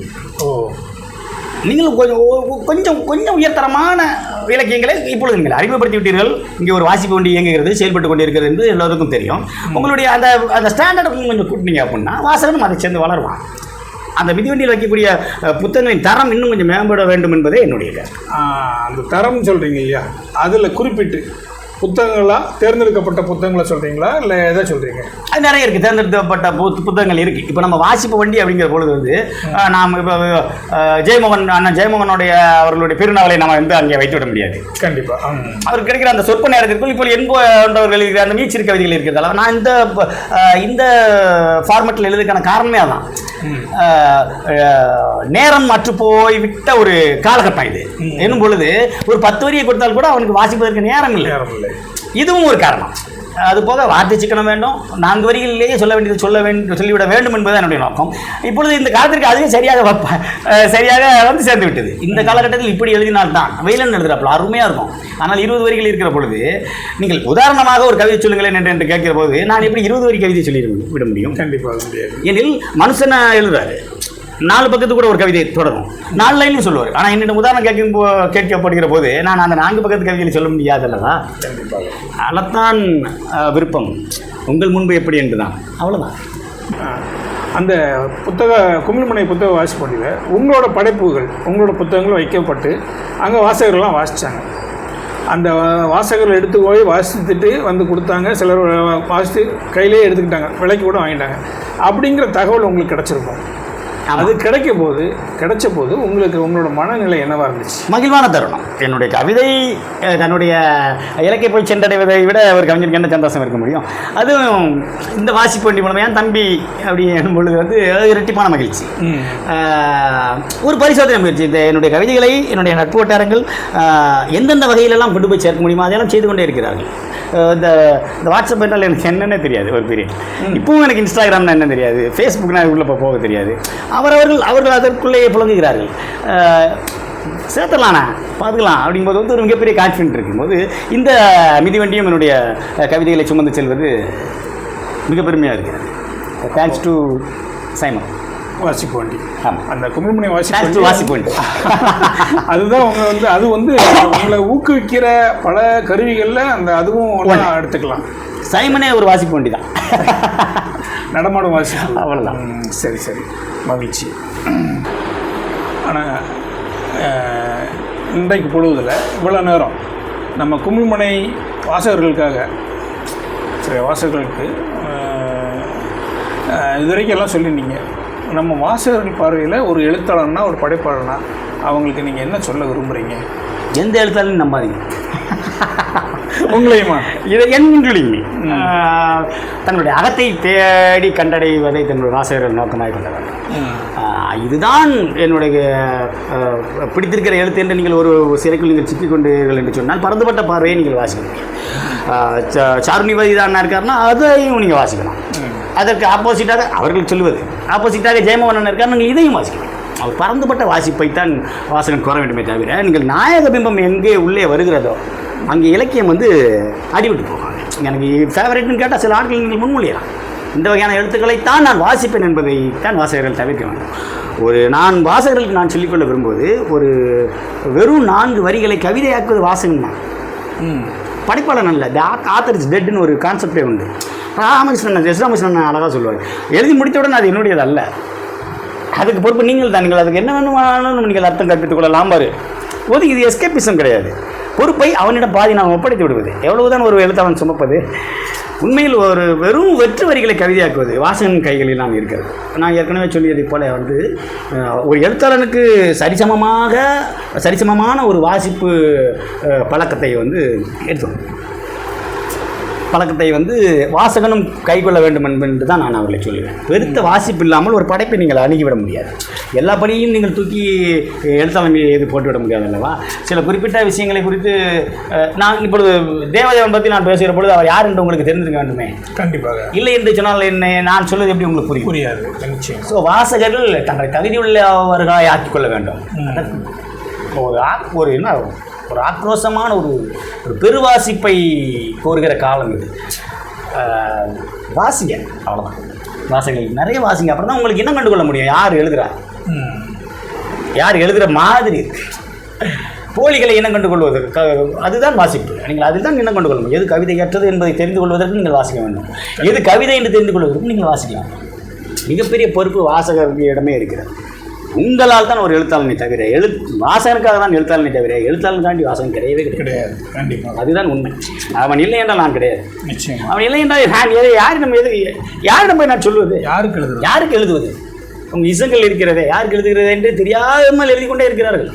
நீங்கள் கொஞ்சம் கொஞ்சம் உயர்தரமான இலக்கியங்களை இப்பொழுது நீங்கள் அறிமுகப்படுத்தி விட்டீர்கள். இங்கே ஒரு வாசிப்பு வண்டி இயங்குகிறது, செயல்பட்டு கொண்டு இருக்கிறது என்று எல்லோருக்கும் தெரியும். உங்களுடைய அந்த ஸ்டாண்டர்டை கொஞ்சம் கூட்டினீங்க அப்படின்னா வாசகனும் அதை சேர்ந்து வளருவான். அந்த மிதிவண்டியில் வைக்கக்கூடிய புத்தகங்களின் தரம் இன்னும் கொஞ்சம் மேம்பட வேண்டும் என்பதே என்னுடைய கருத்து.
அந்த தரம் சொல்கிறீங்க இல்லையா, அதில் குறிப்பிட்டு புத்தகங்களா தேர்ந்தெடுக்கப்பட்ட புத்தகங்களை சொல்கிறீங்களா இல்லை எதை சொல்கிறீங்க?
அது நிறைய இருக்குது, தேர்ந்தெடுக்கப்பட்ட புத்தகங்கள் இருக்குது. இப்போ நம்ம வாசிப்பு வண்டி அப்படிங்கிற பொழுது வந்து நாம் இப்போ அண்ணன் ஜெயமோகனுடைய அவர்களுடைய பெருநாவலை நம்ம வந்து அங்கே வைத்து விட முடியாது.
கண்டிப்பாக
அவருக்கு கிடைக்கிற அந்த சொற்ப நேரத்திற்குள் இப்போ என்பவர்கள் இருக்கிற அந்த மீச்சிறு கவிதைகள் இருக்கிறதால நான் இந்த ஃபார்மெட்டில் எழுதுக்கான காரணமே அதான். நேரம் மற்று போய் விட்ட ஒரு காலகட்டம் இது என்னும் பொழுது ஒரு 10 வரியை கொடுத்தால் கூட அவனுக்கு வாசிப்பதற்கு நேரம் இல்லை. இதுவும் ஒரு காரணம். அது போக வார்த்தை சிக்கனம் வேண்டும், 4 வரிகளிலேயே சொல்லிவிட வேண்டும் என்பது என்னுடைய நோக்கம். இப்பொழுது இந்த காலத்திற்கு அதுவே சரியாக வந்து சேர்ந்து விட்டது. இந்த காலகட்டத்தில் இப்படி எழுதினால்தான் வெயிலன் எழுதுறாப்புல அருமையாக இருக்கும். ஆனால் 20 வரிகள் இருக்கிற பொழுது நீங்கள் உதாரணமாக ஒரு கவிதை சொல்லுங்களேன் என்று கேட்கிற போது நான் எப்படி 20 வரி கவிதை சொல்லி விட முடியும்?
கண்டிப்பாக முடியாது.
எனில் மனுஷனை எழுதுறாரு, 4 பக்கத்து கூட ஒரு கவிதை தொடரும், 4 லைன்லையும் சொல்லுவார். ஆனால் என்னிடம் உதாரணம் கேட்கப்படுகிற போது நான் அந்த 4 பக்கத்து கவிதைகளை சொல்ல முடியாது அல்லவா? அதத்தான் விருப்பம் உங்கள் முன்பு எப்படி என்று தான், அவ்வளோதான்.
அந்த குமிழ்மனை புத்தக வாசிப்பண்டியில் உங்களோட படைப்புகள், உங்களோட புத்தகங்கள் வைக்கப்பட்டு அங்கே வாசகர்கள்லாம் வாசித்தாங்க. அந்த வாசகர்கள் எடுத்து போய் வாசித்துட்டு வந்து கொடுத்தாங்க. சிலர் வாசித்து கையிலே எடுத்துக்கிட்டாங்க, விலைக்கு கூட வாங்கிட்டாங்க. அப்படிங்கிற தகவல் உங்களுக்கு கிடச்சிருக்கும். அது கிடைச்ச போது உங்களுக்கு உங்களோட மனநிலை என்னவாக இருந்துச்சு?
மகிழ்வான தருணம். என்னுடைய கவிதை தன்னுடைய இலக்கை போய் சென்றடைவதை விட ஒரு கவிஞருக்கு என்ன சந்தோஷம் இருக்க முடியும்? அதுவும் இந்த வாசிப்பு வண்டி மூலமாக என் தம்பி அப்படி என்னும் பொழுது வந்து இரட்டிப்பான மகிழ்ச்சி. ஒரு பரிசோதனை முயற்சி. என்னுடைய கவிதைகளை என்னுடைய நட்பு வட்டாரங்கள் எந்தெந்த வகையிலெல்லாம் கொண்டு போய் சேர்க்க முடியுமோ அதெல்லாம் செய்து கொண்டே இருக்கிறார்கள். இந்த வாட்ஸ்அப் என்றால் எனக்கு என்னென்ன தெரியாது ஒரு பீரியட். இப்பவும் எனக்கு இன்ஸ்டாகிராம்னா என்ன தெரியாது, ஃபேஸ்புக்னா அதுக்குள்ளே போக தெரியாது. அவர்கள் அதற்குள்ளேயே புழங்குகிறார்கள். சேர்த்தலாண்ணா பார்த்துக்கலாம் அப்படிங்கும்போது வந்து ஒரு மிகப்பெரிய கான்ஃபிடென்ட் இருக்கும்போது இந்த மிதிவண்டியும் என்னுடைய கவிதைகளை சுமந்து செல்வது மிக பெருமையாக இருக்குது. தேங்க்ஸ் டு சைமன்
வாசிப்பு வண்டி.
ஆமாம்,
அந்த குமிழ்மனை
வாசிப்பு வண்டி
அதுதான் அது வந்து உங்களை ஊக்குவிக்கிற பல கருவிகளில் அதுவும் எடுத்துக்கலாம்.
சைமனே ஒரு வாசிப்பு வண்டி தான்,
நடமாடும் வாசிப்பு.
அவ்வளோதான்.
சரி மகிழ்ச்சி. ஆனால் இன்றைக்கு பொழுதில் இவ்வளோ நேரம் நம்ம குமிழ்மனை வாசகர்களுக்காக வாசகர்களுக்கு இதுவரைக்கும் எல்லாம் சொல்லியிருந்தீங்க. நம்ம வாசகர்கள் பார்வையில் ஒரு எழுத்தாளர்னா ஒரு படைப்பாளர்னா அவங்களுக்கு நீங்கள் என்ன சொல்ல விரும்புகிறீங்க?
எந்த எழுத்தாளரும் நம்பாதீங்க.
உங்களையுமா?
இதை என்கிறீங்க. தன்னுடைய அகத்தை தேடி கண்டடைவதை தன்னுடைய வாசகர்கள் நோக்கமாக கொண்டவர். இதுதான் என்னுடைய பிடித்திருக்கிற எழுத்து என்று நீங்கள் ஒரு சிறைக்குள் நீங்கள் சிக்கிக்கொண்டீர்கள் என்று சொன்னால் பரந்துபட்ட பார்வையை நீங்கள் வாசிக்கணும். சாருணிவாதி தான் இருக்காருன்னா அதையும் நீங்கள் வாசிக்கலாம். அதற்கு ஆப்போசிட்டாக அவர்கள் சொல்லுவது ஆப்போசிட்டாக ஜெயமோகன் இருக்கார், நீங்கள் இதையும் வாசிக்கலாம். அவர் பரந்துபட்ட வாசிப்பைத்தான் வாசகன் கோர வேண்டுமே தவிர நீங்கள் நாயக பிம்பம் எங்கே உள்ளே வருகிறதோ அங்கே இலக்கியம் வந்து அடிவிட்டு போவாங்க. எனக்கு ஃபேவரட்னு கேட்டால் சில ஆட்கள் நீங்கள் முன்மொழியலாம். இந்த வகையான எழுத்துக்களைத்தான் நான் வாசிப்பேன் என்பதை தான் வாசகர்கள் தவிர்க்க வேண்டும். நான் வாசகர்களுக்கு நான் சொல்லிக்கொள்ள விரும்புவது ஒரு வெறும் 4 வரிகளை கவிதையாக்குவது வாசகன் தான், படைப்பாளன் அல்ல. ஆத்தர் இஸ் டெட்னு ஒரு கான்செப்டே உண்டு. ராமகிருஷ்ணன் அழகாக சொல்லுவார், எழுதி முடித்தவுடன் அது என்னுடையது அல்ல, அதுக்கு பொறுப்பு நீங்கள் தான். நீங்கள் அதுக்கு என்ன வேணுமானாலும் நீங்கள் அர்த்தம் கற்பித்துக் கொள்ளலாம் பாரு. போது இது எஸ்கேபிசம் கிடையாது. பொறுப்பை அவனிடம் பாதி நாம் ஒப்படைத்து விடுவது. எவ்வளவுதான் ஒரு எழுத்தாளன் சுமப்பது? உண்மையில் ஒரு வெறும் வெற்று வரிகளை கவிதையாக்குவது வாசகன் கைகளில் நான் இருக்கிறது. நான் ஏற்கனவே சொல்லியதை போல வந்து ஒரு எழுத்தாளனுக்கு சரிசமமான ஒரு வாசிப்பு பழக்கத்தை வந்து வாசகனும் கைக்கொள்ள வேண்டும் என்று தான் நான் அவர்களை சொல்லுவேன். வெறுத்த வாசிப்பு இல்லாமல் ஒரு படைப்பை நீங்கள் அணுகிவிட முடியாது. எல்லா பணியும் நீங்கள் தூக்கி எழுத்தாளர் மீது போட்டுவிட முடியாது அல்லவா? சில குறிப்பிட்ட விஷயங்களை குறித்து நான் இப்பொழுது தேவதேவன் பற்றி நான் பேசுகிற பொழுது அவர் யார் என்று உங்களுக்கு தெரிஞ்சிருக்க வேண்டுமே.
கண்டிப்பாக.
இல்லை என்று சொன்னால் என்ன நான் சொல்வது எப்படி உங்களுக்கு
புரியாது.
ஸோ வாசகர்கள் தங்களை தகுதி உள்ளவர்களாக ஆக்கிக்கொள்ள வேண்டும். ஒரு ஆக்ரோஷமான ஒரு பெருவாசிப்பை கோருகிற காலம் இது. வாசிங்க, அவ்வளோதான். வாசகங்கள் நிறைய வாசிங்க, அப்புறம் தான் உங்களுக்கு என்ன கண்டுகொள்ள முடியும் யார் எழுதுகிறார். யார் எழுதுகிற மாதிரி போலிகளை இனம் கண்டு கொள்வதற்கு அதுதான் வாசிப்பு. நீங்கள் அதில் தான் இனம் கண்டு கொள்ளணும். எது கவிதை ஏற்றது என்பதை தெரிந்து கொள்வதற்கு நீங்கள் வாசிக்க வேண்டும். எது கவிதை என்று தெரிந்து கொள்வதற்கு நீங்கள் வாசிக்கலாம். மிகப்பெரிய பொறுப்பு வாசகர்களிடமே இருக்கிறது. உங்களால் தான் ஒரு எழுத்தாளனை தவிர வாசகனுக்காக தான் எழுத்தாளனை தவிர எழுத்தாளனுக்காண்டி வாசகன் கிடையவே
கிடையாது. கண்டிப்பாக
அதுதான் உண்மை. அவன் இல்லை என்றால் நான் கிடையாது.
நிச்சயம்.
அவன் இல்லை என்றால் நான் யாரிடம் போய் நான் சொல்வது? யாருக்கு எழுதுவது? உங்கள் இசங்கள் இருக்கிறதே, யாருக்கு எழுதுகிறது என்று தெரியாமல் எழுதி கொண்டே இருக்கிறார்கள்.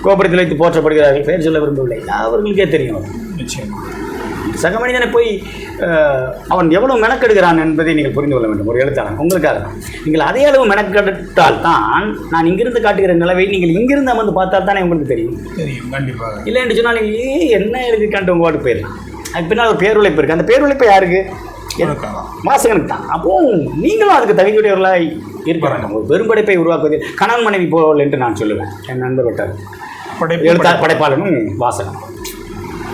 கோபுரத்தில் வைத்து போற்றப்படுகிறார்கள். பெயர் சொல்ல விரும்பவில்லை. அவர்களுக்கே தெரியும்.
நிச்சயம்.
சக மனிதனை போய் அவன் எவ்வளவு மெனக்கெடுகிறான் என்பதை நீங்கள் புரிந்து கொள்ள வேண்டும். ஒரு எழுத்தாளன் உங்களுக்காக நீங்கள் அதே அளவு மெனக்கெடுத்தால் தான் நான் இங்கிருந்து காட்டுகிற நிலவை நீங்கள் இங்கிருந்து அமர்ந்து பார்த்தால் தானே உங்களுக்கு தெரியும்.
கண்டிப்பாக.
இல்லை என்று சொன்னால் நீங்கள் என்ன எழுதிக்காண்டு உங்கள் வாட்டு போயிடலாம். அதுக்கு பின்னால் ஒரு பேருழைப்பு இருக்குது. அந்த பேருழைப்பு யாருக்கு? வாசகனுக்கு தான். அப்போ நீங்களும் அதுக்கு தகுதியுடையவர்களாக இருக்க வேண்டும். ஒரு பெரும்படைப்பை உருவாக்குவது கணவன் மனைவி போல் என்று நான் சொல்லுவேன். என் நண்பர் விட்டார் படைப்பாளனும் வாசகன்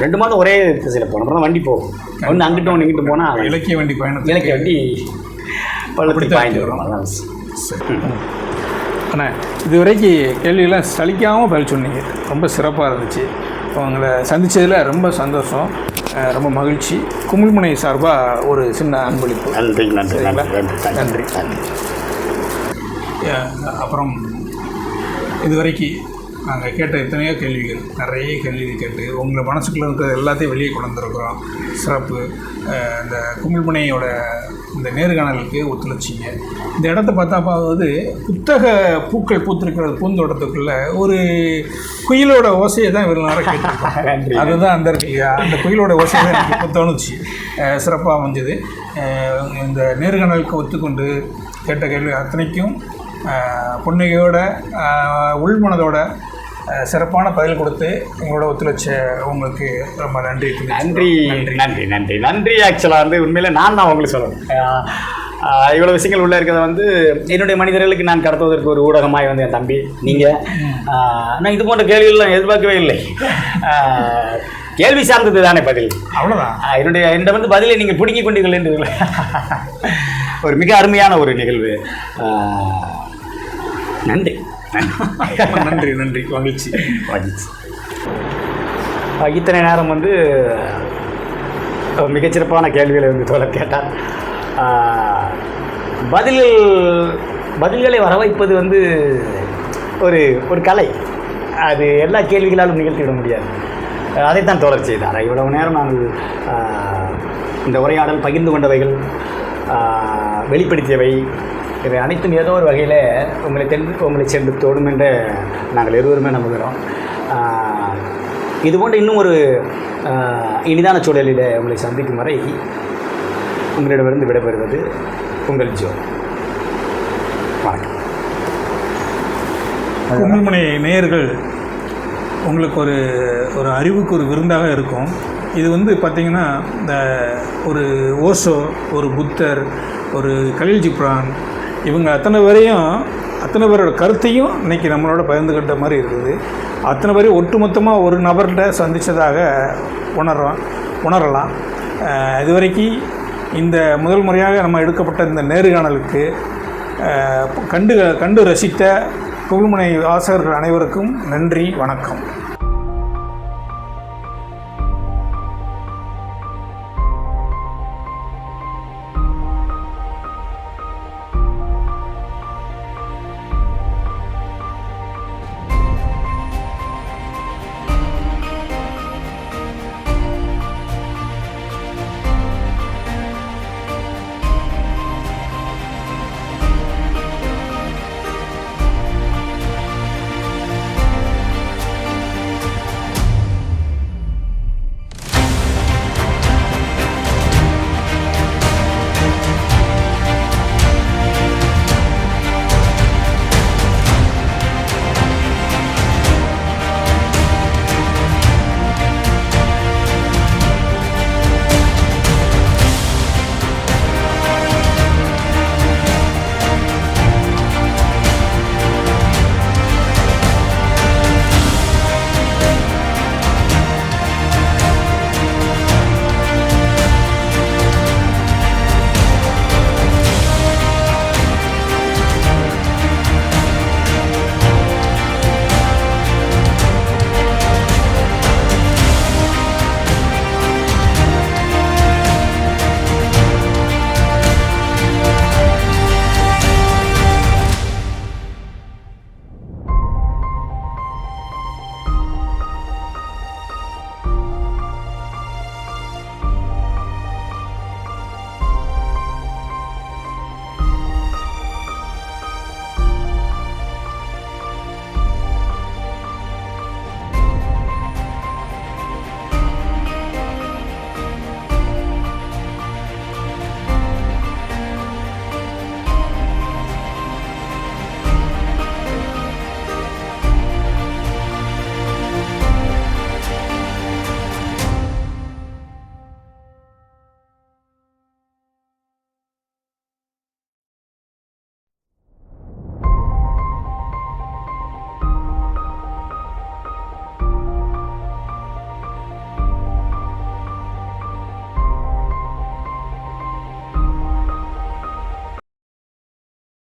2 மாதம் ஒரே திசையில் போனோம். அப்புறம் வண்டி போகும். ஒன்று அங்கிட்டும் ஒன்று இங்கிட்டும் போனால்
இலக்கிய வண்டி
பள்ளத்தில் பாய்ந்து வரும்.
ஆனால் இதுவரைக்கும் கேள்வியெல்லாம் சலிக்காமல் பதில் சொன்னீங்க. ரொம்ப சிறப்பாக இருந்துச்சு. உங்களை சந்தித்ததில் ரொம்ப சந்தோஷம், ரொம்ப மகிழ்ச்சி. குமிழ்முனை சார்பாக ஒரு சின்ன அன்பளிப்பு.
நன்றி நன்றி
நன்றி. அப்புறம் இதுவரைக்கும் நாங்கள் கேட்ட எத்தனையோ கேள்விகள், நிறைய கேள்வி கேட்டு உங்களை மனசுக்குள்ளே இருக்கிற எல்லாத்தையும் வெளியே கொண்டு வந்துருக்குறோம். சிறப்பு. இந்த குமிழ்முனையோட இந்த நேர்காணலுக்கு ஒத்துழைச்சிங்க. இந்த இடத்த பார்த்தாப்பாவது புத்தக பூக்கள் பூத்திருக்கிறது பூந்தோட்டத்துக்குள்ளே ஒரு குயிலோட ஓசையை தான் இவ்வளோ நேரம் கேட்டிருக்கோம். அதுதான் அந்த குயிலோட ஓசையை தான் எனக்கு இப்போ தோணுச்சு. சிறப்பாக அமைஞ்சது. இந்த நேர்காணலுக்கு ஒத்துக்கொண்டு கேட்ட கேள்வி அத்தனைக்கும் புன்னகையோட உள்மனதோட சிறப்பான பதில் கொடுத்து எங்களோட ஒத்துழைச்ச உங்களுக்கு ரொம்ப நன்றி.
நன்றி நன்றி நன்றி நன்றி. ஆக்சுவலாக வந்து உண்மையில் நான் தான் உங்களுக்கு சொல்லணும். இவ்வளோ விஷயங்கள் உள்ளே இருக்கிறத வந்து என்னுடைய மனிதர்களுக்கு நான் கடத்துவதற்கு ஒரு ஊடகமாய் வந்து என் தம்பி நீங்கள். நான் இது போன்ற கேள்விகள்லாம் எதிர்பார்க்கவே இல்லை. கேள்வி சார்ந்தது தானே பதில், அவ்வளோதான். என்னுடைய வந்து பதிலை நீங்கள் பிடுங்கிக் கொண்டீர்கள் என்று ஒரு மிக அருமையான ஒரு நிகழ்வு. நன்றி
நன்றி நன்றி. மகிழ்ச்சி.
இத்தனை நேரம் வந்து மிகச்சிறப்பான கேள்விகளை வந்து தோழர் கேட்டார். பதில்களை வர வைப்பது வந்து ஒரு கலை. அது எல்லா கேள்விகளாலும் நிகழ்த்திவிட முடியாது. அதைத்தான் தோழர் செய்தார். இவ்வளவு நேரம் நாங்கள் இந்த உரையாடல் பகிர்ந்து கொண்டவைகள், வெளிப்படுத்தியவை, இவை அனைத்தும் ஏதோ ஒரு வகையில் உங்களை சென்று தோடும் என்று நாங்கள் இருவருமே நம்புகிறோம். இதுபோன்ற இன்னும் ஒரு இனிதான சூழலில் உங்களை சந்திக்கும் வரை உங்களிடமிருந்து விடைபெறுவது உங்கள் ஜோ. வணக்கம்.
குமிழ்முனை நேயர்கள், உங்களுக்கு ஒரு அறிவுக்கு ஒரு விருந்தாக இருக்கும். இது வந்து பார்த்திங்கன்னா இந்த ஒரு ஓஷோ, ஒரு புத்தர், ஒரு கலீல் ஜிப்ரான், இவங்க அத்தனை பேரோட கருத்தையும் இன்றைக்கி நம்மளோட பகிர்ந்துக்கிட்ட மாதிரி இருக்குது. அத்தனை பேரையும் ஒட்டுமொத்தமாக ஒரு நபர்கிட்ட சந்தித்ததாக உணரலாம். இதுவரைக்கும் இந்த முதல் முறையாக நம்ம எடுக்கப்பட்ட இந்த நேர்காணலுக்கு கண்டு ரசித்த குமிழ்முனை வாசகர்கள் அனைவருக்கும் நன்றி, வணக்கம்.